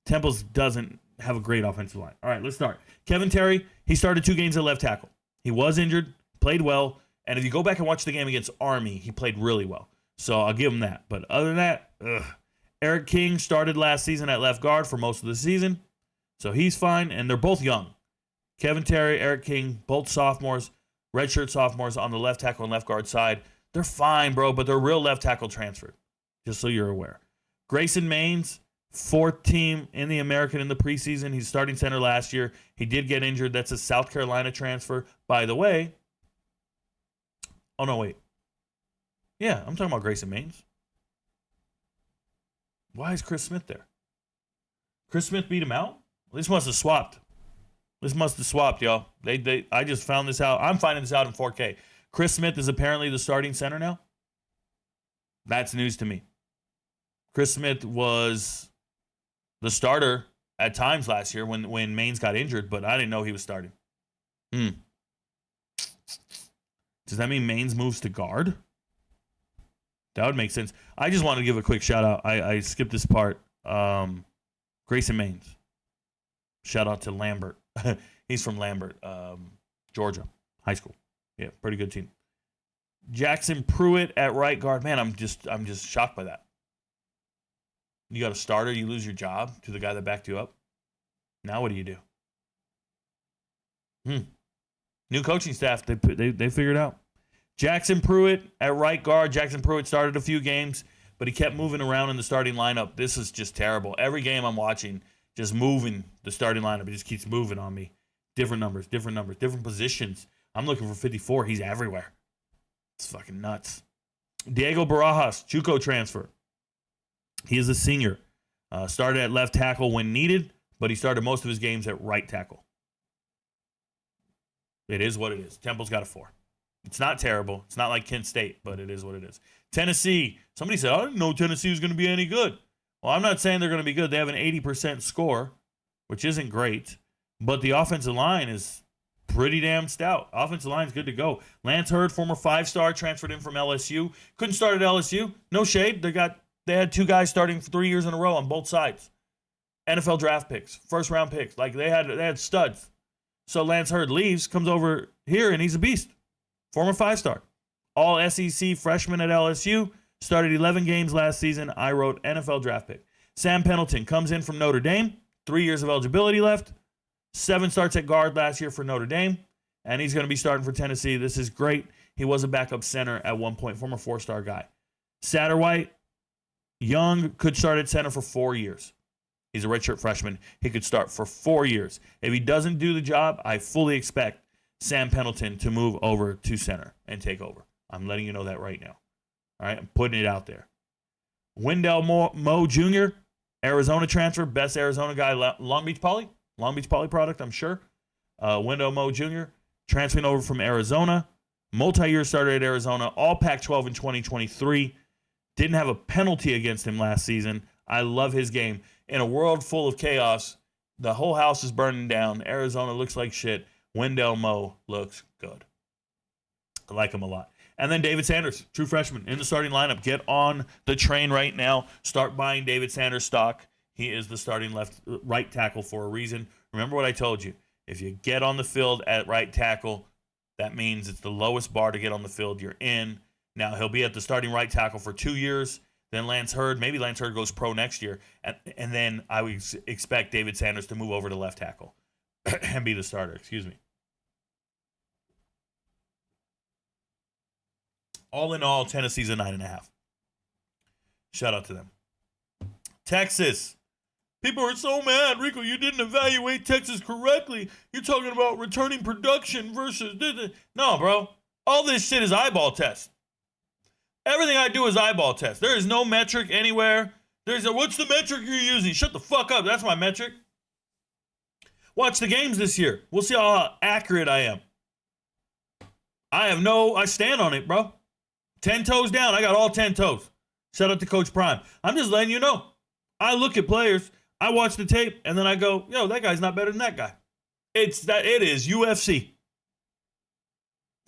Temple's doesn't have a great offensive line. All right, let's start. Kevin Terry, he started 2 games at left tackle. He was injured, played well. And if you go back and watch the game against Army, he played really well. So I'll give him that. But other than that, Eric King started last season at left guard for most of the season. So he's fine. And they're both young. Kevin Terry, Eric King, both sophomores, redshirt sophomores on the left tackle and left guard side. They're fine, bro, but they're real left tackle transferred, just so you're aware. Grayson Maines, 4th team in the American in the preseason. He's starting center last year. He did get injured. That's a South Carolina transfer. By the way, oh, no, wait. Yeah, I'm talking about Grayson Maines. Why is Chris Smith there? Chris Smith beat him out? Well, this must have swapped. Y'all. I just found this out. I'm finding this out in 4K. Chris Smith is apparently the starting center now. That's news to me. Chris Smith was the starter at times last year when Maines got injured, but I didn't know he was starting. Does that mean Maines moves to guard? That would make sense. I just want to give a quick shout out. I skipped this part. Grayson Maines. Shout out to Lambert. He's from Lambert, Georgia, high school. Yeah, pretty good team. Jackson Pruitt at right guard. Man, I'm just shocked by that. You got a starter, you lose your job to the guy that backed you up. Now what do you do? New coaching staff. They figured out. Jackson Pruitt at right guard. Jackson Pruitt started a few games, but he kept moving around in the starting lineup. This is just terrible. Every game I'm watching, just moving the starting lineup. It just keeps moving on me. Different numbers, different positions. I'm looking for 54. He's everywhere. It's fucking nuts. Diego Barajas, JUCO transfer. He is a senior. Started at left tackle when needed, but he started most of his games at right tackle. It is what it is. Temple's got a 4. It's not terrible. It's not like Kent State, but it is what it is. Tennessee. Somebody said, I didn't know Tennessee was going to be any good. Well, I'm not saying they're going to be good. They have an 80% score, which isn't great, but the offensive line is pretty damn stout. Offensive line is good to go. Lance Hurd, former 5-star, transferred in from LSU. Couldn't start at LSU. No shade. They had 2 guys starting for 3 years in a row on both sides. NFL draft picks, first-round picks. Like, they had studs. So Lance Hurd leaves, comes over here, and he's a beast. Former 5-star. All SEC freshman at LSU. Started 11 games last season. I wrote NFL draft pick. Sam Pendleton comes in from Notre Dame. 3 years of eligibility left. 7 starts at guard last year for Notre Dame. And he's going to be starting for Tennessee. This is great. He was a backup center at one point. Former 4-star guy. Satterwhite, young, could start at center for 4 years. He's a redshirt freshman. He could start for 4 years. If he doesn't do the job, I fully expect Sam Pendleton to move over to center and take over. I'm letting you know that right now. All right, I'm putting it out there. Wendell Moe Jr., Arizona transfer, best Arizona guy, Long Beach Poly product, I'm sure. Wendell Moe Jr., transferring over from Arizona. Multi-year starter at Arizona, all Pac-12 in 2023. Didn't have a penalty against him last season. I love his game. In a world full of chaos, the whole house is burning down. Arizona looks like shit. Wendell Moe looks good. I like him a lot. And then David Sanders, true freshman, in the starting lineup. Get on the train right now. Start buying David Sanders stock. He is the starting right tackle for a reason. Remember what I told you. If you get on the field at right tackle, that means it's the lowest bar to get on the field you're in. Now, he'll be at the starting right tackle for 2 years. Then maybe Lance Hurd goes pro next year. And then I would expect David Sanders to move over to left tackle and be the starter. Excuse me. All in all, Tennessee's a 9.5. Shout out to them. Texas. People are so mad. Rico, you didn't evaluate Texas correctly. You're talking about returning production versus... No, bro. All this shit is eyeball test. Everything I do is eyeball test. There is no metric anywhere. What's the metric you're using? Shut the fuck up. That's my metric. Watch the games this year. We'll see how accurate I am. I stand on it, bro. 10 toes down. I got all 10 toes. Shout out to Coach Prime. I'm just letting you know. I look at players, I watch the tape, and then I go, yo, that guy's not better than that guy. It is UFC.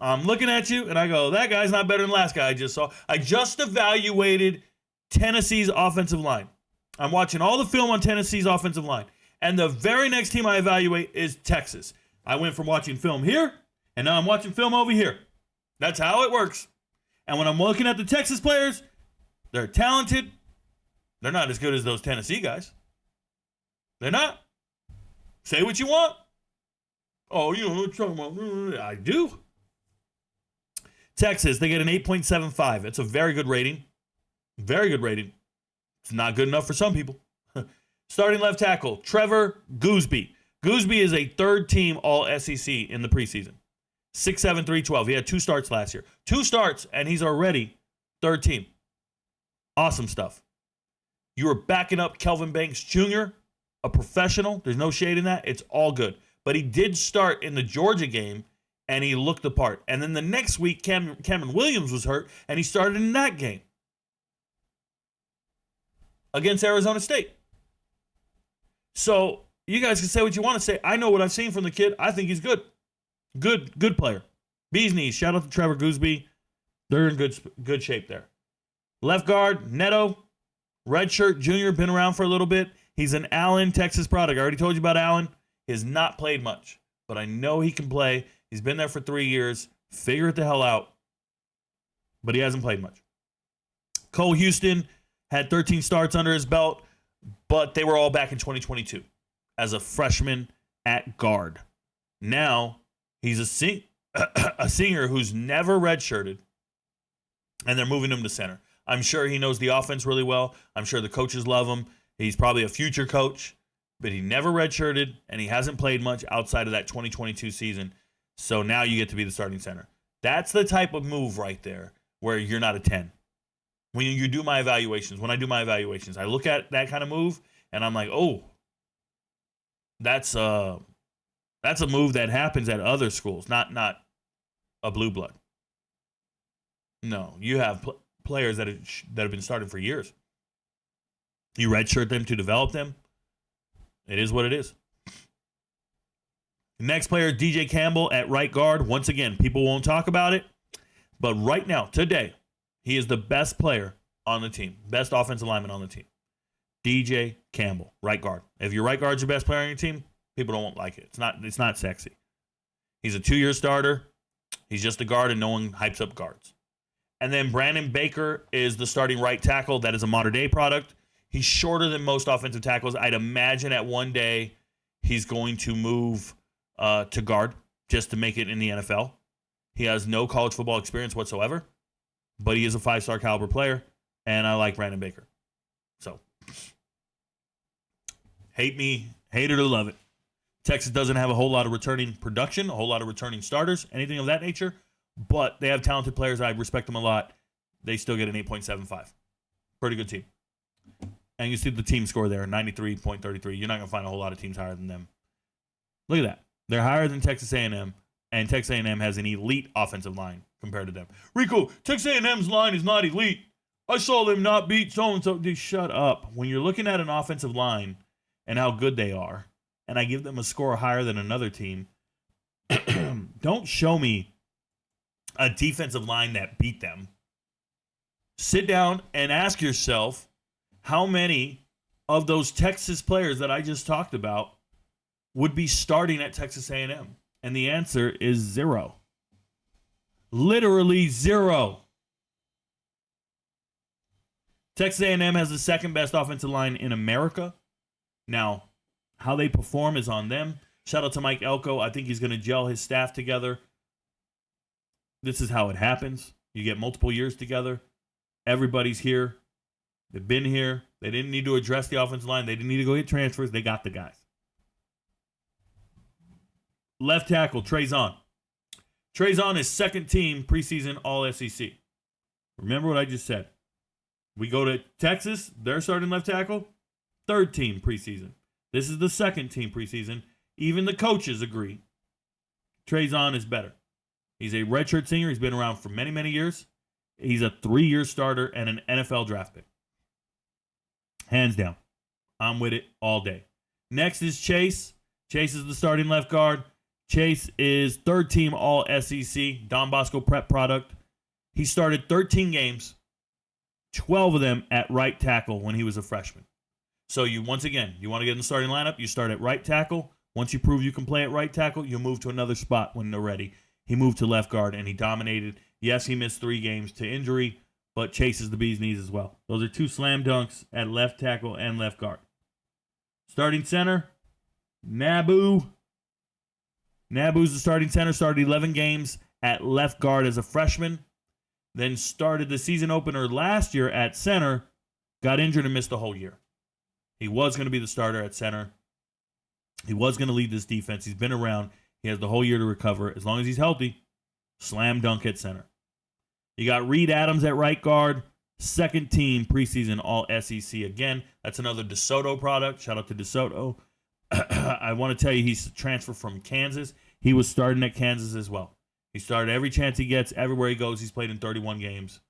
I'm looking at you, and I go, that guy's not better than the last guy I just saw. I just evaluated Tennessee's offensive line. I'm watching all the film on Tennessee's offensive line. And the very next team I evaluate is Texas. I went from watching film here, and now I'm watching film over here. That's how it works. And when I'm looking at the Texas players, they're talented. They're not as good as those Tennessee guys. They're not. Say what you want. Oh, you know what I'm talking about. I do. Texas, they get an 8.75. It's a very good rating. Very good rating. It's not good enough for some people. Starting left tackle, Trevor Gooseby. Gooseby is a third-team All-SEC in the preseason. 6'7", 312. He had 2 starts last year. 2 starts, and he's already third team. Awesome stuff. You were backing up Kelvin Banks Jr., a professional. There's no shade in that. It's all good. But he did start in the Georgia game, and he looked the part. And then the next week, Cameron Williams was hurt, and he started in that game against Arizona State. So you guys can say what you want to say. I know what I've seen from the kid. I think he's good. Good player. Bee's knees. Shout out to Trevor Gooseby. They're in good shape there. Left guard, Neto. Redshirt junior, been around for a little bit. He's an Allen, Texas product. I already told you about Allen. He has not played much, but I know he can play. He's been there for 3 years. Figure it the hell out. But he hasn't played much. Cole Houston had 13 starts under his belt, but they were all back in 2022 as a freshman at guard. Now, he's a senior who's never redshirted, and they're moving him to center. I'm sure he knows the offense really well. I'm sure the coaches love him. He's probably a future coach, but he never redshirted, and he hasn't played much outside of that 2022 season. So now you get to be the starting center. That's the type of move right there where you're not a 10. When you do my evaluations, I look at that kind of move and I'm like, oh, that's a move that happens at other schools, not a blue blood. No, you have players that have been starting for years. You redshirt them to develop them. It is what it is. Next player, DJ Campbell at right guard. Once again, people won't talk about it, but right now, today, he is the best player on the team, best offensive lineman on the team. DJ Campbell, right guard. If your right guard's your best player on your team, people don't like it. It's not sexy. He's a 2-year starter. He's just a guard, and no one hypes up guards. And then Brandon Baker is the starting right tackle. That is a modern-day product. He's shorter than most offensive tackles. I'd imagine at one day he's going to move to guard just to make it in the NFL. He has no college football experience whatsoever, but he is a 5-star caliber player, and I like Brandon Baker. So, hate it or love it. Texas doesn't have a whole lot of returning production, a whole lot of returning starters, anything of that nature, but they have talented players. I respect them a lot. They still get an 8.75. Pretty good team. And you see the team score there, 93.33. You're not going to find a whole lot of teams higher than them. Look at that. They're higher than Texas A&M, and Texas A&M has an elite offensive line compared to them. Rico, Texas A&M's line is not elite. I saw them not beat so-and-so. Dude, shut up. When you're looking at an offensive line and how good they are, and I give them a score higher than another team, don't show me a defensive line that beat them. Sit down and ask yourself how many of those Texas players that I just talked about would be starting at Texas A&M. And the answer is 0. Literally 0. Texas A&M has the second best offensive line in America. Now, how they perform is on them. Shout out to Mike Elko. I think he's going to gel his staff together. This is how it happens. You get multiple years together. Everybody's here. They've been here. They didn't need to address the offensive line. They didn't need to go get transfers. They got the guys. Left tackle, Trezon. Trezon is second team preseason All-SEC. Remember what I just said. We go to Texas, their starting left tackle, third team preseason. This is the second team preseason. Even the coaches agree. Trezon is better. He's a redshirt senior. He's been around for many, many years. He's a 3-year starter and an NFL draft pick. Hands down. I'm with it all day. Next is Chase. Chase is the starting left guard. Chase is third team All-SEC, Don Bosco prep product. He started 13 games, 12 of them at right tackle when he was a freshman. So you want to get in the starting lineup, you start at right tackle. Once you prove you can play at right tackle, you move to another spot when they're ready. He moved to left guard, and he dominated. Yes, he missed 3 games to injury, but Chase is the bee's knees as well. Those are 2 slam dunks at left tackle and left guard. Starting center, Nabu. Nabu's the starting center, started 11 games at left guard as a freshman, then started the season opener last year at center, got injured and missed the whole year. He was going to be the starter at center. He was going to lead this defense. He's been around. He has the whole year to recover. As long as he's healthy, slam dunk at center. You got Reed Adams at right guard, second team preseason All-SEC again. That's another DeSoto product. Shout out to DeSoto. I want to tell you he's transferred from Kansas. He was starting at Kansas as well. He started every chance he gets. Everywhere he goes, he's played in 31 games.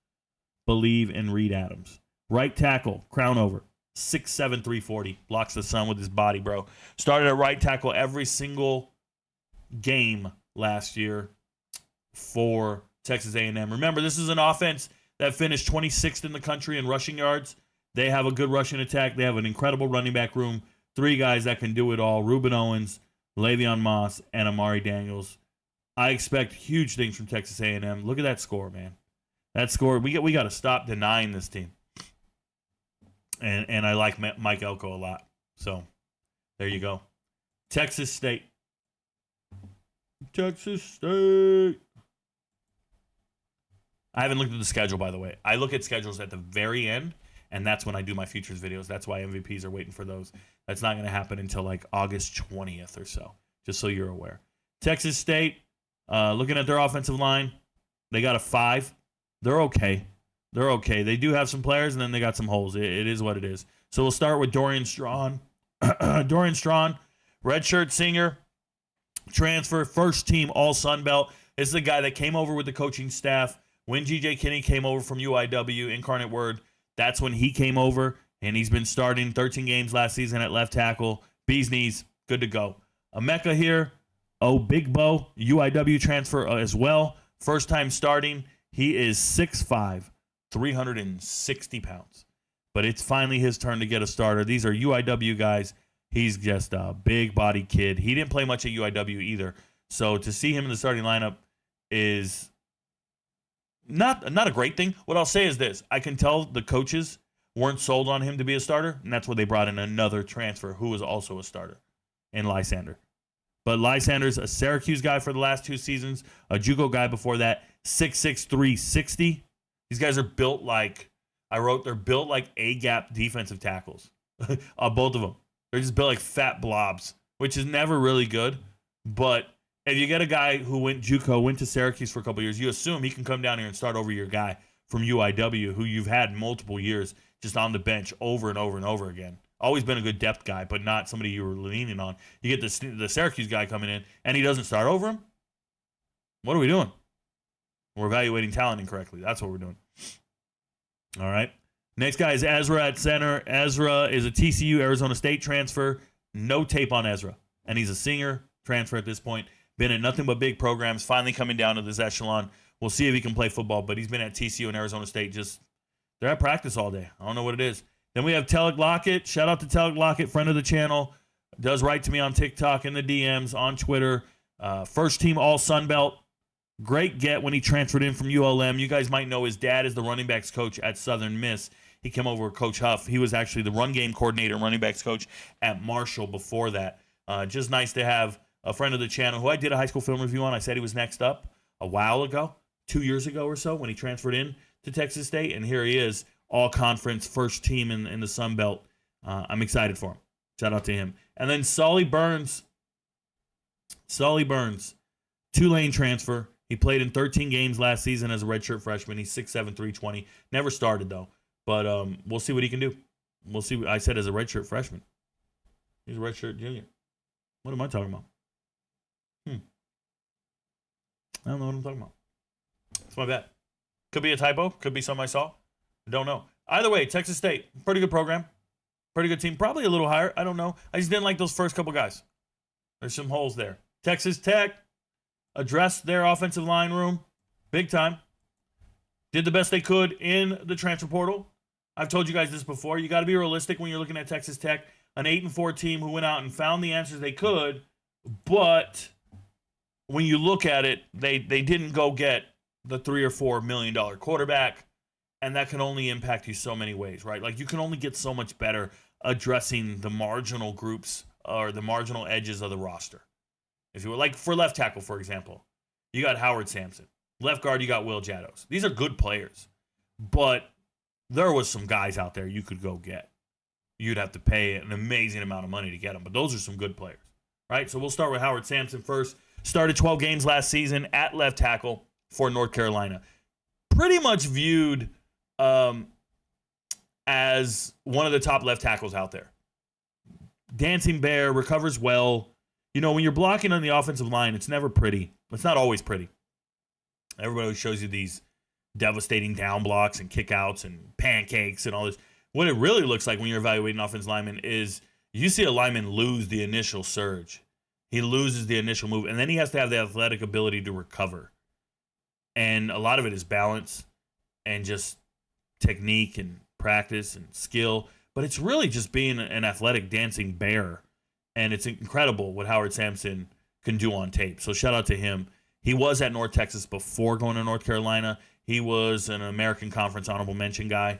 Believe in Reed Adams. Right tackle, crown over. 6'7", 340. Blocks the sun with his body, bro. Started at right tackle every single game last year for Texas A&M. Remember, this is an offense that finished 26th in the country in rushing yards. They have a good rushing attack. They have an incredible running back room. 3 guys that can do it all. Reuben Owens, Le'Veon Moss, and Amari Daniels. I expect huge things from Texas A&M. Look at that score, man. That score, we got to stop denying this team. And I like Mike Elko a lot. So, there you go. Texas State. Texas State. I haven't looked at the schedule, by the way. I look at schedules at the very end, and that's when I do my futures videos. That's why MVPs are waiting for those. That's not going to happen until like August 20th or so, just so you're aware. Texas State, Looking at their offensive line, they got a 5. They're okay. They're okay. They do have some players, and then they got some holes. It is what it is. So we'll start with Dorian Strawn. Dorian Strawn, redshirt senior, transfer, first team All Sun Belt. This is the guy that came over with the coaching staff when G.J. Kinney came over from UIW, Incarnate Word. That's when he came over, and he's been starting 13 games last season at left tackle. Bees knees, good to go. Emeka here, Big Bo, UIW transfer as well. First time starting. He is 6'5", 360 pounds. But it's finally his turn to get a starter. These are UIW guys. He's just a big body kid. He didn't play much at UIW either. So to see him in the starting lineup is not a great thing. What I'll say is this. I can tell the coaches weren't sold on him to be a starter, and that's why they brought in another transfer who was also a starter in Lysander. But Lysander's a Syracuse guy for the last 2 seasons, a JUCO guy before that, 6'6", 360. These guys are built like, they're built like A-gap defensive tackles. Both of them. They're just built like fat blobs, which is never really good. But if you get a guy who went JUCO, went to Syracuse for a couple years, you assume he can come down here and start over your guy from UIW, who you've had multiple years just on the bench over and over and over again. Always been a good depth guy, but not somebody you were leaning on. You get the Syracuse guy coming in, and he doesn't start over him? What are we doing? We're evaluating talent incorrectly. That's what we're doing. All right. Next guy is Ezra at center. Ezra is a TCU Arizona State transfer. No tape on Ezra. And he's a senior transfer at this point. Been in nothing but big programs. Finally coming down to this echelon. We'll see if he can play football, but he's been at TCU and Arizona State. They're at practice all day. I don't know what it is. Then we have Telek Lockett. Shout out to Telek Lockett, friend of the channel. Does write to me on TikTok, in the DMs, on Twitter. First team All Sun Belt. Great get when he transferred in from ULM. You guys might know his dad is the running backs coach at Southern Miss. He came over with Coach Huff. He was actually the run game coordinator and running backs coach at Marshall before that. Just nice to have a friend of the channel who I did a high school film review on. I said he was next up a while ago, 2 years ago or so, when he transferred in to Texas State. And here he is, all-conference first team in the Sun Belt. I'm excited for him. Shout out to him. And then Sully Burns, Tulane transfer. He played in 13 games last season as a redshirt freshman. He's 6'7", 320. Never started, though. But we'll see what he can do. We'll see. I said as a redshirt freshman. He's a redshirt junior. What am I talking about? I don't know what I'm talking about. It's my bad. Could be a typo. Could be something I saw. Don't know. Either way, Texas State, pretty good program. Pretty good team. Probably a little higher. I don't know. I just didn't like those first couple guys. There's some holes there. Texas Tech addressed their offensive line room big time. Did the best they could in the transfer portal. I've told you guys this before. You got to be realistic when you're looking at Texas Tech, an 8-4 team who went out and found the answers they could, but when you look at it, they didn't go get the $3 or $4 million quarterback, and that can only impact you so many ways, right? Like, you can only get so much better addressing the marginal groups or the marginal edges of the roster. If you were like for left tackle, for example, you got Howard Sampson. Left guard, you got Will Jados. These are good players, but there was some guys out there you could go get. You'd have to pay an amazing amount of money to get them, but those are some good players, right? So we'll start with Howard Sampson first. Started 12 games last season at left tackle for North Carolina. Pretty much viewed as one of the top left tackles out there. Dancing bear, recovers well. You know, when you're blocking on the offensive line, it's never pretty. It's not always pretty. Everybody always shows you these devastating down blocks and kickouts and pancakes and all this. What it really looks like when you're evaluating offensive linemen is you see a lineman lose the initial surge. He loses the initial move, and then he has to have the athletic ability to recover. And a lot of it is balance and just technique and practice and skill. But it's really just being an athletic dancing bear. And it's incredible what Howard Sampson can do on tape. So shout out to him. He was at North Texas before going to North Carolina. He was an American Conference honorable mention guy.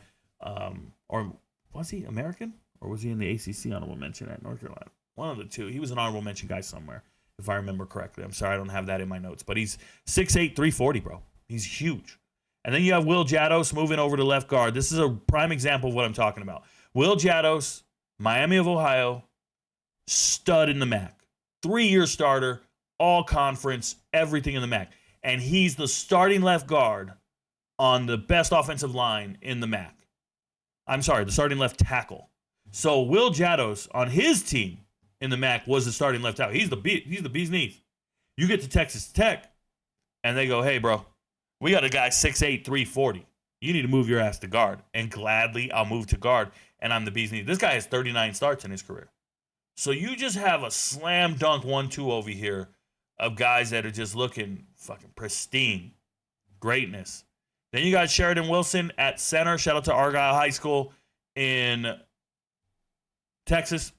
Or was he American? Or was he in the ACC honorable mention at North Carolina? One of the two. He was an honorable mention guy somewhere, if I remember correctly. I'm sorry, I don't have that in my notes. But he's 6'8", 340, bro. He's huge. And then you have Will Jados moving over to left guard. This is a prime example of what I'm talking about. Will Jados, Miami of Ohio, stud in the MAC. 3-year starter, all conference, everything in the MAC. And he's the starting left guard on the best offensive line in the MAC. I'm sorry, the starting left tackle. So Will Jados on his team in the MAC was the starting left tackle. He's the bee's knees. You get to Texas Tech, and they go, hey, bro, we got a guy 6'8", 340. You need to move your ass to guard. And gladly, I'll move to guard, and I'm the bee's knees. This guy has 39 starts in his career. So you just have a slam dunk 1-2 over here of guys that are just looking fucking pristine. Greatness. Then you got Sheridan Wilson at center. Shout out to Argyle High School in Texas.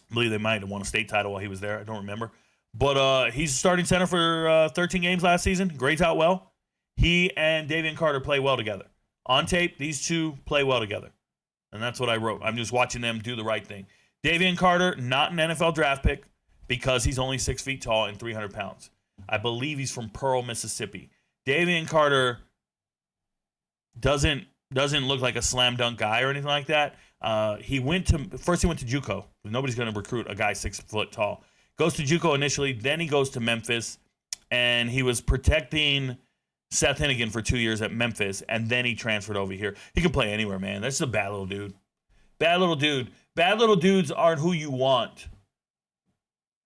I believe they might have won a state title while he was there. I don't remember. But he's starting center for 13 games last season. Grades out well. He and Davian Carter play well together. On tape, these two play well together. And that's what I wrote. I'm just watching them do the right thing. Davian Carter, not an NFL draft pick because he's only 6 feet tall and 300 pounds. I believe he's from Pearl, Mississippi. Davian Carter doesn't look like a slam dunk guy or anything like that. He went to JUCO. Nobody's going to recruit a guy 6 foot tall. Goes to JUCO initially, then he goes to Memphis, and he was protecting Seth Hennigan for 2 years at Memphis, and then he transferred over here. He can play anywhere, man. That's just a bad little dude. Bad little dude. Bad little dudes aren't who you want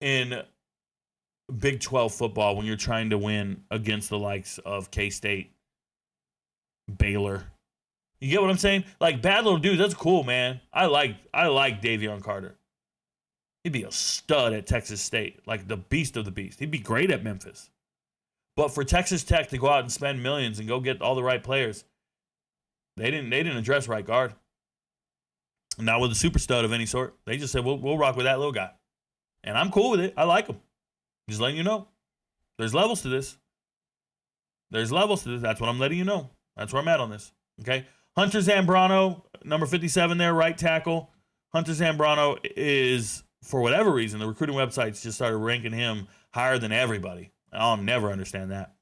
in Big 12 football when you're trying to win against the likes of K-State, Baylor. You get what I'm saying? Like, bad little dudes, that's cool, man. I like Davion Carter. He'd be a stud at Texas State, like the beast of the beast. He'd be great at Memphis. But for Texas Tech to go out and spend millions and go get all the right players, they didn't address right guard. Not with a super stud of any sort. They just said, we'll rock with that little guy. And I'm cool with it. I like him. Just letting you know. There's levels to this. That's what I'm letting you know. That's where I'm at on this. Okay? Hunter Zambrano, number 57 there, right tackle. Hunter Zambrano is, for whatever reason, the recruiting websites just started ranking him higher than everybody. I'll never understand that.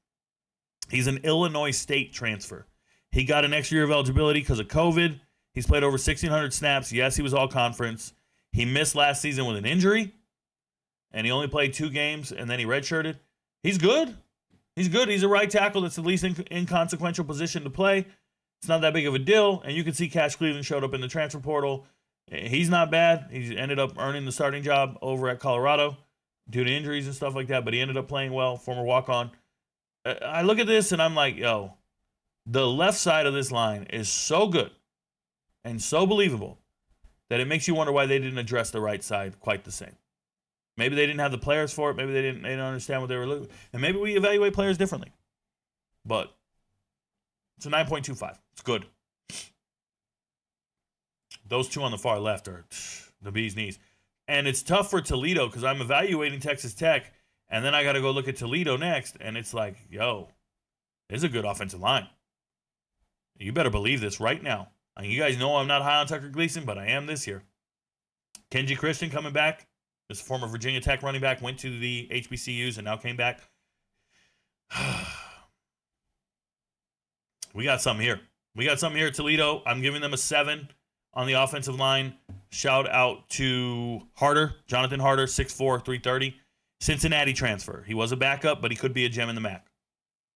He's an Illinois State transfer. He got an extra year of eligibility because of COVID. He's played over 1,600 snaps. Yes, he was all conference. He missed last season with an injury, and he only played 2 games, and then he redshirted. He's good. He's a right tackle that's the least inconsequential position to play. It's not that big of a deal, and you can see Cash Cleveland showed up in the transfer portal. He's not bad. He ended up earning the starting job over at Colorado due to injuries and stuff like that, but he ended up playing well, former walk-on. I look at this, and I'm like, yo, the left side of this line is so good and so believable that it makes you wonder why they didn't address the right side quite the same. Maybe they didn't have the players for it. Maybe they didn't understand what they were looking for. And maybe we evaluate players differently. But it's a 9.25. It's good. Those two on the far left are the bee's knees. And it's tough for Toledo because I'm evaluating Texas Tech, and then I got to go look at Toledo next, and it's like, yo, there's a good offensive line. You better believe this right now. You guys know I'm not high on Tucker Gleason, but I am this year. Kenji Christian coming back. This former Virginia Tech running back went to the HBCUs and now came back. We got something here. At Toledo. I'm giving them a 7 on the offensive line. Shout out to Harder, Jonathan Harder, 6'4", 330. Cincinnati transfer. He was a backup, but he could be a gem in the MAC.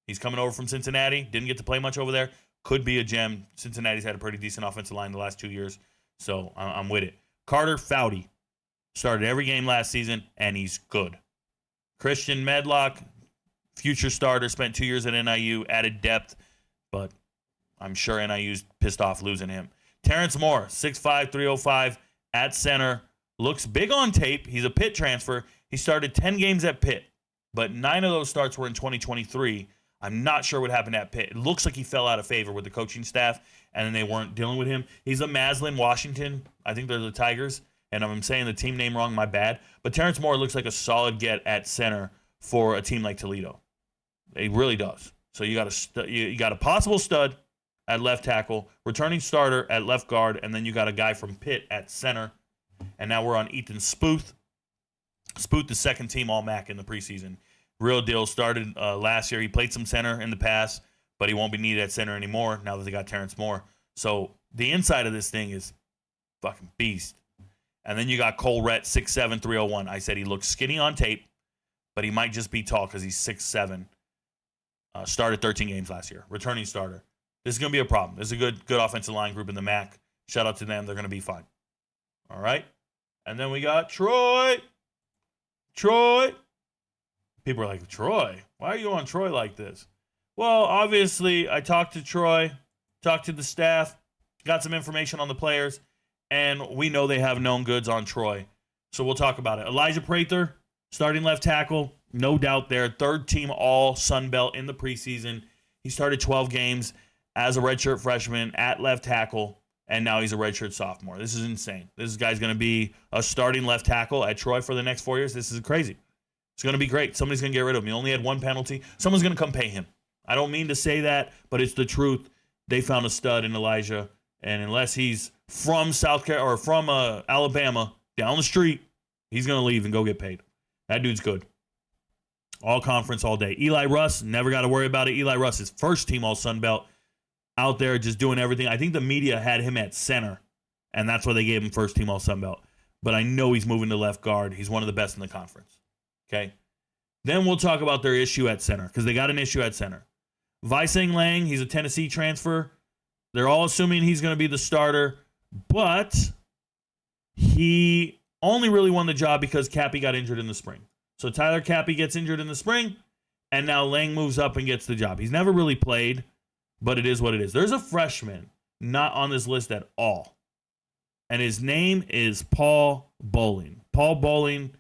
He's coming over from Cincinnati. Didn't get to play much over there. Could be a gem. Cincinnati's had a pretty decent offensive line the last 2 years, so I'm with it. Carter Foudy started every game last season, and he's good. Christian Medlock, future starter, spent 2 years at NIU, added depth, but I'm sure NIU's pissed off losing him. Terrence Moore, 6'5", 305, at center. Looks big on tape. He's a Pitt transfer. He started 10 games at Pitt, but 9 of those starts were in 2023. I'm not sure what happened at Pitt. It looks like he fell out of favor with the coaching staff, and then they weren't dealing with him. He's a Maslin, Washington. I think they're the Tigers, and I'm saying the team name wrong, my bad. But Terrence Moore looks like a solid get at center for a team like Toledo. He really does. So you got a possible stud at left tackle, returning starter at left guard, and then you got a guy from Pitt at center. And now we're on Ethan Spooth. Spooth, the second team All-MAC in the preseason. Real deal. Started last year. He played some center in the past, but he won't be needed at center anymore now that they got Terrence Moore. So the inside of this thing is fucking beast. And then you got Cole Rett, 6'7", 301. I said he looked skinny on tape, but he might just be tall because he's 6'7". Started 13 games last year. Returning starter. This is going to be a problem. This is a good offensive line group in the MAC. Shout out to them. They're going to be fine. All right. And then we got Troy. People are like, Troy? Why are you on Troy like this? Well, obviously, I talked to Troy, talked to the staff, got some information on the players, and we know they have known goods on Troy. So we'll talk about it. Elijah Prather, starting left tackle, no doubt there. Third team all Sun Belt in the preseason. He started 12 games as a redshirt freshman at left tackle, and now he's a redshirt sophomore. This is insane. This guy's going to be a starting left tackle at Troy for the next 4 years. This is crazy. It's going to be great. Somebody's going to get rid of him. He only had one penalty. Someone's going to come pay him. I don't mean to say that, but it's the truth. They found a stud in Elijah, and unless he's from South Carolina or from Alabama down the street, he's going to leave and go get paid. That dude's good. All conference all day. Eli Russ, never got to worry about it. Eli Russ is first team all Sun Belt, out there just doing everything. I think the media had him at center, and that's why they gave him first team all Sun Belt. But I know he's moving to left guard. He's one of the best in the conference. Okay? Then we'll talk about their issue at center, because they got an issue at center. Visang Lang, he's a Tennessee transfer. They're all assuming he's going to be the starter, but he only really won the job because Cappy got injured in the spring. So Tyler Cappy gets injured in the spring, and now Lang moves up and gets the job. He's never really played, but it is what it is. There's a freshman not on this list at all, and his name is Paul Bowling. Paul Bowling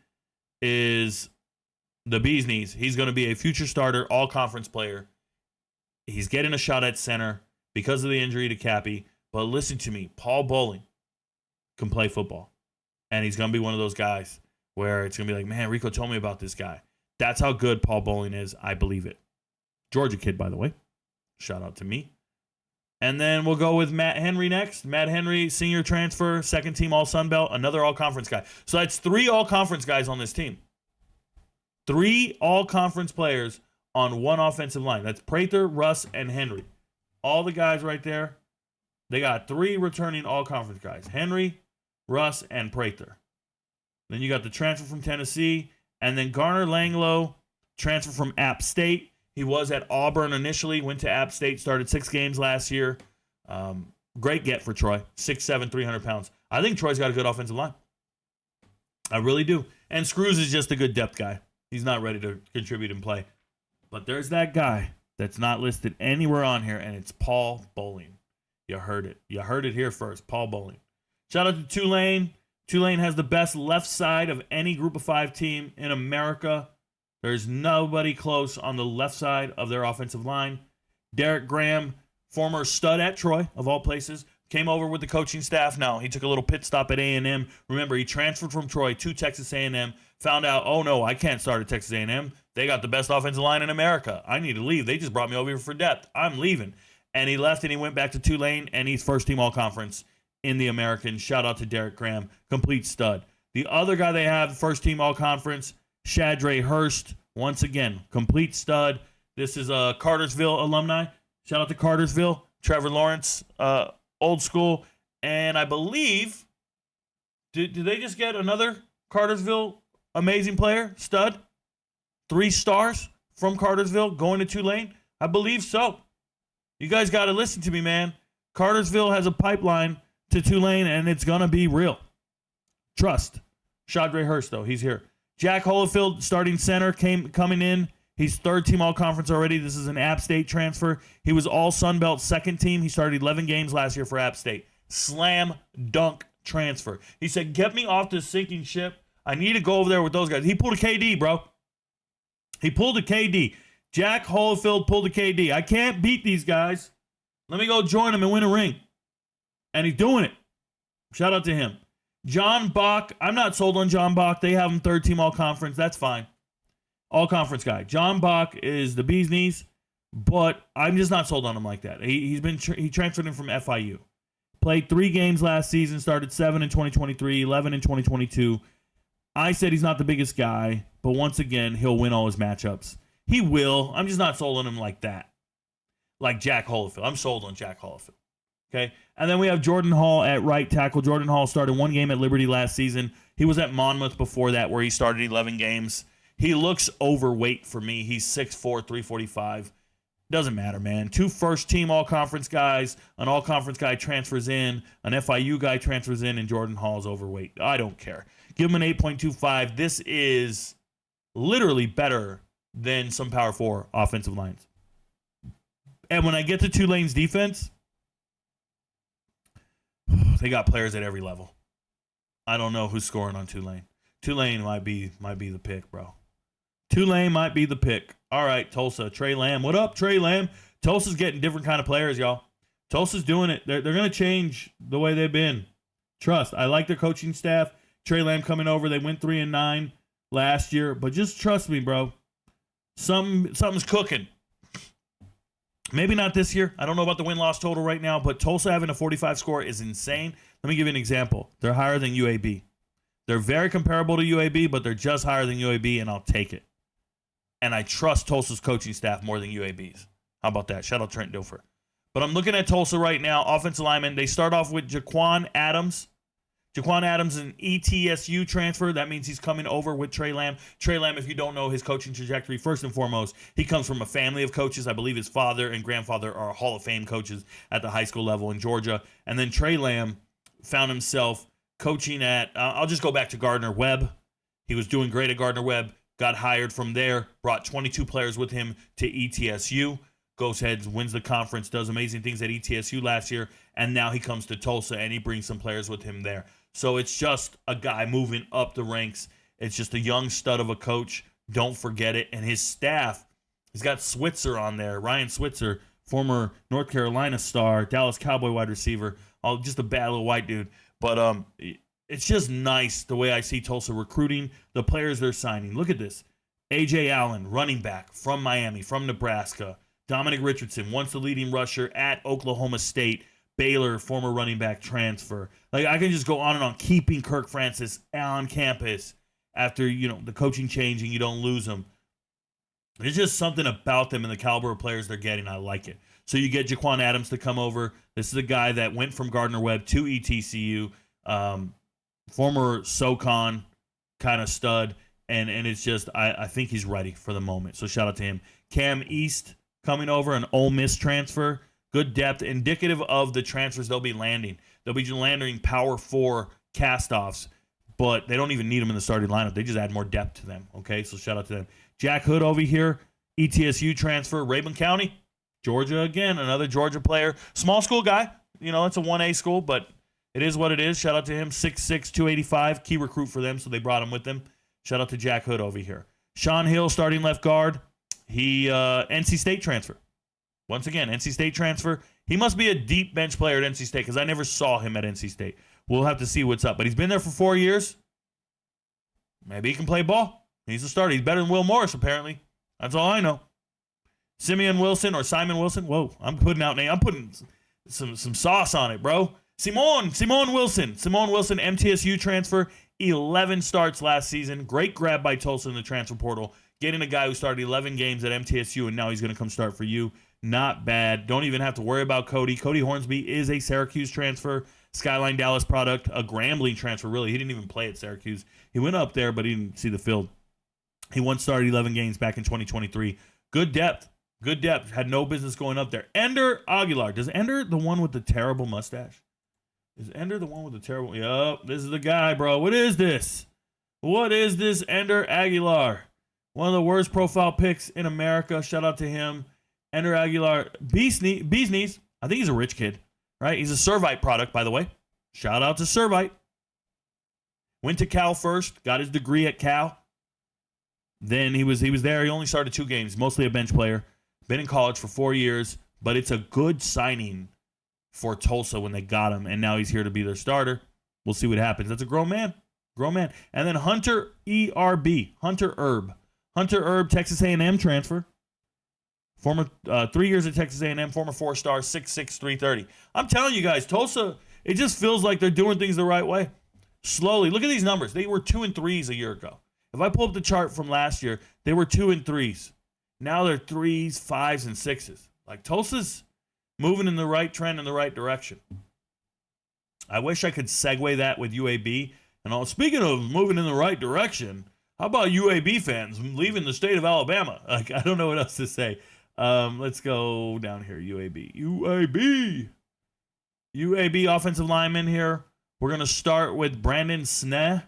is the bee's knees. He's going to be a future starter, all-conference player. He's getting a shot at center because of the injury to Cappy. But listen to me, Paul Bowling can play football. And he's going to be one of those guys where it's going to be like, man, Rico told me about this guy. That's how good Paul Bowling is. I believe it. Georgia kid, by the way. Shout out to me. And then we'll go with Matt Henry next. Matt Henry, senior transfer, second team All-Sun Belt, another all-conference guy. So that's 3 all-conference guys on this team. 3 all-conference players on one offensive line. That's Prather, Russ, and Henry. All the guys right there, they got 3 returning all-conference guys. Henry, Russ, and Prather. Then you got the transfer from Tennessee, and then Garner Langlow, transfer from App State. He was at Auburn initially, went to App State, started 6 games last year. Great get for Troy. 6'7", 300 pounds. I think Troy's got a good offensive line. I really do. And Screws is just a good depth guy. He's not ready to contribute and play. But there's that guy that's not listed anywhere on here, and it's Paul Bowling. You heard it. You heard it here first. Paul Bowling. Shout out to Tulane. Tulane has the best left side of any Group of 5 team in America. There's nobody close on the left side of their offensive line. Derek Graham, former stud at Troy, of all places, came over with the coaching staff. No, he took a little pit stop at A&M. Remember, he transferred from Troy to Texas A&M, found out, oh no, I can't start at Texas A&M. They got the best offensive line in America. I need to leave. They just brought me over here for depth. I'm leaving. And he left and he went back to Tulane, and he's first team all-conference in the American. Shout out to Derek Graham, complete stud. The other guy they have, first team all-conference, Shadre Hurst, once again, complete stud. This is a Cartersville alumni. Shout out to Cartersville. Trevor Lawrence, old school. And I believe, did they just get another Cartersville amazing player, stud? 3 stars from Cartersville going to Tulane? I believe so. You guys got to listen to me, man. Cartersville has a pipeline to Tulane, and it's going to be real. Trust. Shadre Hurst, though, he's here. Jack Holyfield, starting center, coming in. He's third team all-conference already. This is an App State transfer. He was all Sun Belt second team. He started 11 games last year for App State. Slam dunk transfer. He said, get me off this sinking ship. I need to go over there with those guys. He pulled a KD, bro. He pulled a KD. Jack Holyfield pulled a KD. I can't beat these guys. Let me go join them and win a ring. And he's doing it. Shout out to him. John Bach. I'm not sold on John Bach. They have him third team all-conference. That's fine. All-conference guy. John Bach is the bee's knees, but I'm just not sold on him like that. He transferred him from FIU. Played 3 games last season, started 7 in 2023, 11 in 2022. I said he's not the biggest guy, but once again, he'll win all his matchups. He will. I'm just not sold on him like that. Like Jack Holyfield. I'm sold on Jack Holyfield. Okay? And then we have Jordan Hall at right tackle. Jordan Hall started 1 game at Liberty last season. He was at Monmouth before that, where he started 11 games. He looks overweight for me. He's 6'4", 345. Doesn't matter, man. 2 first-team all-conference guys. An all-conference guy transfers in. An FIU guy transfers in, and Jordan Hall's overweight. I don't care. Give him an 8.25. This is literally better than some Power 4 offensive lines. And when I get to Tulane's defense, they got players at every level. I don't know who's scoring on Tulane. Tulane might be the pick, bro. Tulane might be the pick. All right, Tulsa. Trey Lamb. What up, Trey Lamb? Tulsa's getting different kind of players, y'all. Tulsa's doing it. They're going to change the way they've been. Trust. I like their coaching staff. Trey Lamb coming over. They went 3-9 last year. But just trust me, bro. Something's cooking. Maybe not this year. I don't know about the win-loss total right now, but Tulsa having a 45 score is insane. Let me give you an example. They're higher than UAB. They're very comparable to UAB, but they're just higher than UAB, and I'll take it. And I trust Tulsa's coaching staff more than UAB's. How about that? Shout out Trent Dilfer. But I'm looking at Tulsa right now. Offensive lineman. They start off with Jaquan Adams. Jaquan Adams, an ETSU transfer. That means he's coming over with Trey Lamb. Trey Lamb, if you don't know his coaching trajectory, first and foremost, he comes from a family of coaches. I believe his father and grandfather are Hall of Fame coaches at the high school level in Georgia. And then Trey Lamb found himself coaching at, I'll just go back to Gardner-Webb. He was doing great at Gardner-Webb, got hired from there, brought 22 players with him to ETSU. Goes ahead, wins the conference, does amazing things at ETSU last year, and now he comes to Tulsa and he brings some players with him there. So it's just a guy moving up the ranks. It's just a young stud of a coach. Don't forget it. And his staff, he's got Switzer on there. Ryan Switzer, former North Carolina star, Dallas Cowboy wide receiver. Just a bad little white dude. But it's just nice the way I see Tulsa recruiting the players they're signing. Look at this. A.J. Allen, running back from Miami, from Nebraska. Dominic Richardson, once the leading rusher at Oklahoma State. Baylor, former running back transfer. Like, I can just go on and on, keeping Kirk Francis on campus after, the coaching change and you don't lose him. There's just something about them and the caliber of players they're getting. I like it. So you get Jaquan Adams to come over. This is a guy that went from Gardner-Webb to ETCU, former SoCon kind of stud, and it's just, I think he's ready for the moment. So shout out to him. Cam East coming over, an Ole Miss transfer. Good depth, indicative of the transfers they'll be landing. They'll be landing Power 4 cast-offs, but they don't even need them in the starting lineup. They just add more depth to them, okay? So shout out to them. Jack Hood over here, ETSU transfer, Raymond County, Georgia again, another Georgia player. Small school guy. It's a 1A school, but it is what it is. Shout out to him, 6'6", 285, key recruit for them, so they brought him with them. Shout out to Jack Hood over here. Sean Hill, starting left guard. He NC State transfer. Once again, NC State transfer. He must be a deep bench player at NC State because I never saw him at NC State. We'll have to see what's up. But he's been there for 4 years. Maybe he can play ball. He's a starter. He's better than Will Morris, apparently. That's all I know. Simon Wilson. Whoa, I'm putting out name. I'm putting some sauce on it, bro. Simone Wilson. Simone Wilson, MTSU transfer. 11 starts last season. Great grab by Tulsa in the transfer portal. Getting a guy who started 11 games at MTSU, and now he's going to come start for you. Not bad. Don't even have to worry about Cody. Cody Hornsby is a Syracuse transfer. Skyline Dallas product. A Grambling transfer, really. He didn't even play at Syracuse. He went up there, but he didn't see the field. He once started 11 games back in 2023. Good depth. Had no business going up there. Ender Aguilar. Does Ender the one with the terrible mustache? Is Ender the one with the terrible? Yup. This is the guy, bro. What is this? Ender Aguilar. One of the worst profile picks in America. Shout out to him. Ender Aguilar, bee's knees. I think he's a rich kid, right? He's a Servite product, by the way. Shout out to Servite. Went to Cal first, got his degree at Cal. Then he was there. He only started 2 games, mostly a bench player. Been in college for 4 years, but it's a good signing for Tulsa when they got him, and now he's here to be their starter. We'll see what happens. That's a grown man. And then Hunter Erb, Texas A&M transfer. Former 3 years at Texas A&M, former 4-star, 6'6", 330. I'm telling you guys, Tulsa, it just feels like they're doing things the right way. Slowly. Look at these numbers. They were 2-3s a year ago. If I pull up the chart from last year, they were 2-3s. Now they're 3s, 5s, and 6s. Like, Tulsa's moving in the right trend, in the right direction. I wish I could segue that with UAB. And speaking of moving in the right direction, How about UAB fans leaving the state of Alabama? Like, I don't know what else to say. Let's go down here. UAB offensive lineman here. We're going to start with Brandon Sneh,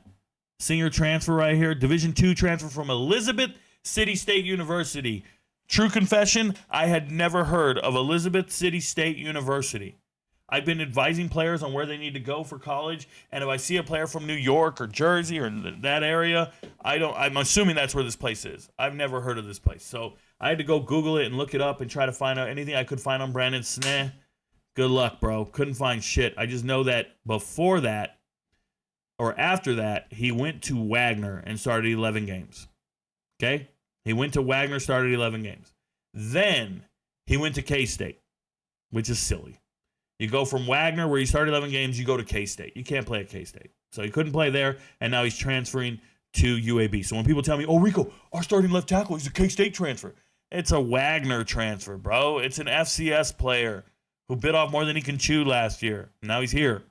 senior transfer right here. Division II transfer from Elizabeth City State University. True confession, I had never heard of Elizabeth City State University. I've been advising players on where they need to go for college, and if I see a player from New York or Jersey or that area, I'm assuming that's where this place is. I've never heard of this place. So I had to go Google it and look it up and try to find out anything I could find on Brandon Sneh. Good luck, bro. Couldn't find shit. I just know that before that, or after that, he went to Wagner and started 11 games. Okay? He went to Wagner, started 11 games. Then he went to K-State, which is silly. You go from Wagner, where you started 11 games, you go to K-State. You can't play at K-State. So he couldn't play there, and now he's transferring to UAB. So when people tell me, oh, Rico, our starting left tackle, he's a K-State transfer. It's a Wagner transfer, bro. It's an FCS player who bit off more than he can chew last year. Now he's here.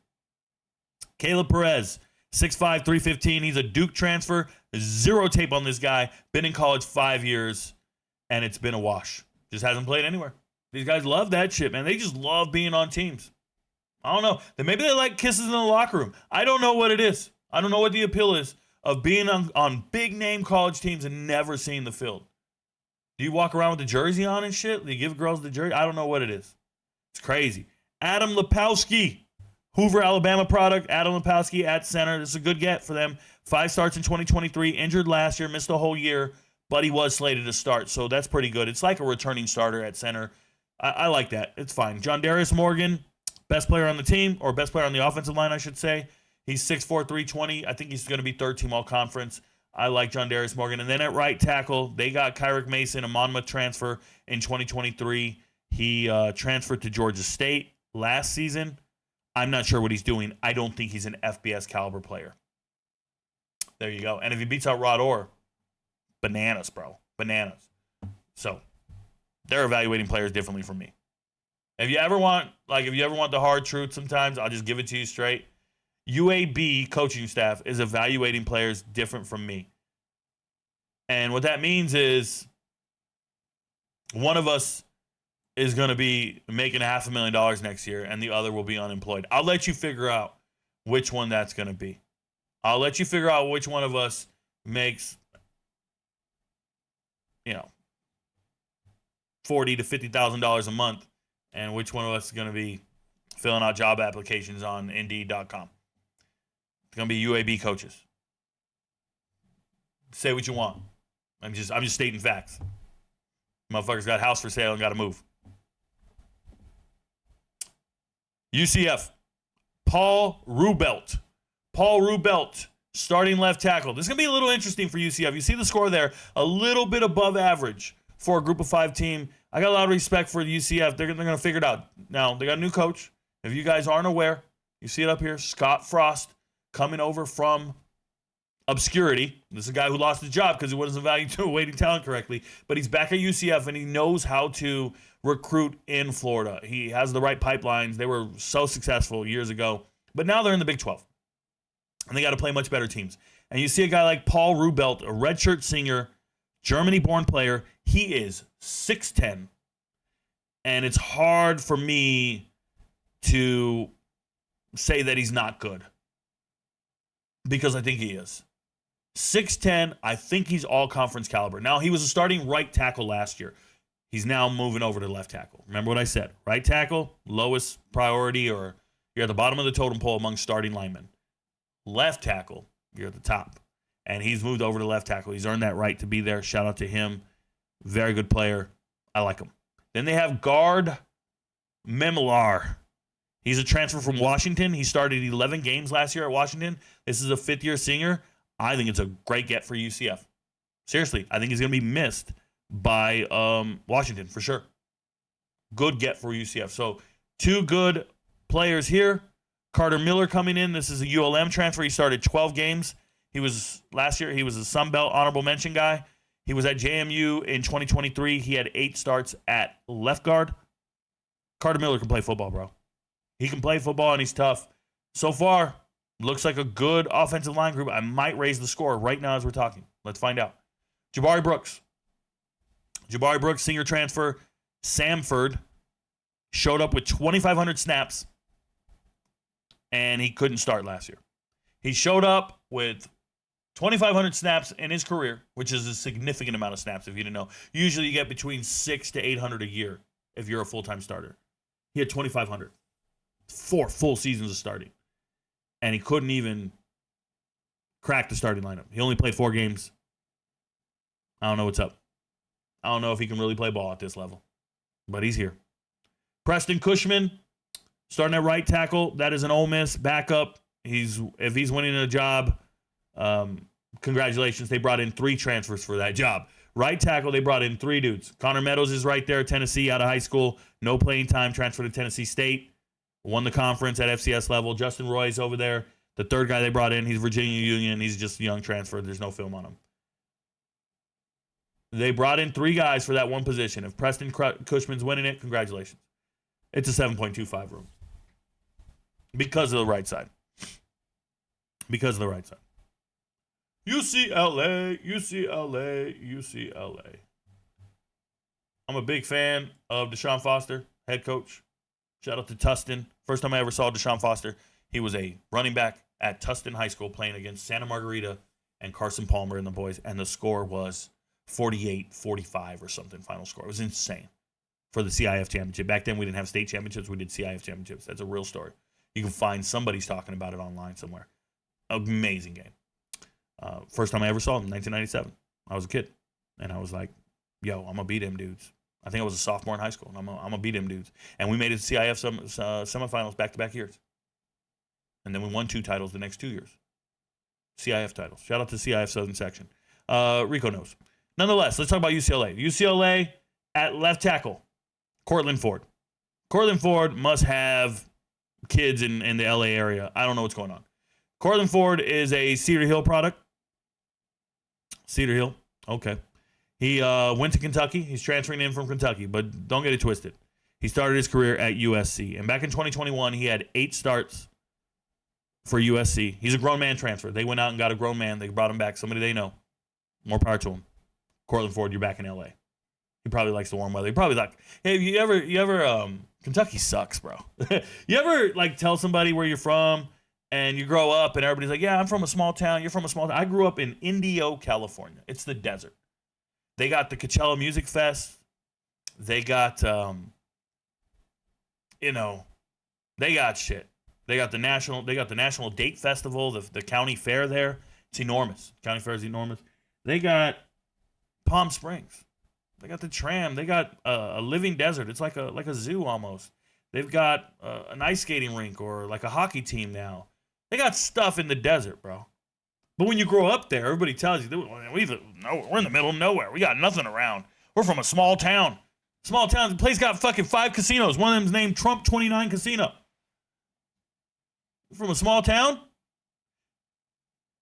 Caleb Perez, 6'5", 315. He's a Duke transfer. Zero tape on this guy. Been in college 5 years, and it's been a wash. Just hasn't played anywhere. These guys love that shit, man. They just love being on teams. I don't know. Maybe they like kisses in the locker room. I don't know what it is. I don't know what the appeal is of being on big-name college teams and never seeing the field. Do you walk around with the jersey on and shit? Do you give girls the jersey? I don't know what it is. It's crazy. Adam Lepowski, Hoover, Alabama product. Adam Lepowski at center. This is a good get for them. 5 starts in 2023. Injured last year. Missed the whole year. But he was slated to start, so that's pretty good. It's like a returning starter at center. I like that. It's fine. John Darius Morgan, best player on the team, or best player on the offensive line, I should say. He's 6'4", 320. I think he's going to be third team all-conference. I like John Darius Morgan. And then at right tackle, they got Kyric Mason, a Monmouth transfer in 2023. He transferred to Georgia State last season. I'm not sure what he's doing. I don't think he's an FBS caliber player. There you go. And if he beats out Rod Orr, bananas, bro. Bananas. So they're evaluating players differently from me. If you ever want the hard truth sometimes, I'll just give it to you straight. UAB coaching staff is evaluating players different from me. And what that means is one of us is going to be making $500,000 next year and the other will be unemployed. I'll let you figure out which one that's going to be. I'll let you figure out which one of us makes, $40,000 to $50,000 a month, and which one of us is going to be filling out job applications on Indeed.com. It's going to be UAB coaches. Say what you want. I'm just stating facts. Motherfuckers got a house for sale and got to move. UCF, Paul Rubelt. Paul Rubelt, starting left tackle. This is going to be a little interesting for UCF. You see the score there, a little bit above average for a group of 5 team. I got a lot of respect for the UCF. They're going to figure it out. Now, they got a new coach. If you guys aren't aware, you see it up here, Scott Frost coming over from obscurity. This is a guy who lost his job because he wasn't evaluating talent correctly. But he's back at UCF, and he knows how to recruit in Florida. He has the right pipelines. They were so successful years ago. But now they're in the Big 12. And they got to play much better teams. And you see a guy like Paul Rubelt, a redshirt senior, Germany-born player. He is 6'10". And it's hard for me to say that he's not good. Because I think he is. 6'10", I think he's all-conference caliber. Now, he was a starting right tackle last year. He's now moving over to left tackle. Remember what I said? Right tackle, lowest priority, or you're at the bottom of the totem pole among starting linemen. Left tackle, you're at the top. And he's moved over to left tackle. He's earned that right to be there. Shout out to him. Very good player. I like him. Then they have guard Memilar. He's a transfer from Washington. He started 11 games last year at Washington. This is a fifth-year senior. I think it's a great get for UCF. Seriously, I think he's going to be missed by Washington for sure. Good get for UCF. So 2 good players here. Carter Miller coming in. This is a ULM transfer. He started 12 games. Last year, he was a Sun Belt honorable mention guy. He was at JMU in 2023. He had 8 starts at left guard. Carter Miller can play football, bro. He can play football, and he's tough. So far, looks like a good offensive line group. I might raise the score right now as we're talking. Let's find out. Jabari Brooks. Jabari Brooks, senior transfer, Samford, showed up with 2,500 snaps, and he couldn't start last year. He showed up with 2,500 snaps in his career, which is a significant amount of snaps if you didn't know. Usually you get between 600 to 800 a year if you're a full-time starter. He had 2,500. 4 full seasons of starting. And he couldn't even crack the starting lineup. He only played 4 games. I don't know what's up. I don't know if he can really play ball at this level. But he's here. Preston Cushman, starting at right tackle. That is an Ole Miss backup. If he's winning a job, congratulations. They brought in 3 transfers for that job. Right tackle, they brought in 3 dudes. Connor Meadows is right there, Tennessee, out of high school. No playing time, transferred to Tennessee State. Won the conference at FCS level. Justin Roy's over there. The third guy they brought in, he's Virginia Union. He's just a young transfer. There's no film on him. They brought in 3 guys for that one position. If Preston Cushman's winning it, congratulations. It's a 7.25 room. Because of the right side. Because of the right side. UCLA, UCLA, UCLA. I'm a big fan of Deshaun Foster, head coach. Shout out to Tustin. First time I ever saw Deshaun Foster, he was a running back at Tustin High School playing against Santa Margarita and Carson Palmer and the boys, and the score was 48-45 or something, final score. It was insane for the CIF championship. Back then, we didn't have state championships. We did CIF championships. That's a real story. You can find somebody's talking about it online somewhere. Amazing game. First time I ever saw him, 1997. I was a kid, and I was like, yo, I'm going to beat them dudes. I think I was a sophomore in high school, and I'm going to beat them dudes. And we made it to CIF semifinals back-to-back years. And then we won 2 titles the next 2 years. CIF titles. Shout out to CIF Southern Section. Rico knows. Nonetheless, let's talk about UCLA. UCLA at left tackle, Cortland Ford. Cortland Ford must have kids in the LA area. I don't know what's going on. Cortland Ford is a Cedar Hill product. Cedar Hill, okay. He went to Kentucky. He's transferring in from Kentucky, but don't get it twisted. He started his career at USC. And back in 2021, he had 8 starts for USC. He's a grown man transfer. They went out and got a grown man. They brought him back, somebody they know. More power to him. Cortland Ford, you're back in LA. He probably likes the warm weather. He probably like, hey, you ever Kentucky sucks, bro. You ever like tell somebody where you're from and you grow up and everybody's like, yeah, I'm from a small town. You're from a small town. I grew up in Indio, California. It's the desert. They got the Coachella Music Fest. They got, they got shit. They got the National Date Festival, the county fair there. It's enormous. County fair is enormous. They got Palm Springs. They got the tram. They got a living desert. It's like a zoo almost. They've got an ice skating rink or like a hockey team now. They got stuff in the desert, bro. But when you grow up there, everybody tells you, we're in the middle of nowhere. We got nothing around. We're from a small town. Small town. The place got fucking 5 casinos. One of them's named Trump 29 Casino. From a small town?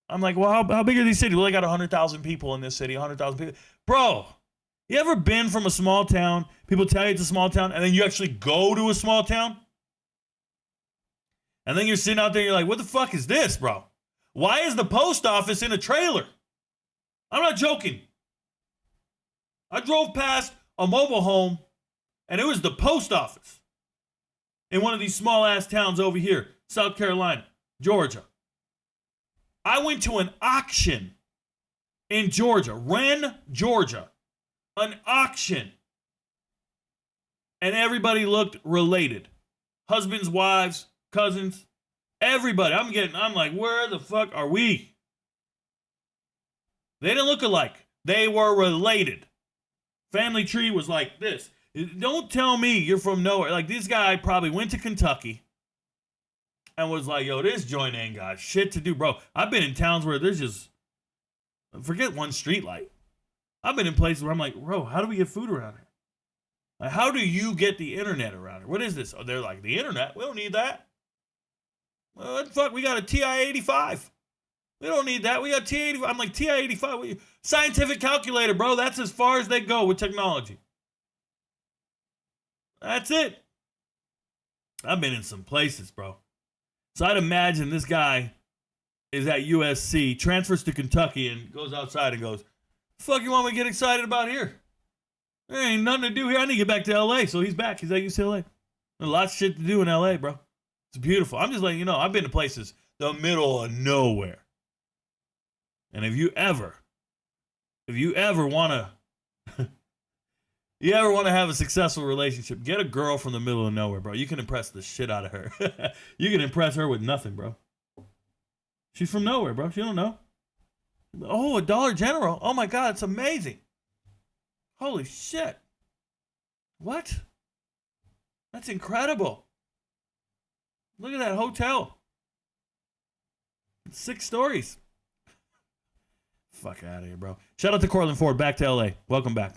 I'm like, well, how big are these cities? Well, they got 100,000 people in this city, 100,000 people. Bro, you ever been from a small town? People tell you it's a small town, and then you actually go to a small town? And then you're sitting out there, you're like, what the fuck is this, bro? Why is the post office in a trailer? I'm not joking. I drove past a mobile home, and it was the post office in one of these small-ass towns over here, South Carolina, Georgia. I went to an auction in Georgia, Wren, Georgia, an auction. And everybody looked related. Husbands, wives, cousins, everybody. I'm like, where the fuck are we? They didn't look alike. They were related. Family tree was like this. Don't tell me you're from nowhere. Like, this guy probably went to Kentucky and was like, yo, this joint ain't got shit to do, bro. I've been in towns where there's just, forget one street light. I've been in places where I'm like, bro, how do we get food around here? Like, how do you get the internet around here? What is this? Oh, they're like, the internet? We don't need that. Well, what the fuck? We got a TI-85. We don't need that. We got TI-85. I'm like, TI-85? Scientific calculator, bro. That's as far as they go with technology. That's it. I've been in some places, bro. So I'd imagine this guy is at USC, transfers to Kentucky, and goes outside and goes, fuck you want me to get excited about here? There ain't nothing to do here. I need to get back to LA. So he's back. He's at UCLA. There's lots of shit to do in LA, bro. It's beautiful. I'm just letting you know, I've been to places the middle of nowhere. And if you ever want to have a successful relationship, get a girl from the middle of nowhere, bro. You can impress the shit out of her. You can impress her with nothing, bro. She's from nowhere, bro. She don't know. Oh, a Dollar General. Oh my God, it's amazing. Holy shit. What? That's incredible. Look at that hotel. It's 6 stories. Fuck out of here, bro. Shout out to Cortland Ford. Back to LA. Welcome back.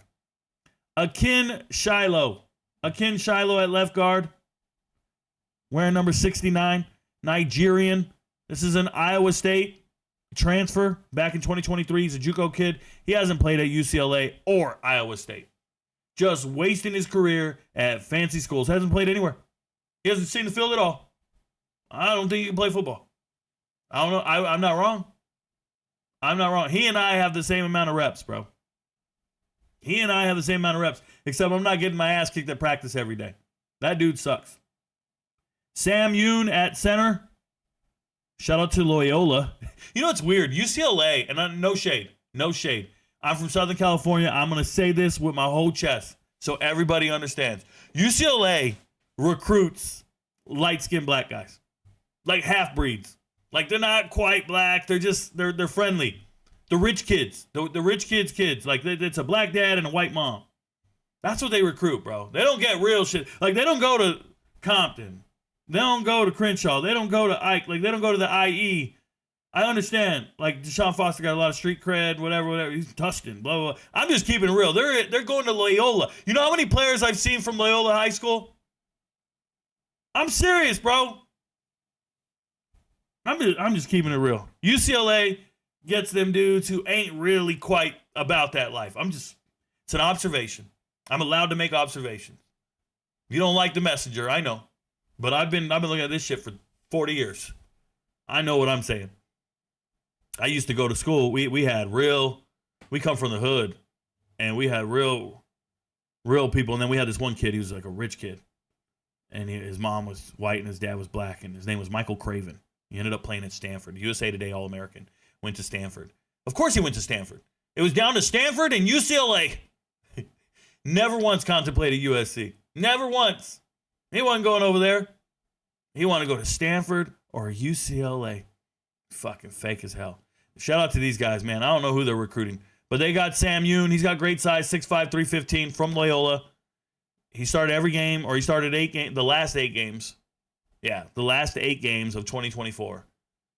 Akin Shiloh. Akin Shiloh at left guard. Wearing number 69. Nigerian. This is an Iowa State transfer back in 2023. He's a JUCO kid. He hasn't played at UCLA or Iowa State. Just wasting his career at fancy schools. Hasn't played anywhere. He hasn't seen the field at all. I don't think he can play football. I don't know. I'm not wrong. I'm not wrong. He and I have the same amount of reps, bro. He and I have the same amount of reps, except I'm not getting my ass kicked at practice every day. That dude sucks. Sam Yoon at center. Shout out to Loyola. You know what's weird? UCLA, and no shade. No shade. I'm from Southern California. I'm going to say this with my whole chest so everybody understands. UCLA recruits light-skinned black guys. Like half-breeds. Like they're not quite black. They're friendly. The rich kids. The rich kids. Like it's a black dad and a white mom. That's what they recruit, bro. They don't get real shit. Like they don't go to Compton. They don't go to Crenshaw. They don't go to Ike. Like they don't go to the IE. I understand. Like Deshaun Foster got a lot of street cred, whatever. He's Tustin, blah, blah, blah. I'm just keeping it real. They're going to Loyola. You know how many players I've seen from Loyola High School? I'm serious, bro. I'm just keeping it real. UCLA gets them dudes who ain't really quite about that life. It's an observation. I'm allowed to make observations. You don't like the messenger, I know. But I've been looking at this shit for 40 years. I know what I'm saying. I used to go to school. We come from the hood, and we had real people. And then we had this one kid. He was like a rich kid, and his mom was white and his dad was black, and his name was Michael Craven. He ended up playing at Stanford. USA Today All-American. Went to Stanford. Of course he went to Stanford. It was down to Stanford and UCLA. Never once contemplated USC. Never once. He wasn't going over there. He wanted to go to Stanford or UCLA. Fucking fake as hell. Shout out to these guys, man. I don't know who they're recruiting. But they got Sam Yoon. He's got great size, 6'5", 315 from Loyola. He started every game, or he started the last 8 games. Yeah, the last 8 games of 2024.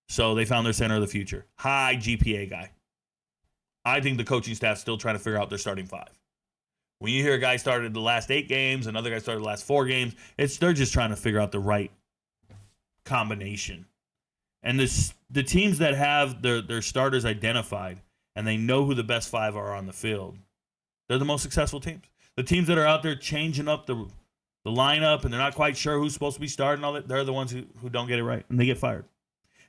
So they found their center of the future. High GPA guy. I think the coaching staff's still trying to figure out their starting 5. When you hear a guy started the last 8 games, another guy started the last 4 games, they're just trying to figure out the right combination. And the teams that have their starters identified and they know who the best 5 are on the field, they're the most successful teams. The teams that are out there changing up the lineup and they're not quite sure who's supposed to be starting, all that, they're the ones who don't get it right and they get fired.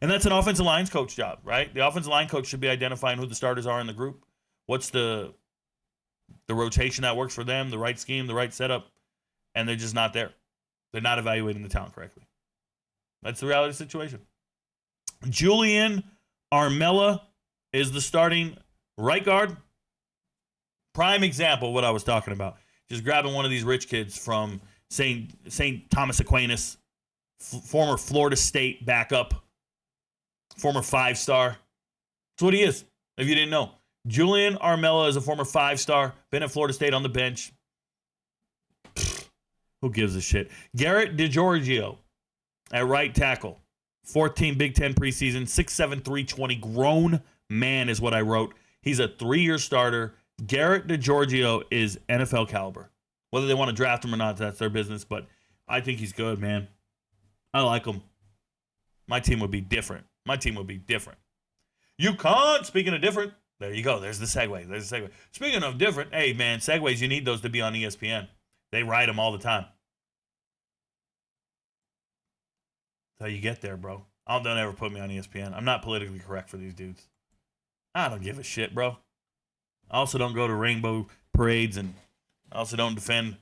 And that's an offensive line's coach job, right? The offensive line coach should be identifying who the starters are in the group. What's the rotation that works for them, the right scheme, the right setup, and they're just not there. They're not evaluating the talent correctly. That's the reality situation. Julian Armella is the starting right guard. Prime example of what I was talking about. Just grabbing one of these rich kids from St. Thomas Aquinas, former Florida State backup, former 5-star. That's what he is, if you didn't know. Julian Armella is a former 5-star, been at Florida State on the bench. Who gives a shit? Garrett DiGiorgio at right tackle. 14 Big Ten preseason, 6'7", 320. Grown man is what I wrote. He's a 3-year starter. Garrett DiGiorgio is NFL caliber. Whether they want to draft him or not, that's their business. But I think he's good, man. I like him. My team would be different. UConn, speaking of different, there you go. There's the segue. Speaking of different, hey, man, segues, you need those to be on ESPN. They write them all the time. That's how you get there, bro. Don't ever put me on ESPN. I'm not politically correct for these dudes. I don't give a shit, bro. I also don't go to rainbow parades, and I also don't defend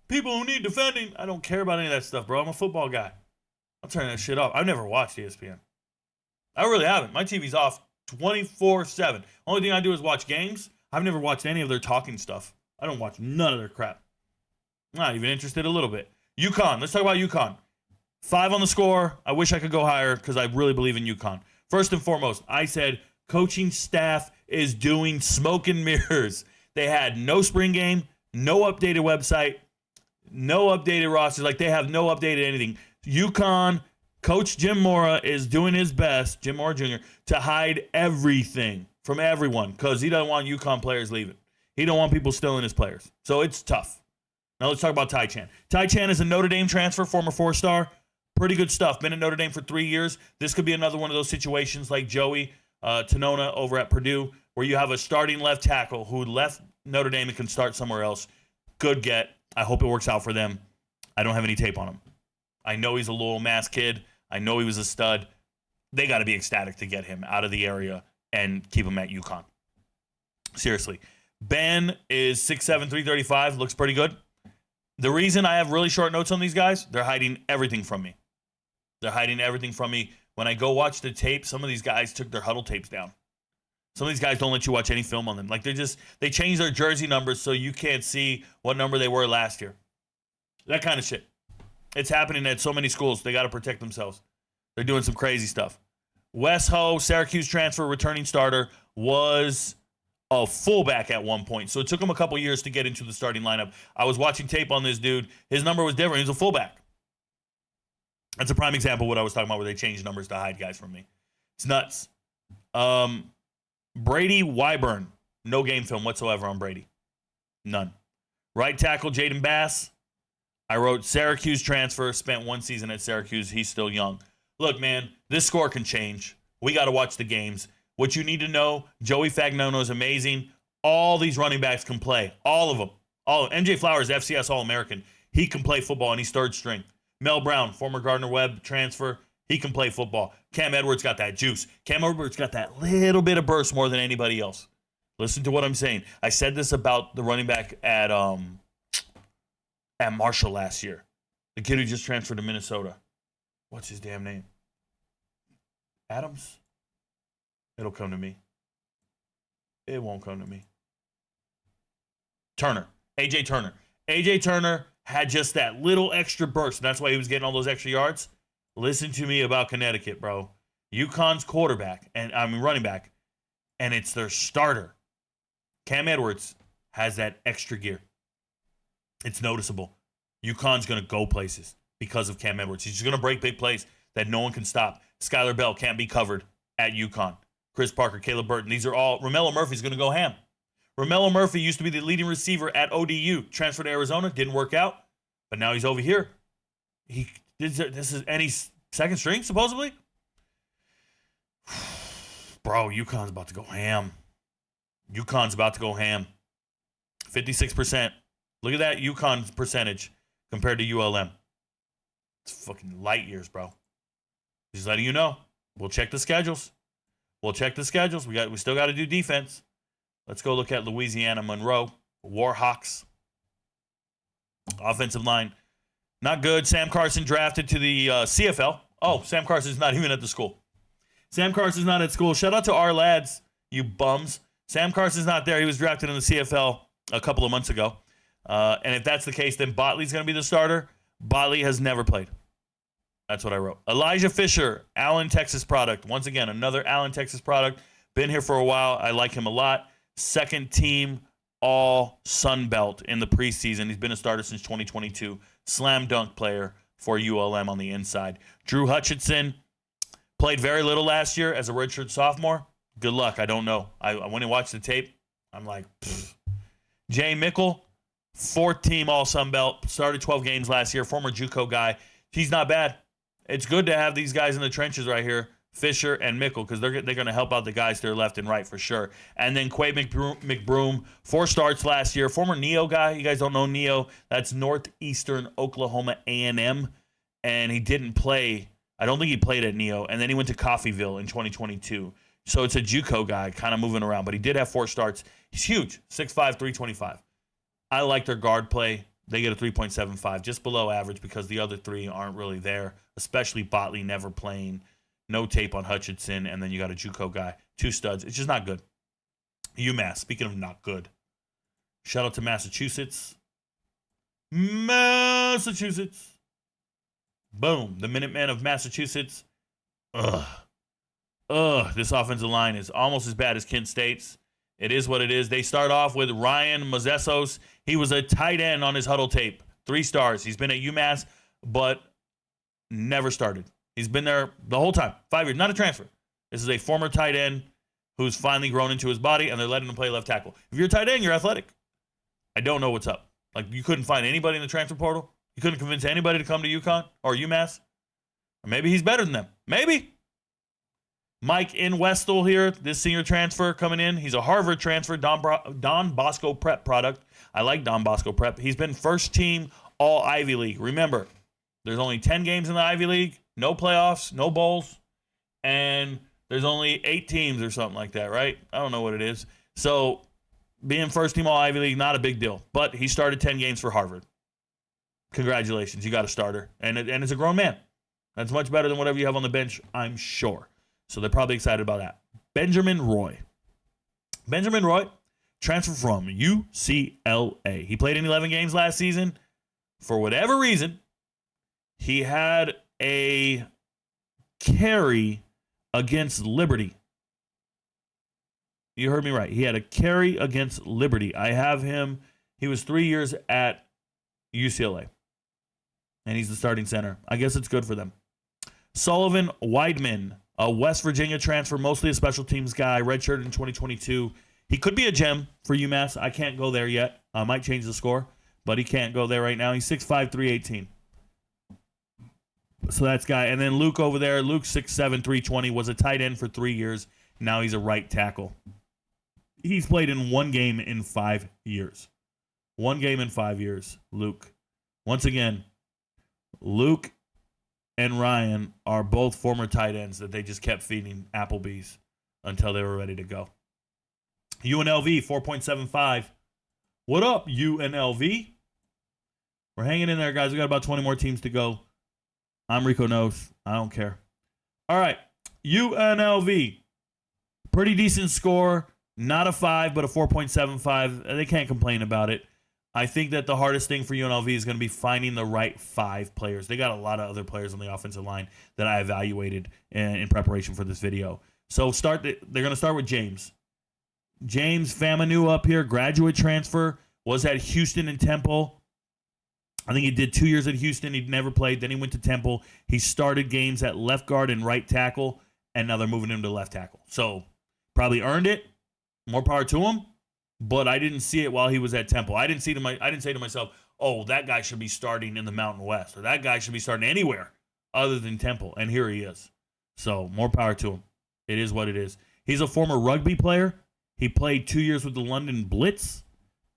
people who need defending. I don't care about any of that stuff, bro. I'm a football guy. I'll turn that shit off. I've never watched ESPN. I really haven't. My TV's off 24/7. Only thing I do is watch games. I've never watched any of their talking stuff. I don't watch none of their crap. Not even interested a little bit. UConn. Let's talk about UConn. 5 on the score. I wish I could go higher because I really believe in UConn. First and foremost, I said coaching staff is doing smoke and mirrors. They had no spring game, no updated website, no updated rosters. Like, they have no updated anything. UConn, Coach Jim Mora is doing his best, Jim Mora Jr., to hide everything from everyone because he doesn't want UConn players leaving. He don't want people stealing his players. So it's tough. Now let's talk about Ty Chan. Ty Chan is a Notre Dame transfer, former 4-star. Pretty good stuff. Been at Notre Dame for 3 years. This could be another one of those situations like Joey Tanona over at Purdue, where you have a starting left tackle who left Notre Dame and can start somewhere else. Good get. I hope it works out for them. I don't have any tape on him. I know he's a Ole Miss kid. I know he was a stud. They got to be ecstatic to get him out of the area and keep him at UConn. Seriously. Ben is 6'7", 335. Looks pretty good. The reason I have really short notes on these guys, they're hiding everything from me. They're hiding everything from me. When I go watch the tape, some of these guys took their huddle tapes down. Some of these guys don't let you watch any film on them. Like, they change their jersey numbers so you can't see what number they were last year. That kind of shit. It's happening at so many schools. They got to protect themselves. They're doing some crazy stuff. Wes Ho, Syracuse transfer, returning starter, was a fullback at one point. So it took him a couple years to get into the starting lineup. I was watching tape on this dude. His number was different. He was a fullback. That's a prime example of what I was talking about, where they changed numbers to hide guys from me. It's nuts. Brady Wyburn. No game film whatsoever on Brady. None. Right tackle, Jaden Bass. I wrote Syracuse transfer, spent 1 season at Syracuse. He's still young. Look, man, this score can change. We got to watch the games. What you need to know, Joey Fagnono is amazing. All these running backs can play. All of them. MJ Flowers, FCS All-American. He can play football, and he's third string. Mel Brown, former Gardner-Webb transfer. He can play football. Cam Edwards got that juice. Cam Edwards got that little bit of burst more than anybody else. Listen to what I'm saying. I said this about the running back at Marshall last year. The kid who just transferred to Minnesota. What's his damn name? Adams? It'll come to me. It won't come to me. Turner. A.J. Turner. A.J. Turner had just that little extra burst, and that's why he was getting all those extra yards. Listen to me about Connecticut, bro. UConn's running back, and it's their starter. Cam Edwards has that extra gear. It's noticeable. UConn's going to go places because of Cam Edwards. He's just going to break big plays that no one can stop. Skylar Bell can't be covered at UConn. Chris Parker, Caleb Burton. These are all. Romello Murphy's going to go ham. Romello Murphy used to be the leading receiver at ODU. Transferred to Arizona. Didn't work out. But now he's over here. He's second string, supposedly? Bro, UConn's about to go ham. UConn's about to go ham. 56%. Look at that UConn percentage compared to ULM. It's fucking light years, bro. Just letting you know. We'll check the schedules. We still got to do defense. Let's go look at Louisiana Monroe. Warhawks. Offensive line. Not good. Sam Carson drafted to the CFL. Oh, Sam Carson's not even at the school. Sam Carson's not at school. Shout out to our lads, you bums. Sam Carson's not there. He was drafted in the CFL a couple of months ago. And if that's the case, then Botley's going to be the starter. Botley has never played. That's what I wrote. Elijah Fisher, Allen, Texas product. Once again, another Allen, Texas product. Been here for a while. I like him a lot. Second team all Sun Belt in the preseason. He's been a starter since 2022. Slam dunk player for ULM on the inside. Drew Hutchinson played very little last year as a redshirt sophomore. Good luck. I don't know. I went and watched the tape. I'm like, pfft. Jay Mickle, fourth team all Sun Belt. Started 12 games last year. Former JUCO guy. He's not bad. It's good to have these guys in the trenches right here, Fisher and Mickle, because they're going to help out the guys to their left and right for sure. And then Quay McBroom, 4 starts last year. Former Neo guy. You guys don't know Neo. That's Northeastern Oklahoma A&M. And he didn't play. I don't think he played at Neo, and then he went to Coffeyville in 2022. So it's a JUCO guy kind of moving around, but he did have 4 starts. He's huge, 6'5", 325. I like their guard play. They get a 3.75, just below average because the other 3 aren't really there, especially Botley never playing, no tape on Hutchinson, and then you got a JUCO guy, 2 studs. It's just not good. UMass, speaking of not good, shout out to Massachusetts. Massachusetts. Boom. The Minutemen of Massachusetts. This offensive line is almost as bad as Kent State's. It is what it is. They start off with Ryan Mazesos. He was a tight end on his huddle tape. 3 stars. He's been at UMass, but never started. He's been there the whole time. 5 years. Not a transfer. This is a former tight end who's finally grown into his body, and they're letting him play left tackle. If you're a tight end, you're athletic. I don't know what's up. Like, you couldn't find anybody in the transfer portal? You couldn't convince anybody to come to UConn or UMass? Or maybe he's better than them. Maybe. Mike in Westall here, this senior transfer coming in. He's a Harvard transfer, Don Bosco Prep product. I like Don Bosco Prep. He's been first team all Ivy League. Remember, there's only 10 games in the Ivy League, no playoffs, no bowls, and there's only 8 teams or something like that, right? I don't know what it is. So being first team all Ivy League, not a big deal. But he started 10 games for Harvard. Congratulations, you got a starter. And it's a grown man. That's much better than whatever you have on the bench, I'm sure. So they're probably excited about that. Benjamin Roy. Benjamin Roy transferred from UCLA. He played in 11 games last season. For whatever reason, he had a carry against Liberty. You heard me right. He had a carry against Liberty. I have him. He was 3 years at UCLA. And he's the starting center. I guess it's good for them. Sullivan Weidman, a West Virginia transfer, mostly a special teams guy, redshirted in 2022. He could be a gem for UMass. I can't go there yet. I might change the score, but he can't go there right now. He's 6'5", 318. So that's guy. And then Luke over there, Luke 6'7", 320, was a tight end for 3 years. Now he's a right tackle. He's played in 1 game in 5 years. 1 game in 5 years, Luke. Once again, Luke and Ryan are both former tight ends that they just kept feeding Applebee's until they were ready to go. UNLV, 4.75. What up, UNLV? We're hanging in there, guys. We got about 20 more teams to go. I'm Rico Knows. I don't care. All right, UNLV. Pretty decent score. Not a 5, but a 4.75. They can't complain about it. I think that the hardest thing for UNLV is going to be finding the right 5 players. They got a lot of other players on the offensive line that I evaluated in preparation for this video. So they're going to start with James. James Famanu up here, graduate transfer, was at Houston and Temple. I think he did 2 years at Houston. He'd never played. Then he went to Temple. He started games at left guard and right tackle, and now they're moving him to left tackle. So probably earned it. More power to him. But I didn't see it while he was at Temple. I didn't say to myself, oh, that guy should be starting in the Mountain West, or that guy should be starting anywhere other than Temple. And here he is. So more power to him. It is what it is. He's a former rugby player. He played 2 years with the London Blitz,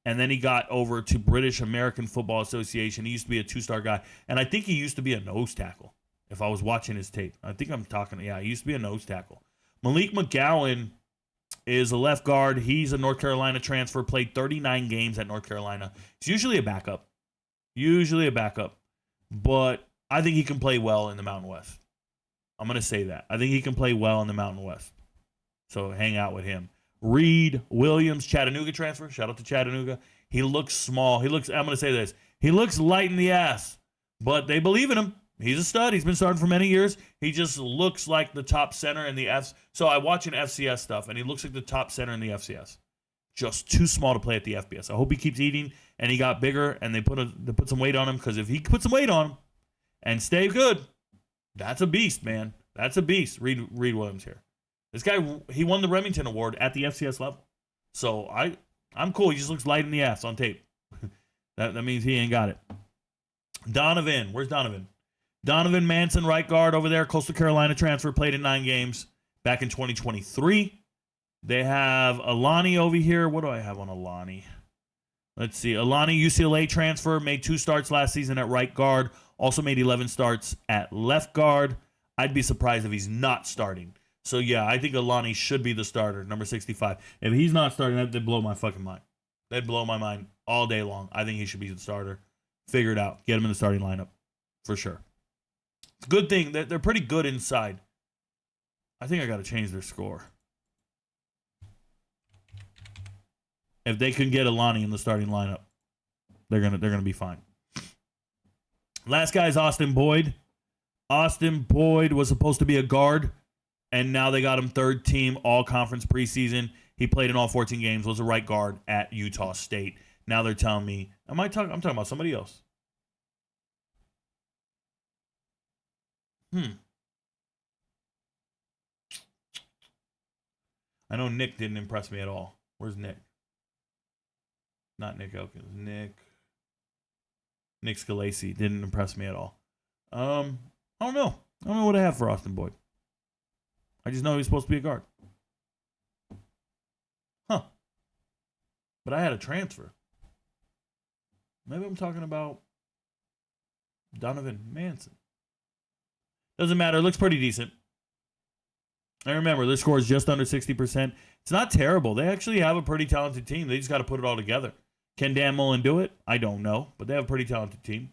and then he got over to British American Football Association. He used to be a 2-star guy, and I think he used to be a nose tackle. If I was watching his tape, I think I'm talking. Yeah, he used to be a nose tackle. Malik McGowan is a left guard. He's a North Carolina transfer, played 39 games at North Carolina. He's usually a backup. But I think he can play well in the Mountain West. I'm going to say that. I think he can play well in the Mountain West. So hang out with him. Reed Williams, Chattanooga transfer. Shout out to Chattanooga. He looks small. I'm going to say this. He looks light in the ass, but they believe in him. He's a stud. He's been starting for many years. He just looks like the top center in the Fs. So I watch an FCS stuff, and he looks like the top center in the FCS. Just too small to play at the FBS. I hope he keeps eating, and he got bigger, and they put some weight on him, because if he put some weight on him and stay good, that's a beast, man. That's a beast. Reed Williams here. This guy, he won the Remington Award at the FCS level. So I'm cool. He just looks light in the ass on tape. that means he ain't got it. Donovan. Where's Donovan? Donovan Manson, right guard over there. Coastal Carolina transfer, played in 9 games back in 2023. They have Alani over here. What do I have on Alani? Let's see. Alani, UCLA transfer, made 2 starts last season at right guard. Also made 11 starts at left guard. I'd be surprised if he's not starting. So, yeah, I think Alani should be the starter, number 65. If he's not starting, that'd blow my fucking mind. That'd blow my mind all day long. I think he should be the starter. Figure it out. Get him in the starting lineup for sure. It's a good thing. They're pretty good inside. I think I got to change their score. If they can get Alani in the starting lineup, they're gonna be fine. Last guy is Austin Boyd. Austin Boyd was supposed to be a guard, and now they got him third team all-conference preseason. He played in all 14 games, was a right guard at Utah State. Now they're telling me, I'm talking about somebody else. I know Nick didn't impress me at all. Where's Nick? Not Nick Elkins. Nick Scalasi didn't impress me at all. I don't know. I don't know what I have for Austin Boyd. I just know he's supposed to be a guard. Huh. But I had a transfer. Maybe I'm talking about Donovan Manson. Doesn't matter. It looks pretty decent. And remember, their score is just under 60%. It's not terrible. They actually have a pretty talented team. They just got to put it all together. Can Dan Mullen do it? I don't know. But they have a pretty talented team.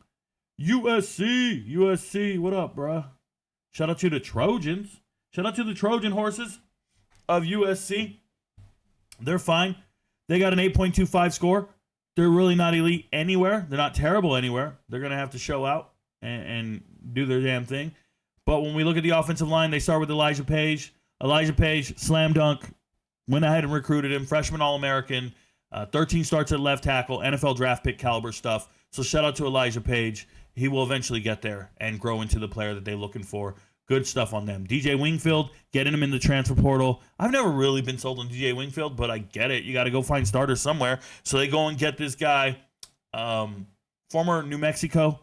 USC. What up, bruh? Shout out to the Trojans. Shout out to the Trojan horses of USC. They're fine. They got an 8.25 score. They're really not elite anywhere. They're not terrible anywhere. They're going to have to show out and do their damn thing. But when we look at the offensive line, they start with Elijah Page. Elijah Page, slam dunk, went ahead and recruited him, freshman All-American, 13 starts at left tackle, NFL draft pick caliber stuff. So shout out to Elijah Page. He will eventually get there and grow into the player that they're looking for. Good stuff on them. DJ Wingfield, getting him in the transfer portal. I've never really been sold on DJ Wingfield, but I get it. You got to go find starters somewhere. So they go and get this guy, former New Mexico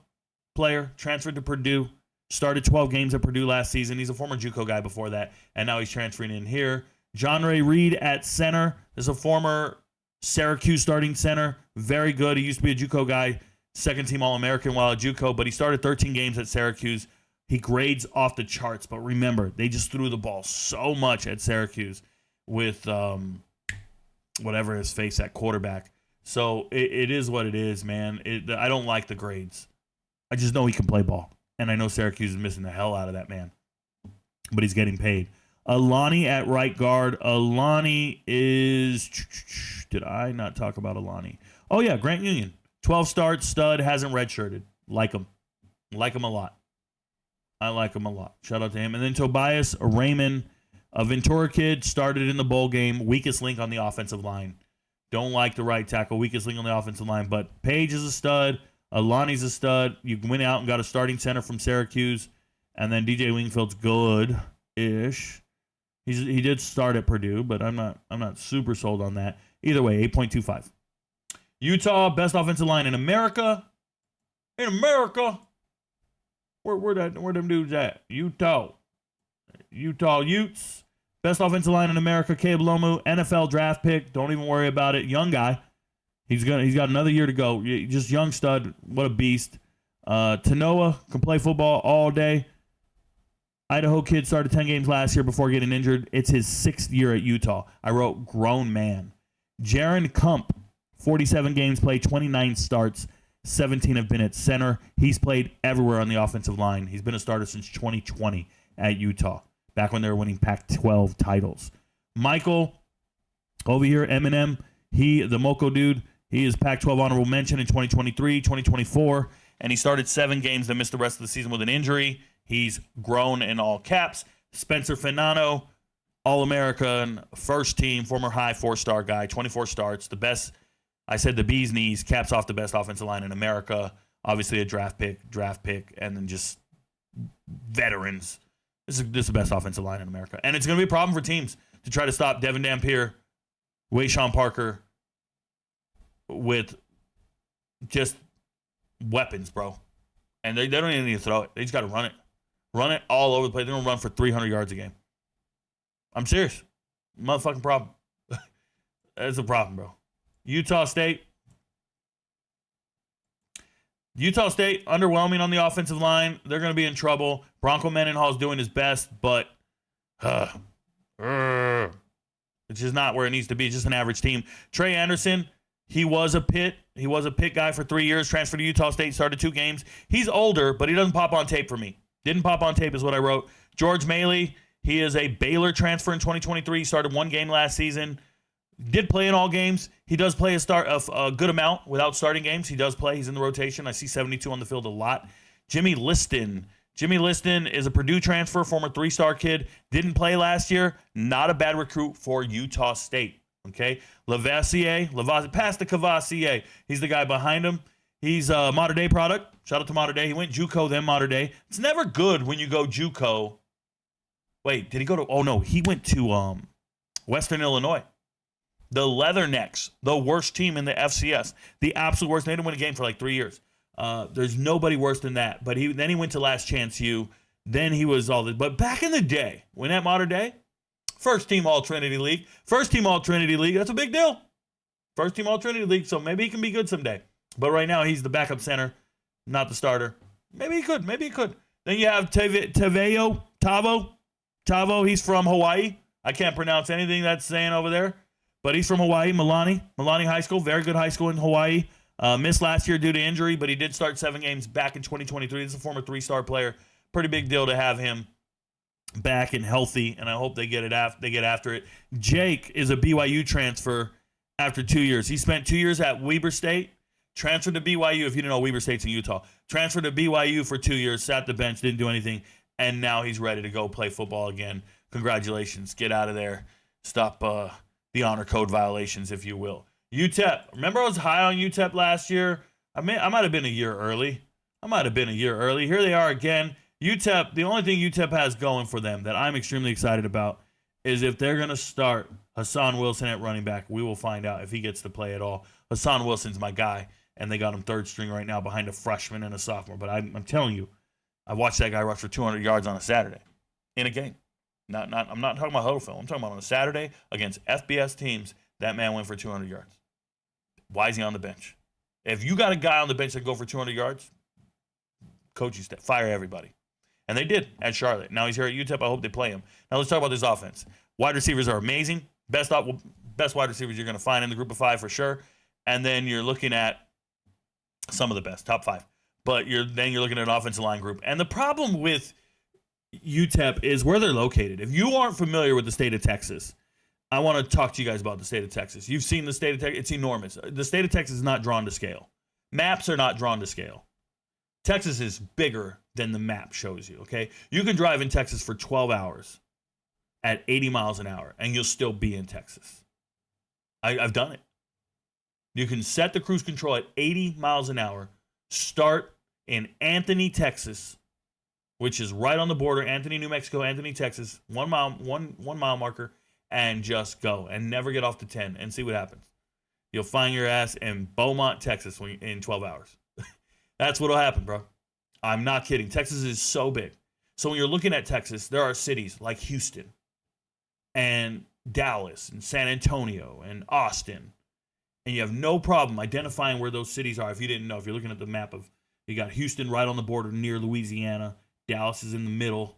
player, transferred to Purdue, started 12 games at Purdue last season. He's a former JUCO guy before that, and now he's transferring in here. John Ray Reed at center is a former Syracuse starting center. Very good. He used to be a JUCO guy, second-team All-American while at JUCO, but he started 13 games at Syracuse. He grades off the charts, but remember, they just threw the ball so much at Syracuse with whatever his face at quarterback. So it is what it is, man. I don't like the grades. I just know he can play ball, and I know Syracuse is missing the hell out of that man, but he's getting paid. Alani at right guard. Alani is... Did I not talk about Alani? Oh, yeah, Grant Union. 12 starts, stud, hasn't redshirted. Like him. Like him a lot. I like him a lot. Shout out to him. And then Tobias Raymond, a Ventura kid, started in the bowl game. Weakest link on the offensive line. Don't like the right tackle. Weakest link on the offensive line. But Page is a stud. Alani's a stud. You went out and got a starting center from Syracuse. And then DJ Wingfield's good-ish. He did start at Purdue, but I'm not super sold on that. Either way, 8.25. Utah, best offensive line in America. In America. Where them dudes at? Utah Utes. Best offensive line in America. Caleb Lomu, NFL draft pick. Don't even worry about it. Young guy. He's got another year to go. Just young stud. What a beast. Tanoa can play football all day. Idaho kid started 10 games last year before getting injured. It's his 6th year at Utah. I wrote grown man. Jaron Kump, 47 games played, 29 starts. 17 have been at center. He's played everywhere on the offensive line. He's been a starter since 2020 at Utah, back when they were winning Pac-12 titles. Michael, over here, Eminem, the Moco dude, he is Pac-12 honorable mention in 2023, 2024, and he started 7 games and missed the rest of the season with an injury. He's grown in all caps. Spencer Finano, All-American, first team, former high 4-star guy, 24 starts, the best. I said the bee's knees, caps off the best offensive line in America. Obviously a draft pick, and then just veterans. This is the best offensive line in America. And it's going to be a problem for teams to try to stop Devin Dampier, Wayshawn Parker with just weapons, bro. And they don't even need to throw it. They just got to run it. Run it all over the place. They're going to run for 300 yards a game. I'm serious. Motherfucking problem. That's a problem, bro. Utah State. Utah State, underwhelming on the offensive line. They're going to be in trouble. Bronco Mendenhall's doing his best, but it's just not where it needs to be. It's just an average team. Trey Anderson, he was a Pitt guy for 3 years, transferred to Utah State, started 2 games. He's older, but he doesn't pop on tape for me. Didn't pop on tape is what I wrote. George Maley, he is a Baylor transfer in 2023. Started 1 game last season. Did play in all games. He does play a good amount without starting games. He does play. He's in the rotation. I see 72 on the field a lot. Jimmy Liston. Jimmy Liston is a Purdue transfer, former 3-star kid. Didn't play last year. Not a bad recruit for Utah State. Okay? Lavassier, pass to Cavassier. He's the guy behind him. He's a Mater Dei product. Shout out to Mater Dei. He went JUCO, then Mater Dei. It's never good when you go JUCO. Wait, did he go to... Oh, no. He went to Western Illinois. The Leathernecks, the worst team in the FCS. The absolute worst. They didn't win a game for like 3 years. There's nobody worse than that. But then he went to Last Chance U. Then he was all this. But back in the day, when at Mater Dei, first team All-Trinity League. First team All-Trinity League. That's a big deal. First team All-Trinity League. So maybe he can be good someday. But right now, he's the backup center, not the starter. Maybe he could. Then you have Tavo. He's from Hawaii. I can't pronounce anything that's saying over there. But he's from Hawaii, Milani High School, very good high school in Hawaii. Missed last year due to injury, but he did start 7 games back in 2023. He's a former 3-star player. Pretty big deal to have him back and healthy, and I hope they get after it. Jake is a BYU transfer after 2 years. He spent 2 years at Weber State, transferred to BYU. If you didn't know, Weber State's in Utah. Transferred to BYU for 2 years, sat the bench, didn't do anything, and now he's ready to go play football again. Congratulations. Get out of there. Stop the honor code violations, if you will. UTEP. Remember I was high on UTEP last year? I might have been a year early. Here they are again. UTEP, the only thing UTEP has going for them that I'm extremely excited about is if they're going to start Hassan Wilson at running back. We will find out if he gets to play at all. Hassan Wilson's my guy, and they got him 3rd string right now behind a freshman and a sophomore. But I'm telling you, I watched that guy rush for 200 yards on a Saturday in a game. I'm not talking about huddle film. I'm talking about on a Saturday against FBS teams, that man went for 200 yards. Why is he on the bench? If you got a guy on the bench that go for 200 yards, coach, you fire everybody. And they did at Charlotte. Now he's here at UTEP. I hope they play him. Now let's talk about this offense. Wide receivers are amazing. Best wide receivers you're going to find in the group of 5 for sure. And then you're looking at some of the best, top 5. But then you're looking at an offensive line group. And the problem with UTEP is where they're located. If you aren't familiar with the state of Texas, I want to talk to you guys about the state of Texas. You've seen the state of Texas. It's enormous. The state of Texas is not drawn to scale. Maps are not drawn to scale. Texas is bigger than the map shows you, okay? You can drive in Texas for 12 hours at 80 miles an hour, and you'll still be in Texas. I've done it. You can set the cruise control at 80 miles an hour, start in Anthony, Texas, which is right on the border, Anthony, New Mexico, Anthony, Texas, 1 mile marker, and just go and never get off the 10 and see what happens. You'll find your ass in Beaumont, Texas in 12 hours. That's what'll happen, bro. I'm not kidding. Texas is so big. So when you're looking at Texas, there are cities like Houston and Dallas and San Antonio and Austin, and you have no problem identifying where those cities are if you didn't know. If you're looking at the map you got Houston right on the border near Louisiana, Dallas is in the middle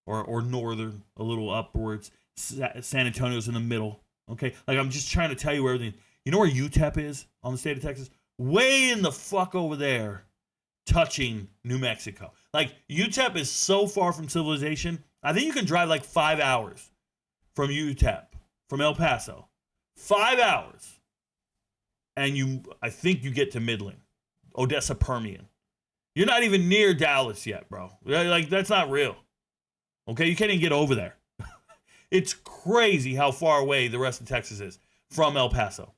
or northern, a little upwards. San Antonio's in the middle. Okay? Like, I'm just trying to tell you where everything. You know where UTEP is on the state of Texas? Way in the fuck over there, touching New Mexico. Like, UTEP is so far from civilization. I think you can drive like 5 hours from UTEP, from El Paso. 5 hours. And I think you get to Midland, Odessa Permian. You're not even near Dallas yet, bro. Like, that's not real. Okay? You can't even get over there. It's crazy how far away the rest of Texas is from El Paso.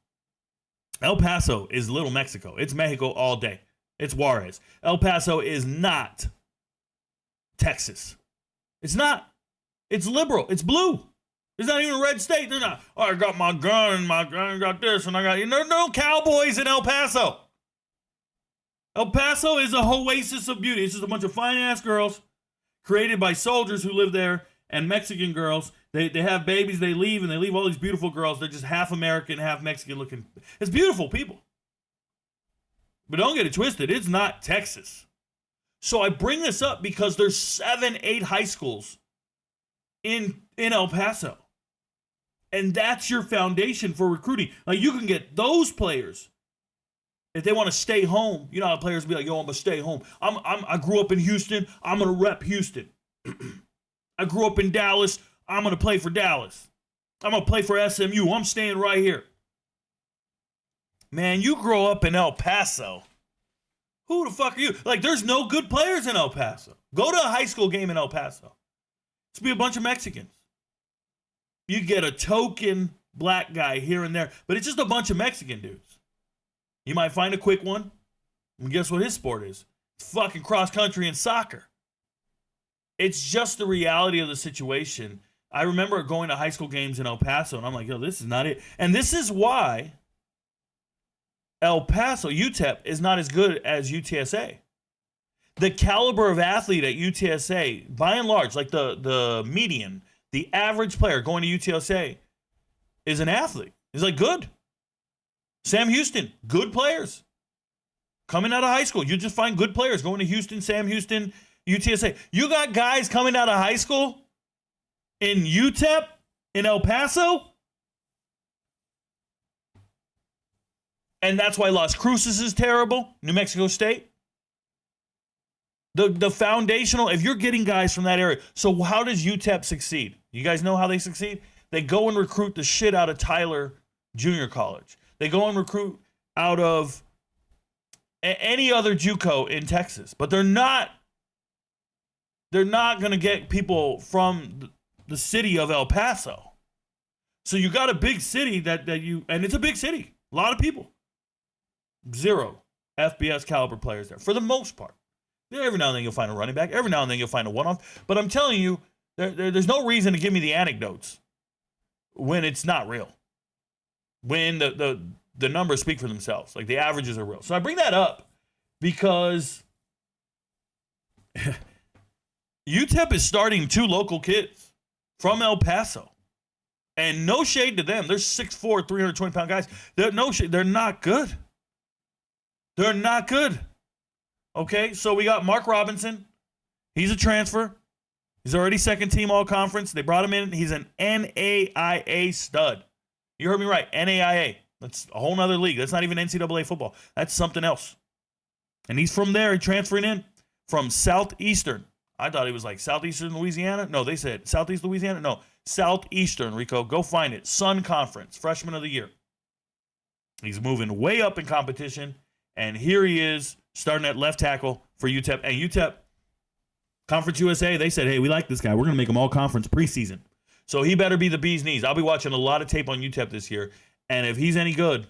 El Paso is Little Mexico. It's Mexico all day. It's Juarez. El Paso is not Texas. It's not. It's liberal. It's blue. It's not even a red state. They're not, I got my gun and my gun got this and I got, there are no cowboys in El Paso. El Paso is a oasis of beauty. It's just a bunch of fine-ass girls created by soldiers who live there and Mexican girls. They have babies, they leave, and they leave all these beautiful girls. They're just half American, half Mexican looking. It's beautiful people. But don't get it twisted. It's not Texas. So I bring this up because there's 7, 8 high schools in El Paso. And that's your foundation for recruiting. Like, you can get those players if they want to stay home. You know how players be like, yo, I'm going to stay home. I grew up in Houston. I'm going to rep Houston. I grew up in Dallas. I'm going to play for Dallas. I'm going to play for SMU. I'm staying right here. Man, you grow up in El Paso. Who the fuck are you? Like, there's no good players in El Paso. Go to a high school game in El Paso. It's be a bunch of Mexicans. You get a token black guy here and there, but it's just a bunch of Mexican dudes. You might find a quick one, and guess what his sport is? It's fucking cross country and soccer. It's just the reality of the situation. I remember going to high school games in El Paso, and I'm like, yo, this is not it. And this is why El Paso, UTEP, is not as good as UTSA. The caliber of athlete at UTSA, by and large, like the median, the average player going to UTSA is an athlete. He's like good. Sam Houston, good players. Coming out of high school, you just find good players going to Houston, Sam Houston, UTSA. You got guys coming out of high school in UTEP, in El Paso. And that's why Las Cruces is terrible, New Mexico State. The foundational, if you're getting guys from that area, so how does UTEP succeed? You guys know how they succeed? They go and recruit the shit out of Tyler Junior College. They go and recruit out of any other JUCO in Texas. But they're not going to get people from the city of El Paso. So you got a big city and it's a big city. A lot of people. 0 FBS caliber players there, for the most part. Every now and then you'll find a running back. Every now and then you'll find a one-off. But I'm telling you, there's no reason to give me the anecdotes when it's not real. When the numbers speak for themselves. Like, the averages are real. So I bring that up because UTEP is starting 2 local kids from El Paso. And no shade to them. They're 6'4", 320-pound guys. They're not good. They're not good. Okay, so we got Mark Robinson. He's a transfer. He's already second team all-conference. They brought him in. He's an NAIA stud. You heard me right, NAIA. That's a whole nother league. That's not even NCAA football. That's something else. And he's from there, transferring in from Southeastern. I thought he was like Southeastern Louisiana. No, they said Southeast Louisiana. No, Southeastern, Rico. Go find it. Sun Conference, freshman of the year. He's moving way up in competition. And here he is, starting at left tackle for UTEP. And UTEP, Conference USA, they said, hey, we like this guy. We're going to make him all conference preseason. So he better be the bee's knees. I'll be watching a lot of tape on UTEP this year. And if he's any good,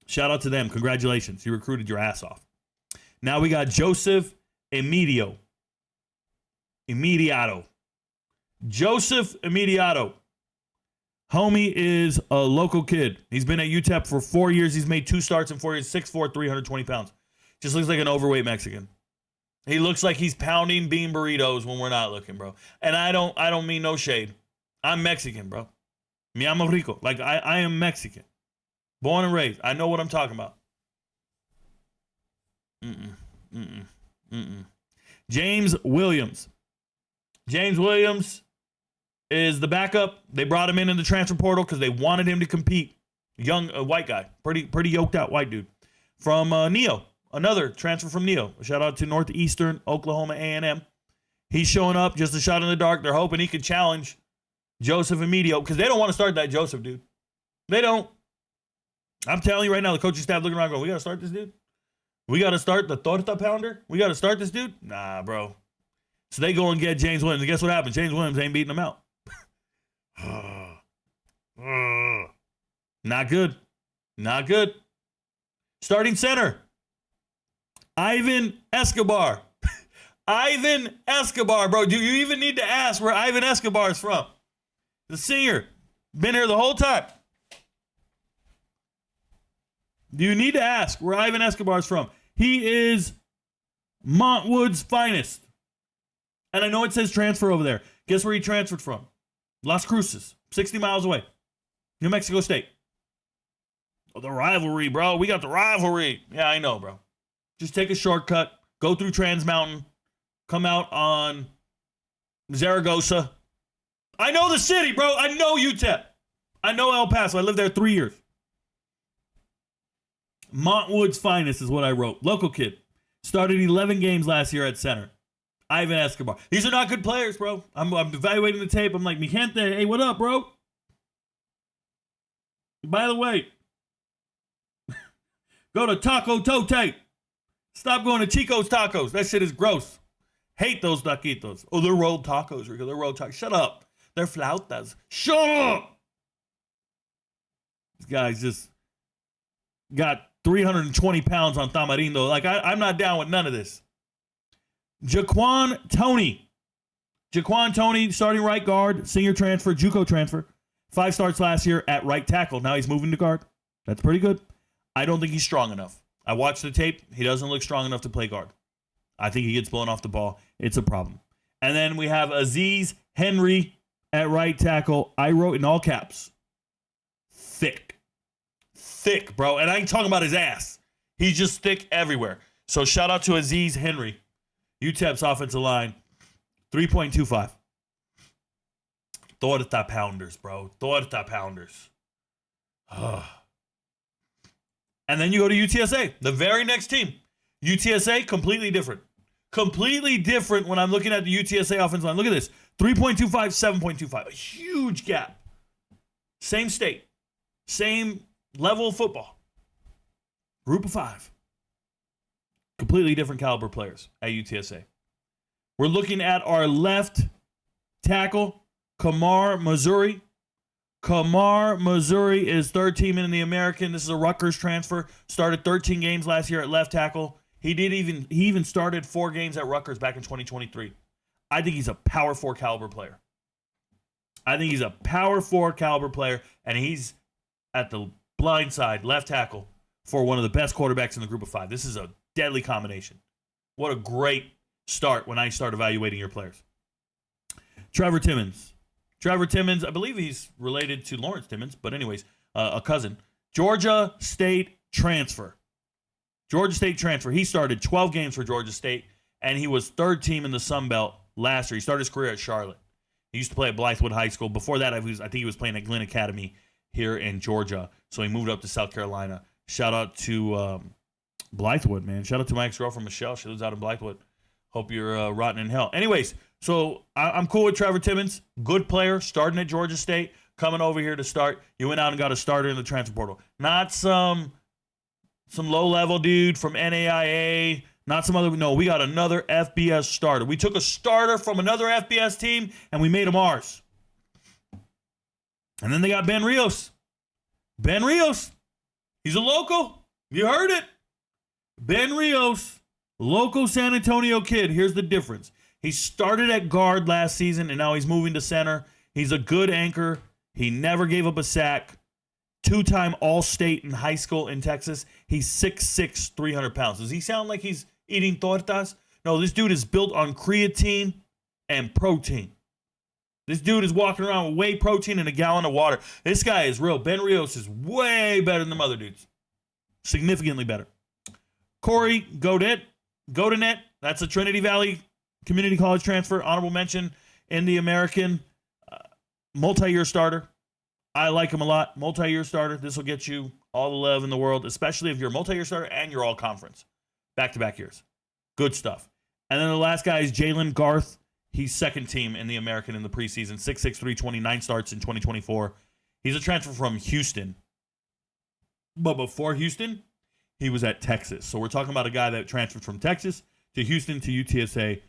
shout out to them. Congratulations. You recruited your ass off. Now we got Joseph Immediato. Joseph Immediato. Homie is a local kid. He's been at UTEP for 4 years. He's made 2 starts in 4 years. 6'4", 320 pounds. Just looks like an overweight Mexican. He looks like he's pounding bean burritos when we're not looking, bro. And I don't mean no shade. I'm Mexican, bro. Me amo rico. Like, I am Mexican. Born and raised. I know what I'm talking about. James Williams. James Williams is the backup. They brought him in the transfer portal because they wanted him to compete. Young white guy. Pretty yoked out white dude. From Neo. Another transfer from Neo. A shout out to Northeastern Oklahoma A&M. He's showing up, just a shot in the dark. They're hoping he could challenge Joseph Immediato because they don't want to start that Joseph dude. They don't. I'm telling you right now, the coaching staff looking around going, we got to start this dude? We got to start the torta pounder? We got to start this dude? Nah, bro. So they go and get James Williams. And guess what happens? James Williams ain't beating them out. Not good. Not good. Starting center. Ivan Escobar. Ivan Escobar, bro. Do you even need to ask where Ivan Escobar is from? The senior. Been here the whole time. Do you need to ask where Ivan Escobar is from? He is Montwood's finest. And I know it says transfer over there. Guess where he transferred from? Las Cruces, 60 miles away. New Mexico State. Oh, the rivalry, bro. We got the rivalry. Yeah, I know, bro. Just take a shortcut. Go through Trans Mountain. Come out on Zaragoza. I know the city, bro. I know UTEP. I know El Paso. I lived there 3 years. Montwood's finest is what I wrote. Local kid. Started 11 games last year at center. Ivan Escobar. These are not good players, bro. I'm evaluating the tape. I'm like, mi gente, hey, what up, bro? By the way, go to Taco Tote. Stop going to Chico's Tacos. That shit is gross. Hate those taquitos. Oh, they're rolled tacos, Rico. They're rolled tacos. Shut up. They're flautas. Shut up. These guys just got 320 pounds on tamarindo. Like, I'm not down with none of this. Jaquan Toney, starting right guard, senior transfer, JUCO transfer. 5 starts last year at right tackle. Now he's moving to guard. That's pretty good. I don't think he's strong enough. I watched the tape. He doesn't look strong enough to play guard. I think he gets blown off the ball. It's a problem. And then we have Aziz Henry at right tackle. I wrote in all caps, thick, bro. And I ain't talking about his ass. He's just thick everywhere. So shout out to Aziz Henry, UTEP's offensive line, 3.25. Torta pounders, bro. Torta pounders. And then you go to UTSA, the very next team. UTSA, completely different. Completely different when I'm looking at the UTSA offensive line. Look at this. 3.25, 7.25. A huge gap. Same state. Same level of football. Group of 5. Completely different caliber players at UTSA. We're looking at our left tackle, Kamar Missouri. Kamar Missouri is third team in the American. This is a Rutgers transfer. Started 13 games last year at left tackle. He even started 4 games at Rutgers back in 2023. I think he's a power 4 caliber player. And he's at the blind side, left tackle, for one of the best quarterbacks in the group of 5. This is a deadly combination. What a great start when I start evaluating your players. Trevor Timmons, I believe he's related to Lawrence Timmons, but anyways, a cousin. Georgia State transfer. He started 12 games for Georgia State, and he was third team in the Sun Belt last year. He started his career at Charlotte. He used to play at Blythewood High School. Before that, I think he was playing at Glenn Academy here in Georgia. So he moved up to South Carolina. Shout out to Blythewood, man. Shout out to my ex-girlfriend, Michelle. She lives out in Blythewood. Hope you're rotting in hell. Anyways, so I'm cool with Trevor Timmons. Good player, starting at Georgia State, coming over here to start. You went out and got a starter in the transfer portal. Not some low-level dude from NAIA. Not some other. No, we got another FBS starter. We took a starter from another FBS team, and we made him ours. And then they got Ben Rios. He's a local. You heard it. Ben Rios, local San Antonio kid. Here's the difference. He started at guard last season, and now he's moving to center. He's a good anchor. He never gave up a sack. 2-time All-State in high school in Texas. He's 6'6", 300 pounds. Does he sound like he's eating tortas? No, this dude is built on creatine and protein. This dude is walking around with whey protein and a gallon of water. This guy is real. Ben Rios is way better than the other dudes. Significantly better. Corey Godinet, that's a Trinity Valley Community College transfer. Honorable mention in the American. Multi-year starter. I like him a lot. Multi-year starter. This will get you all the love in the world, especially if you're a multi-year starter and you're all conference. Back-to-back years. Good stuff. And then the last guy is Jalen Garth. He's second team in the American in the preseason. 6'6", 329 starts in 2024. He's a transfer from Houston. But before Houston, he was at Texas. So we're talking about a guy that transferred from Texas to Houston to UTSA.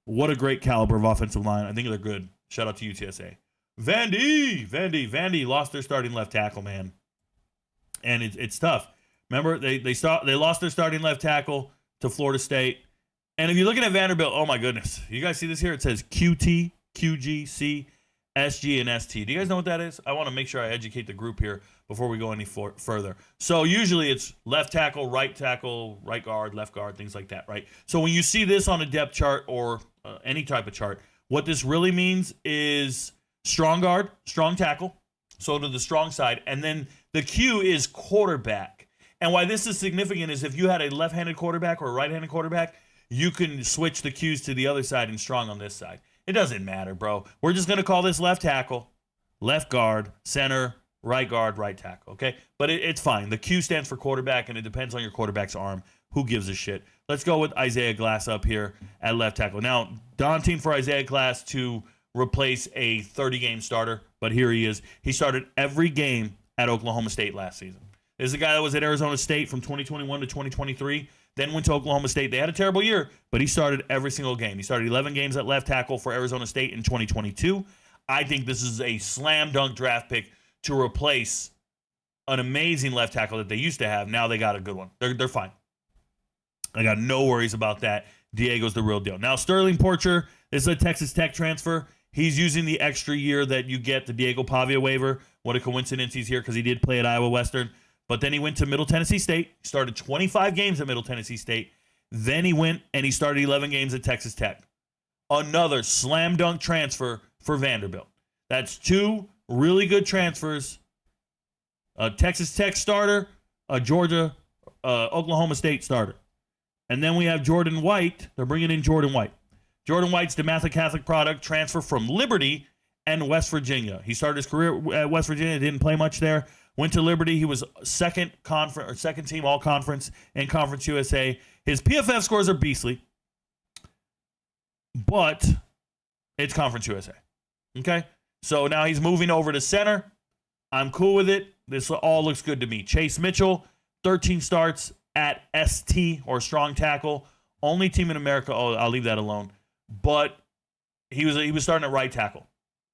What a great caliber of offensive line. I think they're good. Shout out to UTSA. Vandy lost their starting left tackle, man. And it's tough. Remember, they lost their starting left tackle to Florida State. And if you're looking at Vanderbilt, oh my goodness. You guys see this here? It says QT, QG, C, SG, and ST. Do you guys know what that is? I want to make sure I educate the group here before we go any further. So usually it's left tackle, right guard, left guard, things like that, right? So when you see this on a depth chart or any type of chart, what this really means is strong guard, strong tackle, So to the strong side. And then the Q is quarterback. And why this is significant is if you had a left-handed quarterback or a right-handed quarterback, you can switch the Qs to the other side and strong on this side. It doesn't matter, bro. We're just going to call this left tackle, left guard, center, right guard, right tackle, okay? But it's fine. The Q stands for quarterback, and it depends on your quarterback's arm. Who gives a shit? Let's go with Isaiah Glass up here at left tackle. Now, daunting for Isaiah Glass to replace a 30-game starter, but here he is. He started every game at Oklahoma State last season. This is a guy that was at Arizona State from 2021 to 2023, then went to Oklahoma State. They had a terrible year, but he started every single game. He started 11 games at left tackle for Arizona State in 2022. I think this is a slam dunk draft pick to replace an amazing left tackle that they used to have. Now they got a good one. They're fine. I got no worries about that. Diego's the real deal. Now, Sterling Porcher is a Texas Tech transfer. He's using the extra year that you get the Diego Pavia waiver. What a coincidence he's here because he did play at Iowa Western. But then he went to Middle Tennessee State, started 25 games at Middle Tennessee State. Then he went and he started 11 games at Texas Tech. Another slam dunk transfer for Vanderbilt. That's two really good transfers. A Texas Tech starter, a Oklahoma State starter. And then we have Jordan White. They're bringing in Jordan White. Jordan White's DeMatha Catholic product, transfer from Liberty and West Virginia. He started his career at West Virginia, didn't play much there. Went to Liberty. He was second team all conference in Conference USA. His PFF scores are beastly, but it's Conference USA. Okay? So now he's moving over to center. I'm cool with it. This all looks good to me. Chase Mitchell, 13 starts at ST or strong tackle. Only team in America. Oh, I'll leave that alone. But he was starting at right tackle.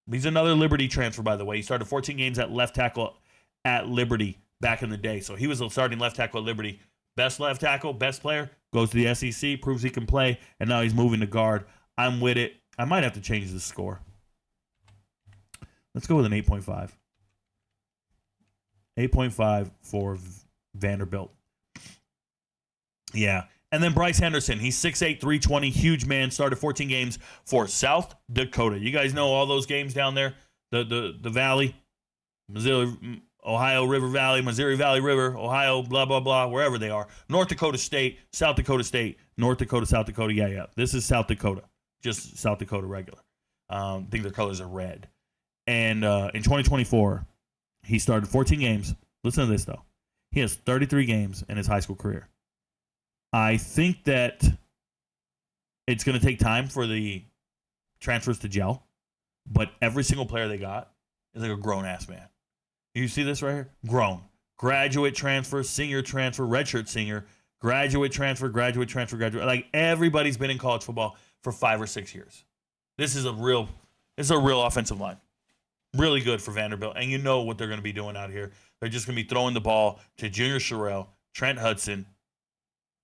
He's another Liberty transfer, by the way. He started 14 games at left tackle at Liberty back in the day. So he was a starting left tackle at Liberty. Best left tackle, best player, goes to the SEC, proves he can play, and now he's moving to guard. I'm with it. I might have to change the score. Let's go with an 8.5. 8.5 for Vanderbilt. Yeah. And then Bryce Henderson. He's 6'8", 320, huge man. Started 14 games for South Dakota. You guys know all those games down there? The Valley, Missouri, Ohio River Valley, Missouri Valley River, Ohio, blah, blah, blah, wherever they are. North Dakota State, South Dakota State, North Dakota, South Dakota. Yeah. This is South Dakota. Just South Dakota regular. I think their colors are red. And in 2024, he started 14 games. Listen to this, though. He has 33 games in his high school career. I think that it's going to take time for the transfers to gel, but every single player they got is like a grown-ass man. You see this right here? Grown. Graduate transfer, senior transfer, redshirt senior, graduate transfer, graduate transfer, graduate. Like everybody's been in college football for 5 or 6 years. This is a real offensive line. Really good for Vanderbilt. And you know what they're going to be doing out here. They're just going to be throwing the ball to Junior Sherrill, Trent Hudson,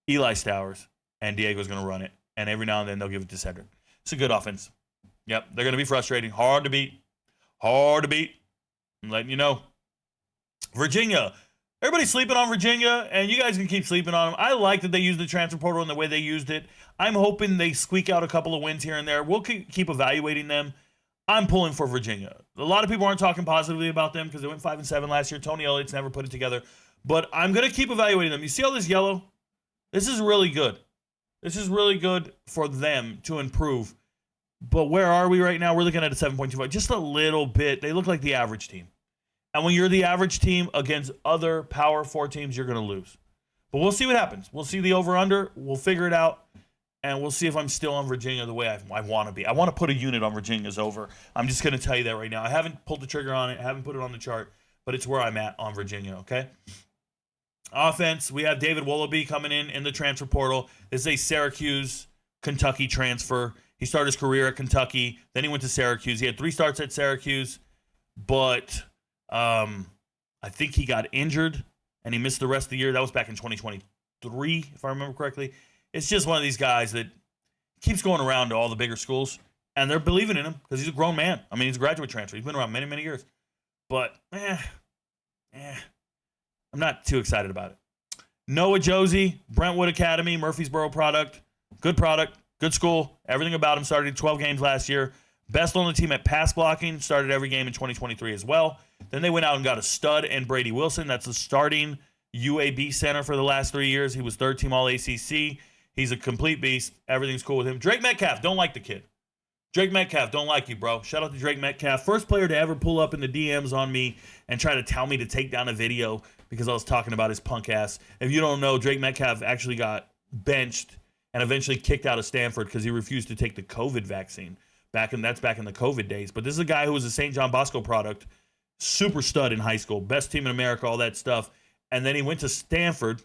Eli Stowers, and Diego's going to run it. And every now and then they'll give it to Cedric. It's a good offense. Yep, they're going to be frustrating. Hard to beat. Hard to beat. I'm letting you know. Virginia. Everybody's sleeping on Virginia, and you guys can keep sleeping on them. I like that they used the transfer portal in the way they used it. I'm hoping they squeak out a couple of wins here and there. We'll keep evaluating them. I'm pulling for Virginia. A lot of people aren't talking positively about them because they went 5-7 last year. Tony Elliott's never put it together. But I'm going to keep evaluating them. You see all this yellow? This is really good. This is really good for them to improve. But where are we right now? We're looking at a 7.25. Just a little bit. They look like the average team. And when you're the average team against other Power 4 teams, you're going to lose. But we'll see what happens. We'll see the over-under. We'll figure it out. And we'll see if I'm still on Virginia the way I want to be. I want to put a unit on Virginia's over. I'm just going to tell you that right now. I haven't pulled the trigger on it. I haven't put it on the chart. But it's where I'm at on Virginia, okay? Offense, we have David Wollaby coming in the transfer portal. This is a Syracuse, Kentucky transfer. He started his career at Kentucky. Then he went to Syracuse. He had 3 starts at Syracuse. But I think he got injured, and he missed the rest of the year. That was back in 2023, if I remember correctly. It's just one of these guys that keeps going around to all the bigger schools, and they're believing in him because he's a grown man. I mean, he's a graduate transfer. He's been around many, many years. But, I'm not too excited about it. Noah Josie, Brentwood Academy, Murfreesboro product, good school. Everything about him. Started 12 games last year. Best on the team at pass blocking, started every game in 2023 as well. Then they went out and got a stud and Brady Wilson. That's the starting UAB center for the last 3 years. He was third team all ACC. He's a complete beast. Everything's cool with him. Drake Metcalf, don't like the kid. Drake Metcalf, don't like you, bro. Shout out to Drake Metcalf. First player to ever pull up in the DMs on me and try to tell me to take down a video because I was talking about his punk ass. If you don't know, Drake Metcalf actually got benched and eventually kicked out of Stanford because he refused to take the COVID vaccine. That's back in the COVID days. But this is a guy who was a St. John Bosco product, super stud in high school, best team in America, all that stuff. And then he went to Stanford.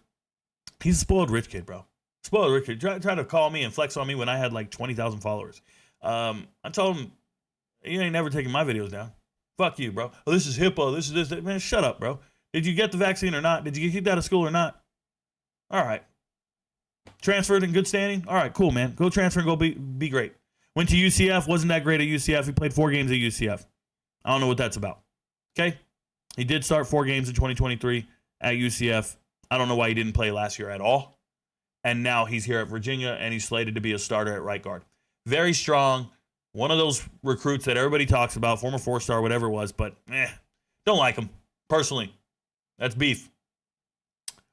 He's a spoiled rich kid, bro. Spoiled rich kid. Try to call me and flex on me when I had like 20,000 followers. I told him, you ain't never taking my videos down. Fuck you, bro. Oh, this is HIPAA. This is this. Man, shut up, bro. Did you get the vaccine or not? Did you get kicked out of school or not? All right. Transferred in good standing? All right, cool, man. Go transfer and go be great. Went to UCF. Wasn't that great at UCF. He played 4 games at UCF. I don't know what that's about. Okay? He did start 4 games in 2023 at UCF. I don't know why he didn't play last year at all. And now he's here at Virginia, and he's slated to be a starter at right guard. Very strong. One of those recruits that everybody talks about, former 4-star, whatever it was, but don't like him, personally. That's beef.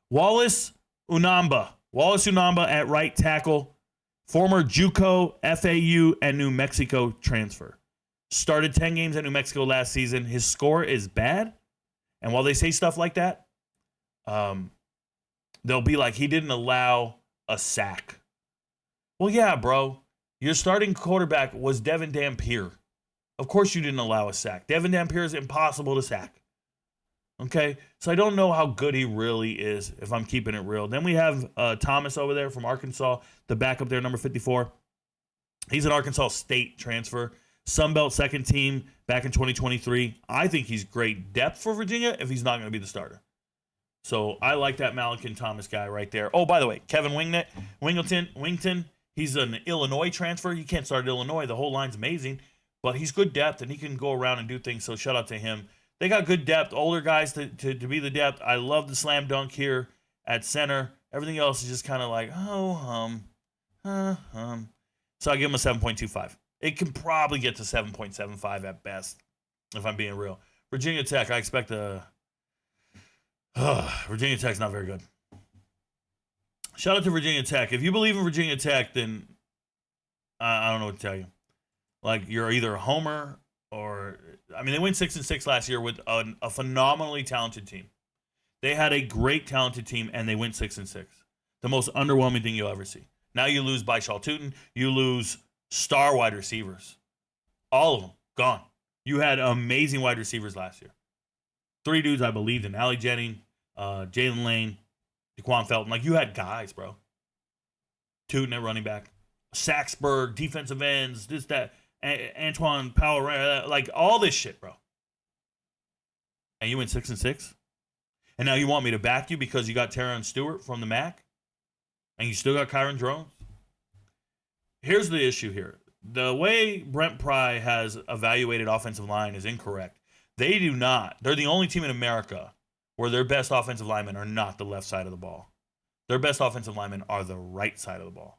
Wallace Unamba. Wallace Unamba at right tackle. Former JUCO, FAU, and New Mexico transfer. Started 10 games at New Mexico last season. His score is bad. And while they say stuff like that, they'll be like, he didn't allow a sack. Well, yeah, bro. Your starting quarterback was Devin Dampier. Of course you didn't allow a sack. Devin Dampier is impossible to sack. Okay? So I don't know how good he really is, if I'm keeping it real. Then we have Thomas over there from Arkansas, the backup there, number 54. He's an Arkansas State transfer. Sunbelt second team back in 2023. I think he's great depth for Virginia if he's not going to be the starter. So I like that Malakin Thomas guy right there. Oh, by the way, Kevin Wington, he's an Illinois transfer. You can't start at Illinois. The whole line's amazing. But he's good depth, and he can go around and do things, so shout out to him. They got good depth, older guys to be the depth. I love the slam dunk here at center. Everything else is just kind of like, So I give him a 7.25. It can probably get to 7.75 at best, if I'm being real. Virginia Tech, I expect Virginia Tech's not very good. Shout out to Virginia Tech. If you believe in Virginia Tech, then I don't know what to tell you. Like, you're either a homer or... I mean, they went 6-6 last year with a phenomenally talented team. They had a great talented team, and they went 6-6. The most underwhelming thing you'll ever see. Now you lose Baishal Tootin. You lose star wide receivers. All of them. Gone. You had amazing wide receivers last year. 3 dudes I believed in. Allie Jennings, Jalen Lane, DeQuan Felton. Like, you had guys, bro. Tootin at running back. Saxburg, defensive ends, this, that. Antoine Powell, like all this shit, bro. And you went 6-6? And now you want me to back you because you got Terron Stewart from the MAC? And you still got Kyron Drones? Here's the issue here. The way Brent Pry has evaluated offensive line is incorrect. They do not. They're the only team in America where their best offensive linemen are not the left side of the ball. Their best offensive linemen are the right side of the ball.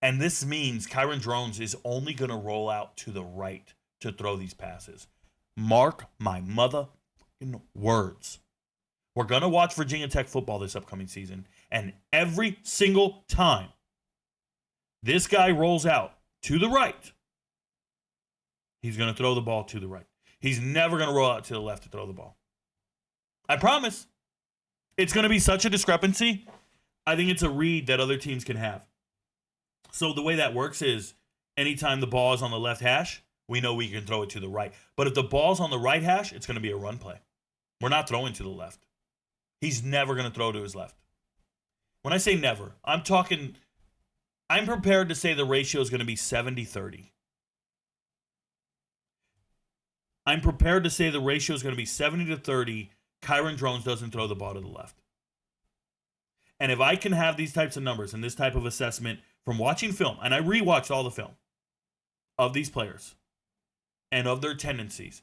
And this means Kyron Drones is only going to roll out to the right to throw these passes. Mark my motherfucking words. We're going to watch Virginia Tech football this upcoming season, and every single time this guy rolls out to the right, he's going to throw the ball to the right. He's never going to roll out to the left to throw the ball. I promise. It's going to be such a discrepancy. I think it's a read that other teams can have. So the way that works is anytime the ball is on the left hash, we know we can throw it to the right. But if the ball's on the right hash, it's going to be a run play. We're not throwing to the left. He's never going to throw to his left. When I say never, I'm prepared to say the ratio is going to be 70-30. I'm prepared to say the ratio is going to be 70-30. Kyron Drones doesn't throw the ball to the left. And if I can have these types of numbers and this type of assessment from watching film, and I rewatched all the film of these players and of their tendencies,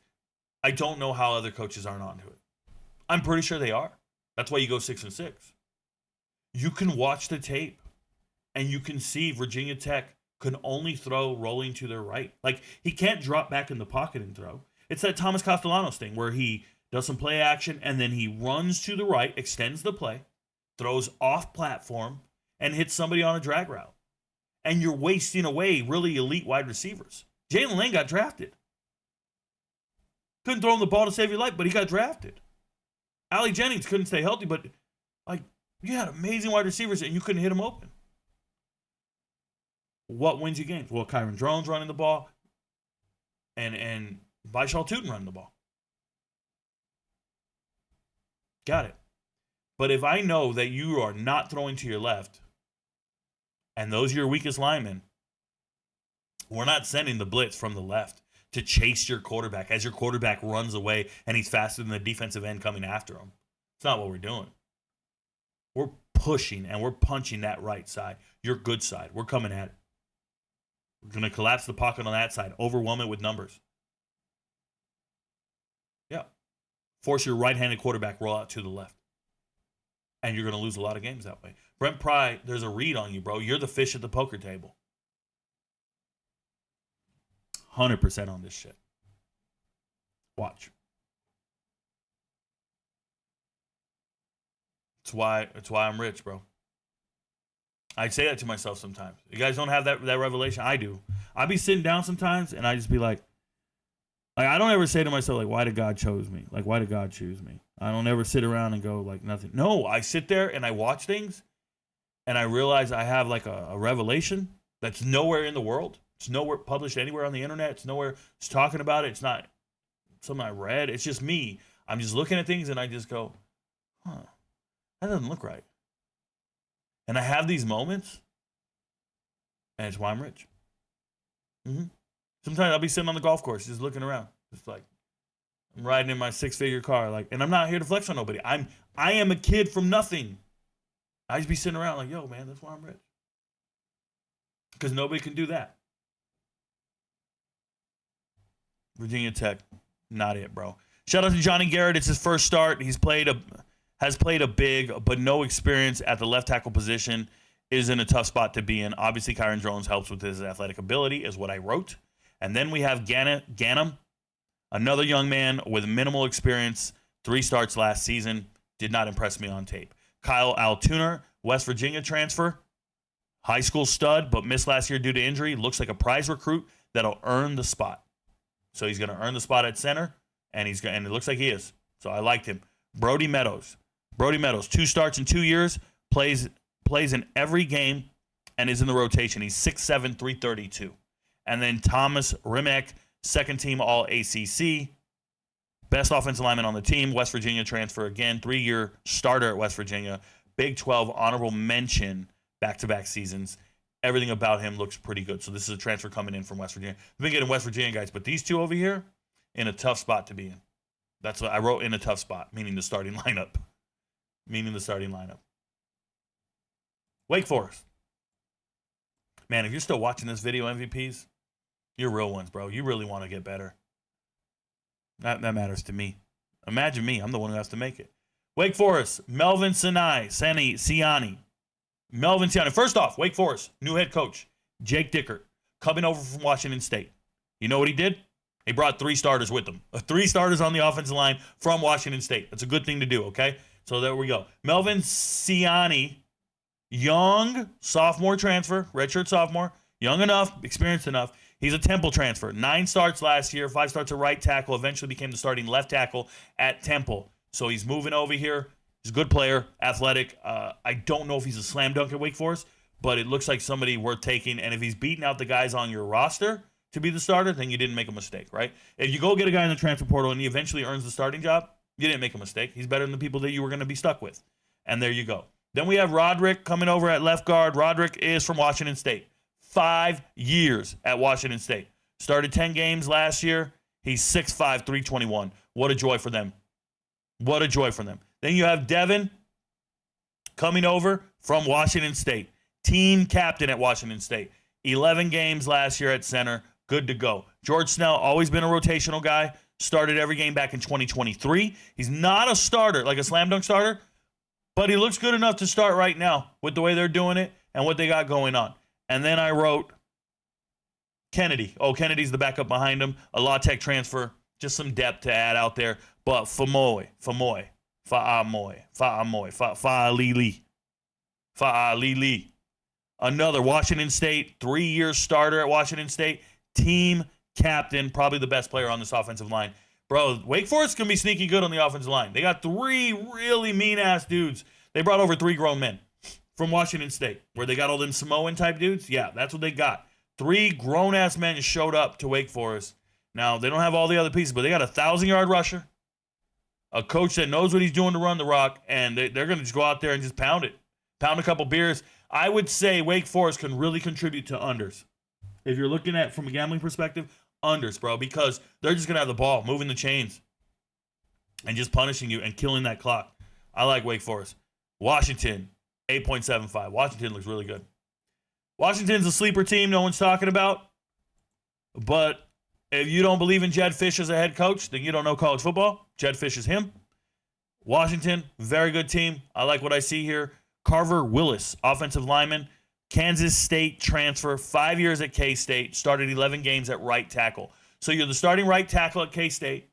I don't know how other coaches aren't onto it. I'm pretty sure they are. That's why you go 6-6. You can watch the tape and you can see Virginia Tech can only throw rolling to their right. Like, he can't drop back in the pocket and throw. It's that Thomas Castellanos thing where he does some play action and then he runs to the right, extends the play, throws off platform, and hits somebody on a drag route. And you're wasting away really elite wide receivers. Jalen Lane got drafted. Couldn't throw him the ball to save your life, but he got drafted. Allie Jennings couldn't stay healthy, but like, you had amazing wide receivers and you couldn't hit them open. What wins you games? Well, Kyron Drones running the ball and Vishal Tootin running the ball. Got it. But if I know that you are not throwing to your left and those are your weakest linemen, we're not sending the blitz from the left to chase your quarterback as your quarterback runs away and he's faster than the defensive end coming after him. It's not what we're doing. We're pushing and we're punching that right side, your good side. We're coming at it. We're going to collapse the pocket on that side, overwhelm it with numbers. Yeah. Force your right-handed quarterback roll out to the left. And you're going to lose a lot of games that way. Brent Pry, there's a read on you, bro. You're the fish at the poker table. 100% on this shit. Watch. It's why I'm rich, bro. I say that to myself sometimes. You guys don't have that revelation? I do. I be sitting down sometimes and I just be like I don't ever say to myself, like, why did God choose me? Like, why did God choose me? I don't ever sit around and go, like, nothing. No, I sit there and I watch things and I realize I have, like, a revelation that's nowhere in the world. It's nowhere published anywhere on the internet. It's nowhere it's talking about it. It's not something I read. It's just me. I'm just looking at things and I just go, that doesn't look right. And I have these moments, and it's why I'm rich. Sometimes I'll be sitting on the golf course just looking around. Just like, I'm riding in my 6-figure car, like, and I'm not here to flex on nobody. I am a kid from nothing. I just be sitting around like, yo, man, that's why I'm rich. Because nobody can do that. Virginia Tech, not it, bro. Shout out to Johnny Garrett. It's his first start. Has played a big, but no experience at the left tackle position. Is in a tough spot to be in. Obviously, Kyron Drones helps with his athletic ability, is what I wrote. And then we have Ganem, another young man with minimal experience. 3 starts last season. Did not impress me on tape. Kyle Altuner, West Virginia transfer. High school stud, but missed last year due to injury. Looks like a prize recruit that'll earn the spot. So he's going to earn the spot at center, and it looks like he is. So I liked him. Brody Meadows, 2 starts in 2 years, plays in every game, and is in the rotation. He's 6'7", 332. And then Thomas Rimac, second team All-ACC, best offensive lineman on the team, West Virginia transfer again, 3-year starter at West Virginia, Big 12 honorable mention, back-to-back seasons. Everything about him looks pretty good. So this is a transfer coming in from West Virginia. We've been getting West Virginia guys, but these two over here, in a tough spot to be in. That's what I wrote, in a tough spot, meaning the starting lineup. Wake Forest. Man, if you're still watching this video, MVPs, you're real ones, bro. You really want to get better. That matters to me. Imagine me. I'm the one who has to make it. Wake Forest, Melvin Siani. Melvin Siani. First off, Wake Forest, new head coach, Jake Dickert, coming over from Washington State. You know what he did? He brought 3 starters with him. 3 starters on the offensive line from Washington State. That's a good thing to do, okay? So there we go. Melvin Siani, young sophomore transfer, redshirt sophomore, young enough, experienced enough. He's a Temple transfer. 9 starts last year, 5 starts at right tackle, eventually became the starting left tackle at Temple. So he's moving over here. He's a good player, athletic. I don't know if he's a slam dunk at Wake Forest, but it looks like somebody worth taking. And if he's beating out the guys on your roster to be the starter, then you didn't make a mistake, right? If you go get a guy in the transfer portal and he eventually earns the starting job, you didn't make a mistake. He's better than the people that you were going to be stuck with. And there you go. Then we have Roderick coming over at left guard. Roderick is from Washington State. 5 years at Washington State. Started 10 games last year. He's 6'5", 321. What a joy for them. What a joy for them. Then you have Devin coming over from Washington State. Team captain at Washington State. 11 games last year at center. Good to go. George Snell, always been a rotational guy. Started every game back in 2023. He's not a starter, like a slam dunk starter, but he looks good enough to start right now with the way they're doing it and what they got going on. And then I wrote Kennedy. Oh, Kennedy's the backup behind him. A La Tech transfer. Just some depth to add out there. But Fa'alili. Another Washington State, 3-year starter at Washington State. Team captain, probably the best player on this offensive line. Bro, Wake Forest can be sneaky good on the offensive line. They got 3 really mean-ass dudes. They brought over 3 grown men from Washington State, where they got all them Samoan-type dudes. Yeah, that's what they got. 3 grown-ass men showed up to Wake Forest. Now, they don't have all the other pieces, but they got a 1,000-yard rusher, a coach that knows what he's doing to run the rock, and they're going to just go out there and just pound it. Pound a couple beers. I would say Wake Forest can really contribute to unders. If you're looking at from a gambling perspective, unders, bro, because they're just going to have the ball, moving the chains, and just punishing you and killing that clock. I like Wake Forest. Washington, 8.75. Washington looks really good. Washington's a sleeper team no one's talking about, but if you don't believe in Jed Fish as a head coach, then you don't know college football. Jed Fish is him. Washington, very good team. I like what I see here. Carver Willis, offensive lineman, Kansas State transfer, 5 years at K-State, started 11 games at right tackle. So you're the starting right tackle at K-State.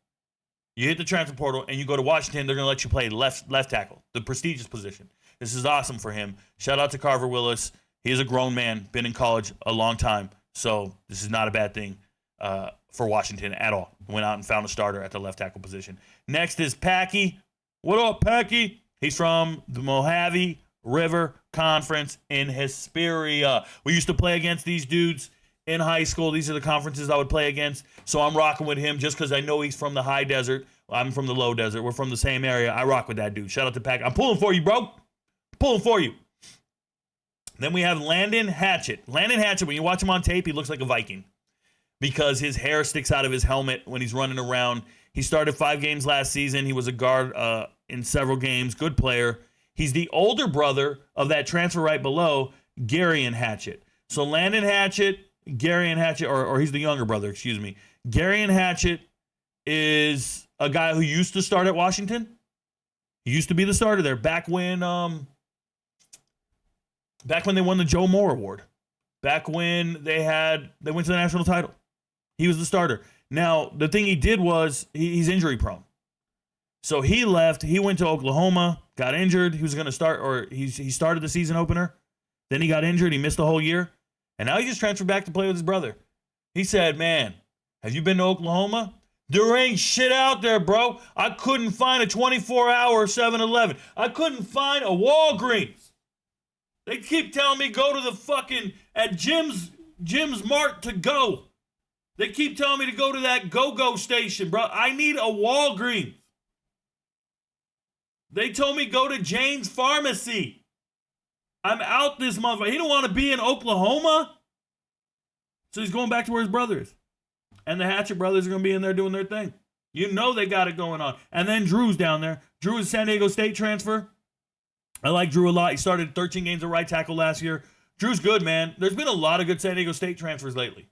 You hit the transfer portal, and you go to Washington. They're going to let you play left tackle, the prestigious position. This is awesome for him. Shout out to Carver Willis. He is a grown man, been in college a long time. So this is not a bad thing for Washington at all. Went out and found a starter at the left tackle position. Next is Packy. What up, Packy? He's from the Mojave River Conference in Hesperia. We used to play against these dudes in high school. These are the conferences I would play against. So I'm rocking with him just because I know he's from the high desert. I'm from the low desert. We're from the same area. I rock with that dude. Shout out to Packy. I'm pulling for you, bro. Pulling for you. Then we have Landon Hatchett. Landon Hatchett, when you watch him on tape, he looks like a Viking because his hair sticks out of his helmet when he's running around. He started 5 games last season. He was a guard in several games. Good player. He's the older brother of that transfer right below, Garion Hatchett. So Landon Hatchett, Garion Hatchett, or he's the younger brother, excuse me. Garion Hatchett is a guy who used to start at Washington. He used to be the starter there back when they won the Joe Moore Award. Back when they went to the national title. He was the starter. Now, the thing he did was he's injury prone. So he left. He went to Oklahoma, got injured. He was going to start, or he started the season opener. Then he got injured. He missed the whole year. And now he just transferred back to play with his brother. He said, man, have you been to Oklahoma? There ain't shit out there, bro. I couldn't find a 24-hour 7-Eleven. I couldn't find a Walgreens. They keep telling me go to the fucking, at Jim's Mart to go. They keep telling me to go to that go-go station, bro. I need a Walgreens. They told me go to Jane's Pharmacy. I'm out this motherfucker. He don't want to be in Oklahoma. So he's going back to where his brother is. And the Hatchet brothers are going to be in there doing their thing. You know they got it going on. And then Drew's down there. Drew is San Diego State transfer. I like Drew a lot. He started 13 games at right tackle last year. Drew's good, man. There's been a lot of good San Diego State transfers lately.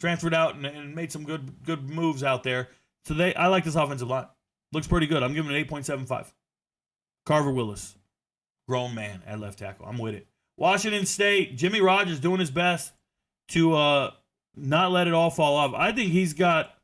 Transferred out and made some good moves out there. So I like this offensive line. Looks pretty good. I'm giving it 8.75. Carver Willis, grown man at left tackle. I'm with it. Washington State, Jimmy Rogers doing his best to not let it all fall off. I think he's got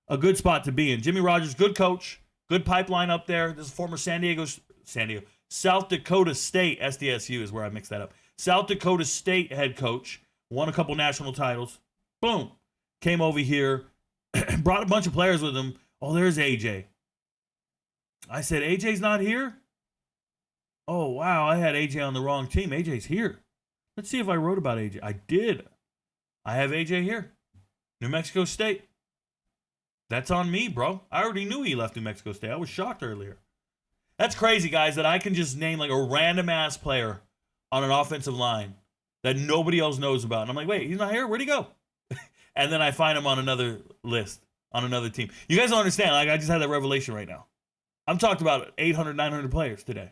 a good spot to be in. Jimmy Rogers, good coach, good pipeline up there. This is former South Dakota State, SDSU is where I mixed that up. South Dakota State head coach, won a couple national titles. Boom. Came over here, brought a bunch of players with him. Oh, there's AJ. I said, AJ's not here? Oh, wow, I had AJ on the wrong team. AJ's here. Let's see if I wrote about AJ. I did. I have AJ here. New Mexico State. That's on me, bro. I already knew he left New Mexico State. I was shocked earlier. That's crazy, guys, that I can just name like a random-ass player on an offensive line that nobody else knows about. And I'm like, wait, he's not here? Where'd he go? And then I find him on another list, on another team. You guys don't understand. Like, I just had that revelation right now. I'm talking about 800, 900 players today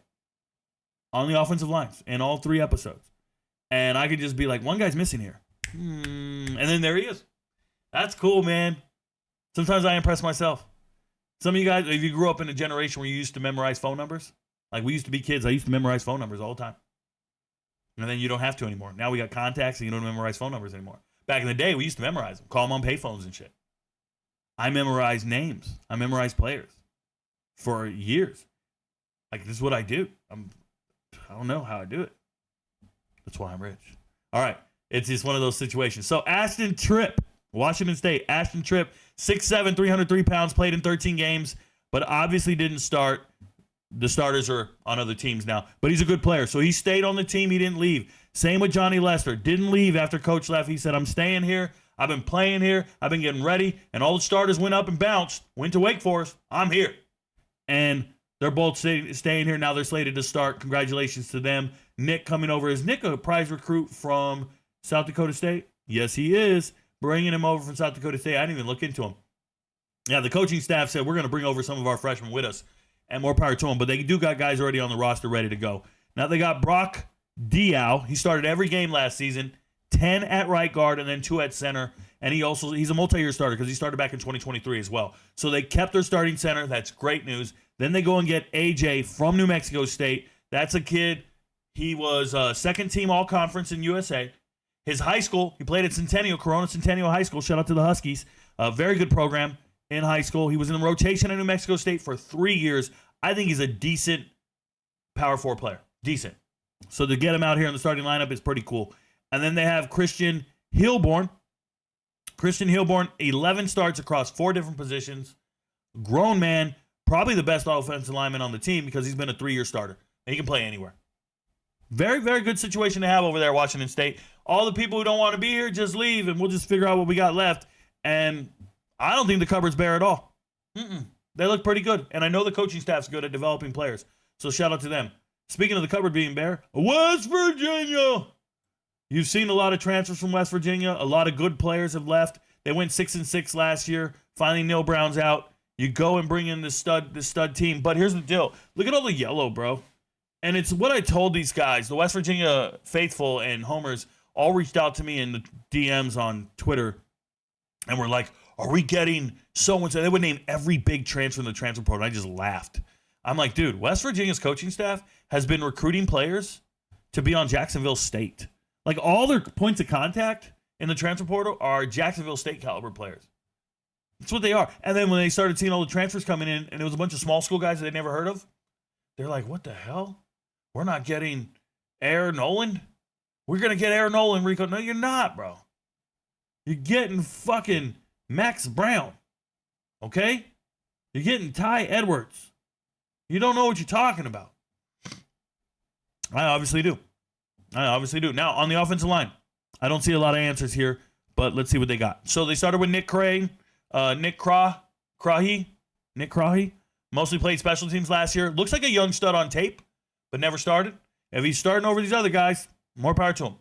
on the offensive lines in all 3 episodes. And I could just be like, one guy's missing here. And then there he is. That's cool, man. Sometimes I impress myself. Some of you guys, if you grew up in a generation where you used to memorize phone numbers, like we used to be kids, I used to memorize phone numbers all the time. And then you don't have to anymore. Now we got contacts and you don't memorize phone numbers anymore. Back in the day, we used to memorize them, call them on payphones and shit. I memorized names. I memorized players for years. Like, this is what I do. I don't know how I do it. That's why I'm rich. All right. It's just one of those situations. So, Ashton Tripp, Washington State. Ashton Tripp, 6'7", 303 pounds, played in 13 games, but obviously didn't start. The starters are on other teams now, but he's a good player. So, he stayed on the team. He didn't leave. Same with Johnny Lester. Didn't leave after coach left. He said, I'm staying here. I've been playing here. I've been getting ready. And all the starters went up and bounced. Went to Wake Forest. I'm here. And they're both staying here. Now they're slated to start. Congratulations to them. Nick coming over. Is Nick a prize recruit from South Dakota State? Yes, he is. Bringing him over from South Dakota State. I didn't even look into him. Yeah, the coaching staff said we're going to bring over some of our freshmen with us. And more power to them. But they do got guys already on the roster ready to go. Now they got Brock Diao. He started every game last season. 10 at right guard and then 2 at center. And he's a multi-year starter because he started back in 2023 as well. So they kept their starting center. That's great news. Then they go and get AJ from New Mexico State. That's a kid. He was second team all-conference in USA. His high school, he played at Centennial, Corona Centennial High School. Shout out to the Huskies. A very good program in high school. He was in the rotation at New Mexico State for 3 years. I think he's a decent power 4 player. Decent. So to get him out here in the starting lineup is pretty cool. And then they have Christian Hilborn. Christian Hilborn, 11 starts across 4 different positions. Grown man, probably the best offensive lineman on the team because he's been a 3-year starter. And he can play anywhere. Very, very good situation to have over there at Washington State. All the people who don't want to be here, just leave, and we'll just figure out what we got left. And I don't think the cupboard's bare at all. They look pretty good. And I know the coaching staff's good at developing players. So shout out to them. Speaking of the cupboard being bare, West Virginia. You've seen a lot of transfers from West Virginia. A lot of good players have left. They went 6-6 last year. Finally, Neil Brown's out. You go and bring in this stud team. But here's the deal. Look at all the yellow, bro. And it's what I told these guys. The West Virginia faithful and homers all reached out to me in the DMs on Twitter. And were like, are we getting so-and-so? They would name every big transfer in the transfer portal. I just laughed. I'm like, dude, West Virginia's coaching staff has been recruiting players to be on Jacksonville State. Like, all their points of contact in the transfer portal are Jacksonville State caliber players. That's what they are. And then when they started seeing all the transfers coming in, and it was a bunch of small school guys that they'd never heard of, they're like, what the hell? We're not getting Air Nolan? We're going to get Air Nolan, Rico. No, you're not, bro. You're getting fucking Max Brown. Okay? You're getting Ty Edwards. You don't know what you're talking about. I obviously do. Now, on the offensive line, I don't see a lot of answers here, but let's see what they got. So they started with Nick Crahy. Mostly played special teams last year. Looks like a young stud on tape, but never started. If he's starting over these other guys, more power to him.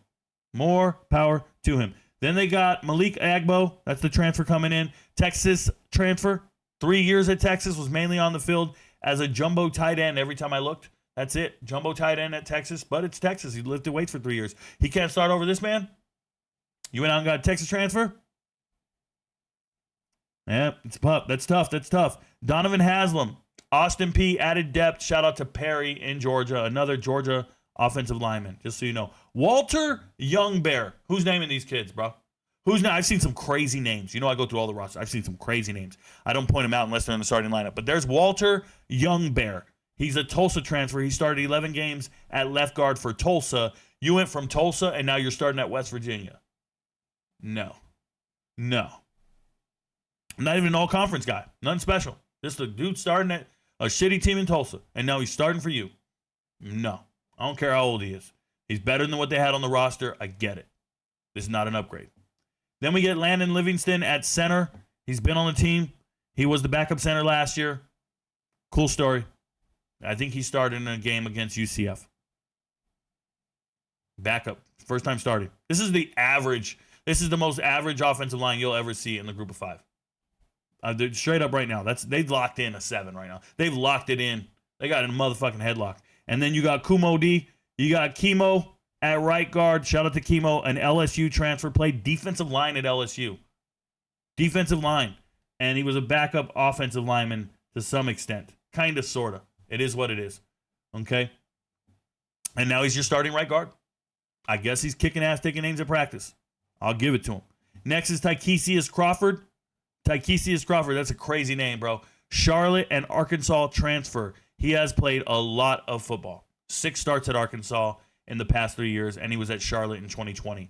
More power to him. Then they got Malik Agbo. That's the transfer coming in. Texas transfer. 3 years at Texas, was mainly on the field as a jumbo tight end every time I looked. That's it. Jumbo tight end at Texas, but it's Texas. He lifted weights for 3 years. He can't start over this man? You went out and got a Texas transfer? Yeah, it's tough. That's tough. Donovan Haslam. Austin P. added depth. Shout out to Perry in Georgia. Another Georgia offensive lineman, just so you know. Walter Youngbear. Who's naming these kids, bro? I've seen some crazy names. You know I go through all the rosters. I've seen some crazy names. I don't point them out unless they're in the starting lineup. But there's Walter Youngbear. He's a Tulsa transfer. He started 11 games at left guard for Tulsa. You went from Tulsa, and now you're starting at West Virginia. No. Not even an all-conference guy. Nothing special. Just a dude starting at a shitty team in Tulsa, and now he's starting for you. No. I don't care how old he is. He's better than what they had on the roster. I get it. This is not an upgrade. Then we get Landon Livingston at center. He's been on the team. He was the backup center last year. Cool story. I think he started in a game against UCF. Backup. First time starting. This is the average. This is the most average offensive line you'll ever see in the group of 5. They're straight up right now. They've locked in a 7 right now. They've locked it in. They got a motherfucking headlock. And then you got Kumo D. You got Chemo at right guard. Shout out to Chemo, an LSU transfer. Played defensive line at LSU. Defensive line. And he was a backup offensive lineman to some extent. Kind of, sort of. It is what it is. Okay? And now he's your starting right guard. I guess he's kicking ass, taking names at practice. I'll give it to him. Next is Tykeesius Crawford. Tykeesius Crawford, that's a crazy name, bro. Charlotte and Arkansas transfer. He has played a lot of football. 6 starts at Arkansas in the past 3 years, and he was at Charlotte in 2020.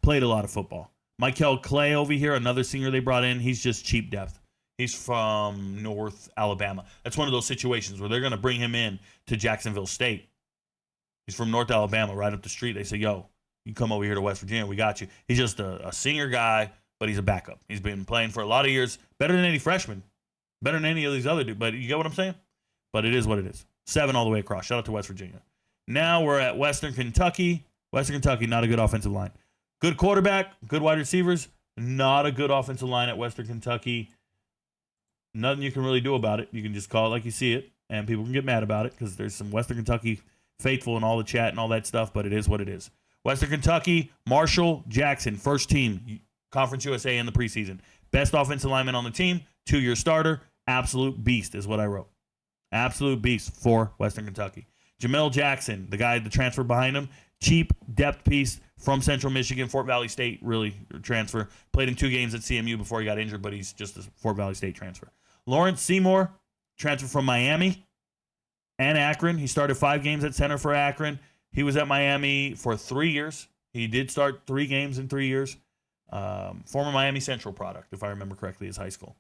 Played a lot of football. Michael Clay over here, another senior they brought in. He's just cheap depth. He's from North Alabama. That's one of those situations where they're going to bring him in to Jacksonville State. He's from North Alabama, right up the street. They say, yo, you come over here to West Virginia. We got you. He's just a senior guy, but he's a backup. He's been playing for a lot of years. Better than any freshman. Better than any of these other dudes. But you get what I'm saying? But it is what it is. 7 all the way across. Shout out to West Virginia. Now we're at Western Kentucky. Western Kentucky, not a good offensive line. Good quarterback, good wide receivers, not a good offensive line at Western Kentucky. Nothing you can really do about it. You can just call it like you see it, and people can get mad about it because there's some Western Kentucky faithful in all the chat and all that stuff, but it is what it is. Western Kentucky, Marshall Jackson, first team, Conference USA in the preseason. Best offensive lineman on the team, 2-year starter, absolute beast is what I wrote. Absolute beast for Western Kentucky. Jamel Jackson, the guy, the transfer behind him, cheap depth piece from Central Michigan, Fort Valley State, really transfer. Played in 2 games at CMU before he got injured, but he's just a Fort Valley State transfer. Lawrence Seymour, transfer from Miami and Akron. He started 5 games at center for Akron. He was at Miami for 3 years. He did start 3 games in 3 years. Former Miami Central product, if I remember correctly, his high school.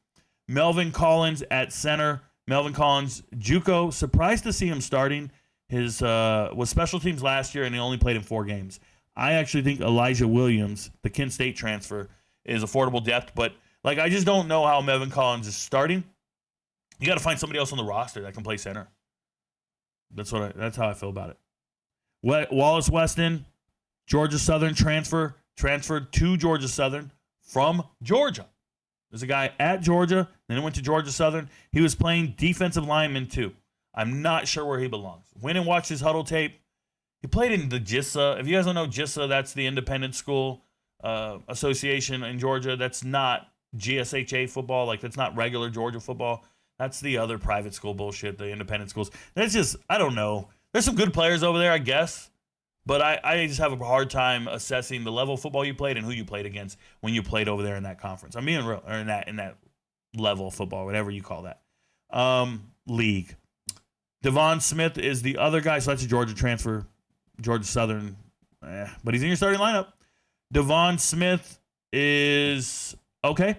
Melvin Collins at center. Melvin Collins, JUCO. Surprised to see him starting. His was special teams last year, and he only played in 4 games. I actually think Elijah Williams, the Kent State transfer, is affordable depth, but I just don't know how Melvin Collins is starting. You got to find somebody else on the roster that can play center. That's how I feel about it. Wallace Weston, Georgia Southern transferred to Georgia Southern from Georgia. There's a guy at Georgia, then he went to Georgia Southern. He was playing defensive lineman too. I'm not sure where he belongs. Went and watched his huddle tape. He played in the GISA. If you guys don't know GISA, that's the Independent School Association in Georgia. That's not GSHA football. That's not regular Georgia football. That's the other private school bullshit, the independent schools. That's just, I don't know. There's some good players over there, I guess. But I just have a hard time assessing the level of football you played and who you played against when you played over there in that conference. I'm being real, or in that level of football, whatever you call that. League. Devon Smith is the other guy, so that's a Georgia transfer, Georgia Southern, but he's in your starting lineup. Devon Smith is okay.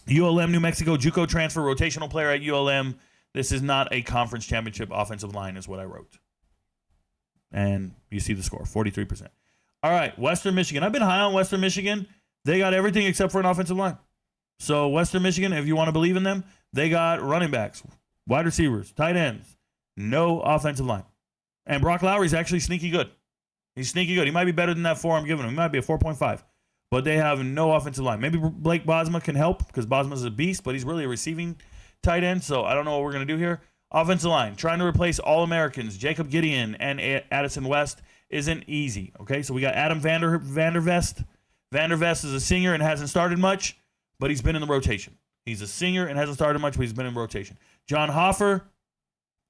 ULM, New Mexico, JUCO transfer, rotational player at ULM. This is not a conference championship offensive line is what I wrote. And you see the score, 43%. All right, Western Michigan. I've been high on Western Michigan. They got everything except for an offensive line. So Western Michigan, if you want to believe in them, they got running backs, wide receivers, tight ends, no offensive line. And Brock Lowry's actually sneaky good. He's sneaky good. He might be better than that 4 I'm giving him. He might be a 4.5. But they have no offensive line. Maybe Blake Bosma can help because Bosma's a beast, but he's really a receiving tight end, so I don't know what we're going to do here. Offensive line, trying to replace All-Americans, Jacob Gideon and Addison West isn't easy, okay? So we got Adam Vandervest. Vandervest is a senior and hasn't started much, but he's been in the rotation. He's a senior and hasn't started much, but he's been in rotation. John Hoffer,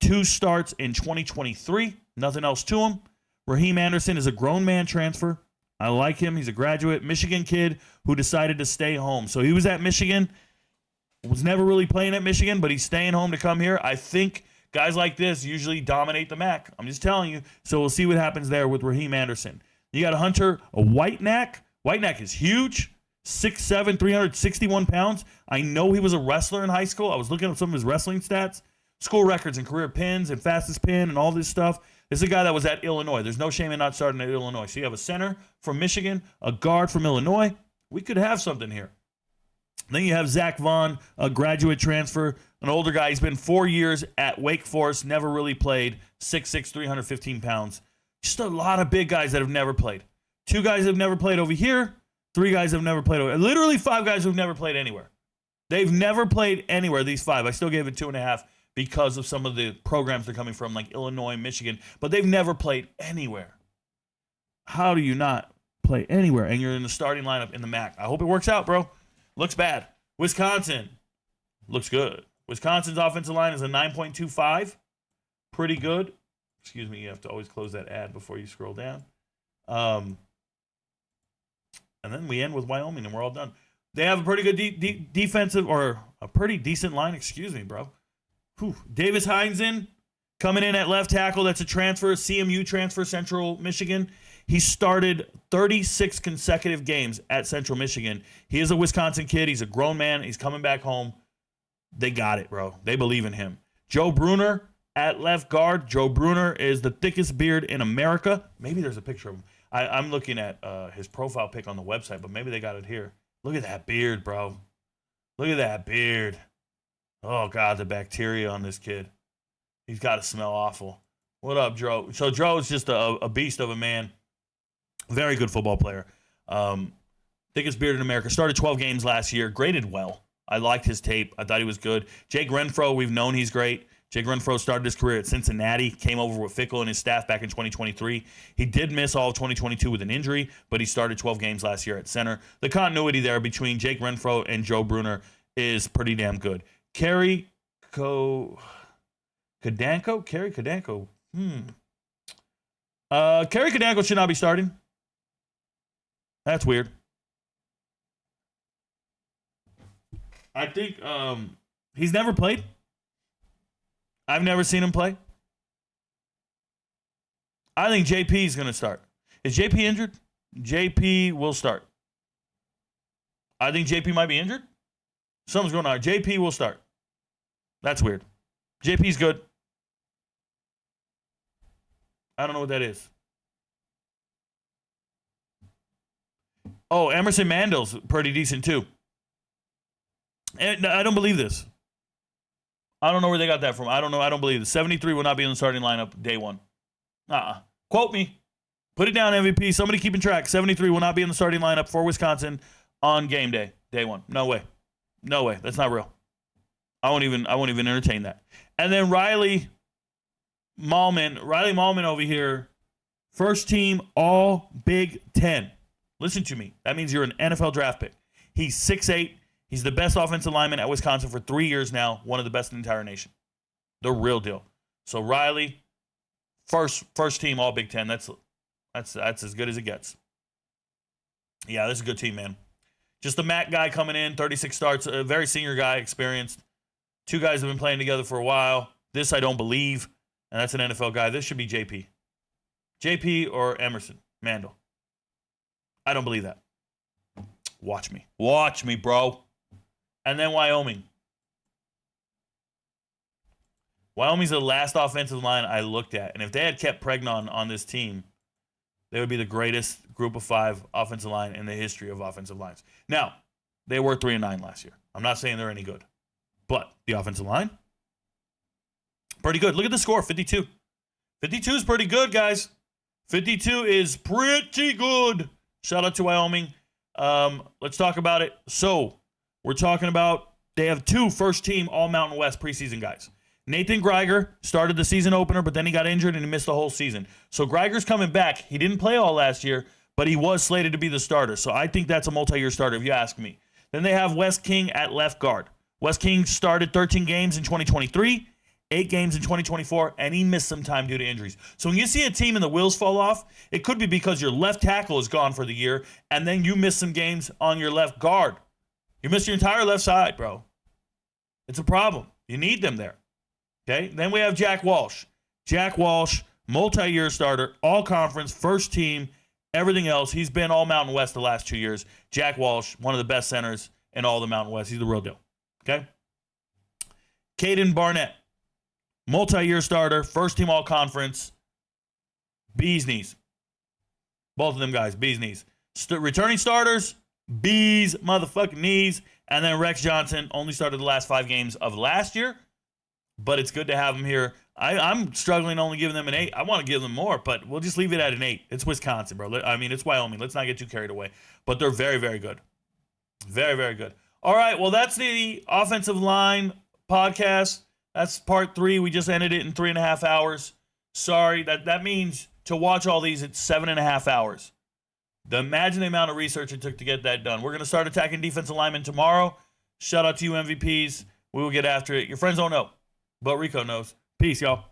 2 starts in 2023. Nothing else to him. Raheem Anderson is a grown man transfer. I like him. He's a graduate Michigan kid who decided to stay home. So he was at Michigan, was never really playing at Michigan, but he's staying home to come here. I think guys like this usually dominate the MAC. I'm just telling you. So we'll see what happens there with Raheem Anderson. You got a Hunter, a Whitenack. Whitenack is huge. 6'7", 361 pounds. I know he was a wrestler in high school. I was looking up some of his wrestling stats. School records and career pins and fastest pin and all this stuff. This is a guy that was at Illinois. There's no shame in not starting at Illinois. So you have a center from Michigan, a guard from Illinois. We could have something here. Then you have Zach Vaughn, a graduate transfer, an older guy. He's been 4 years at Wake Forest, never really played, 6'6", 315 pounds. Just a lot of big guys that have never played. 2 guys have never played over here. 3 guys have never played over. Literally 5 guys who've never played anywhere. They've never played anywhere, these 5. I still gave it 2.5 because of some of the programs they're coming from, like Illinois, Michigan. But they've never played anywhere. How do you not play anywhere? And you're in the starting lineup in the MAC. I hope it works out, bro. Looks bad. Wisconsin looks good. Wisconsin's offensive line is a 9.25. Pretty good. Excuse me, you have to always close that ad before you scroll down. And then we end with Wyoming, and we're all done. They have a pretty good defensive, or a pretty decent line. Excuse me, bro. Whew. Davis Heinzen coming in at left tackle. That's a transfer, CMU transfer, Central Michigan. He started 36 consecutive games at Central Michigan. He is a Wisconsin kid. He's a grown man. He's coming back home. They got it, bro. They believe in him. Joe Bruner at left guard. Joe Bruner is the thickest beard in America. Maybe there's a picture of him. I'm looking at his profile pic on the website, but maybe they got it here. Look at that beard, bro. Look at that beard. Oh, God, the bacteria on this kid. He's got to smell awful. What up, Joe? So Joe is just a beast of a man. Very good football player. Thickest beard in America. Started 12 games last year. Graded well. I liked his tape. I thought he was good. Jake Renfro, we've known he's great. Jake Renfro started his career at Cincinnati, came over with Fickle and his staff back in 2023. He did miss all of 2022 with an injury, but he started 12 games last year at center. The continuity there between Jake Renfro and Joe Bruner is pretty damn good. Kerry Kodanko? Kerry Kodanko. Kerry Kodanko should not be starting. That's weird. I think he's never played. I've never seen him play. I think JP is going to start. Is JP injured? JP will start. I think JP might be injured. Something's going on. JP will start. That's weird. JP's good. I don't know what that is. Oh, Emerson Mandel's pretty decent too. And I don't believe this. I don't know where they got that from. I don't know. I don't believe this. 73 will not be in the starting lineup day one. Quote me. Put it down, MVP. Somebody keeping track. 73 will not be in the starting lineup for Wisconsin on game day. Day one. No way. No way. That's not real. I won't even entertain that. And then Riley Mahlman over here, first team all Big Ten. Listen to me. That means you're an NFL draft pick. He's 6'8". He's the best offensive lineman at Wisconsin for 3 years now. One of the best in the entire nation. The real deal. So Riley, first team all Big Ten. That's as good as it gets. Yeah, this is a good team, man. Just a MAC guy coming in, 36 starts, a very senior guy, experienced. Two guys have been playing together for a while. This I don't believe, and that's an NFL guy. This should be JP. JP or Emerson Mandel. I don't believe that. Watch me. Watch me, bro. And then Wyoming. Wyoming's the last offensive line I looked at. And if they had kept Pregnon on this team, they would be the greatest group of 5 offensive line in the history of offensive lines. Now, they were 3-9 last year. I'm not saying they're any good. But the offensive line, pretty good. Look at the score, 52. 52 is pretty good, guys. 52 is pretty good. Shout out to Wyoming. Let's talk about it. So, we're talking about they have 2 first-team All-Mountain West preseason guys. Nathan Greiger started the season opener, but then he got injured and he missed the whole season. So Greiger's coming back. He didn't play all last year, but he was slated to be the starter. So I think that's a multi-year starter, if you ask me. Then they have Wes King at left guard. Wes King started 13 games in 2023, 8 games in 2024, and he missed some time due to injuries. So when you see a team and the wheels fall off, it could be because your left tackle is gone for the year, and then you miss some games on your left guard. You missed your entire left side, bro. It's a problem. You need them there. Okay? Then we have Jack Walsh. Jack Walsh, multi-year starter, all-conference, first team, everything else. He's been all Mountain West the last 2 years. Jack Walsh, one of the best centers in all the Mountain West. He's the real deal. Okay? Caden Barnett, multi-year starter, first team all-conference, bee's knees. Both of them guys, bee's knees. Returning starters, bees motherfucking knees. And then Rex Johnson only started the last 5 games of last year, but it's good to have him here. I'm struggling only giving them an 8. I want to give them more, but we'll just leave it at an 8. It's Wisconsin, bro. I mean, it's Wyoming. Let's not get too carried away. But they're very, very good. Very, very good. All right, well, that's the offensive line podcast. That's part 3. We just ended it in 3.5 hours. Sorry, that means to watch all these, it's 7.5 hours. Imagine the amount of research it took to get that done. We're going to start attacking defensive linemen tomorrow. Shout out to you, MVPs. We will get after it. Your friends don't know, but Rico knows. Peace, y'all.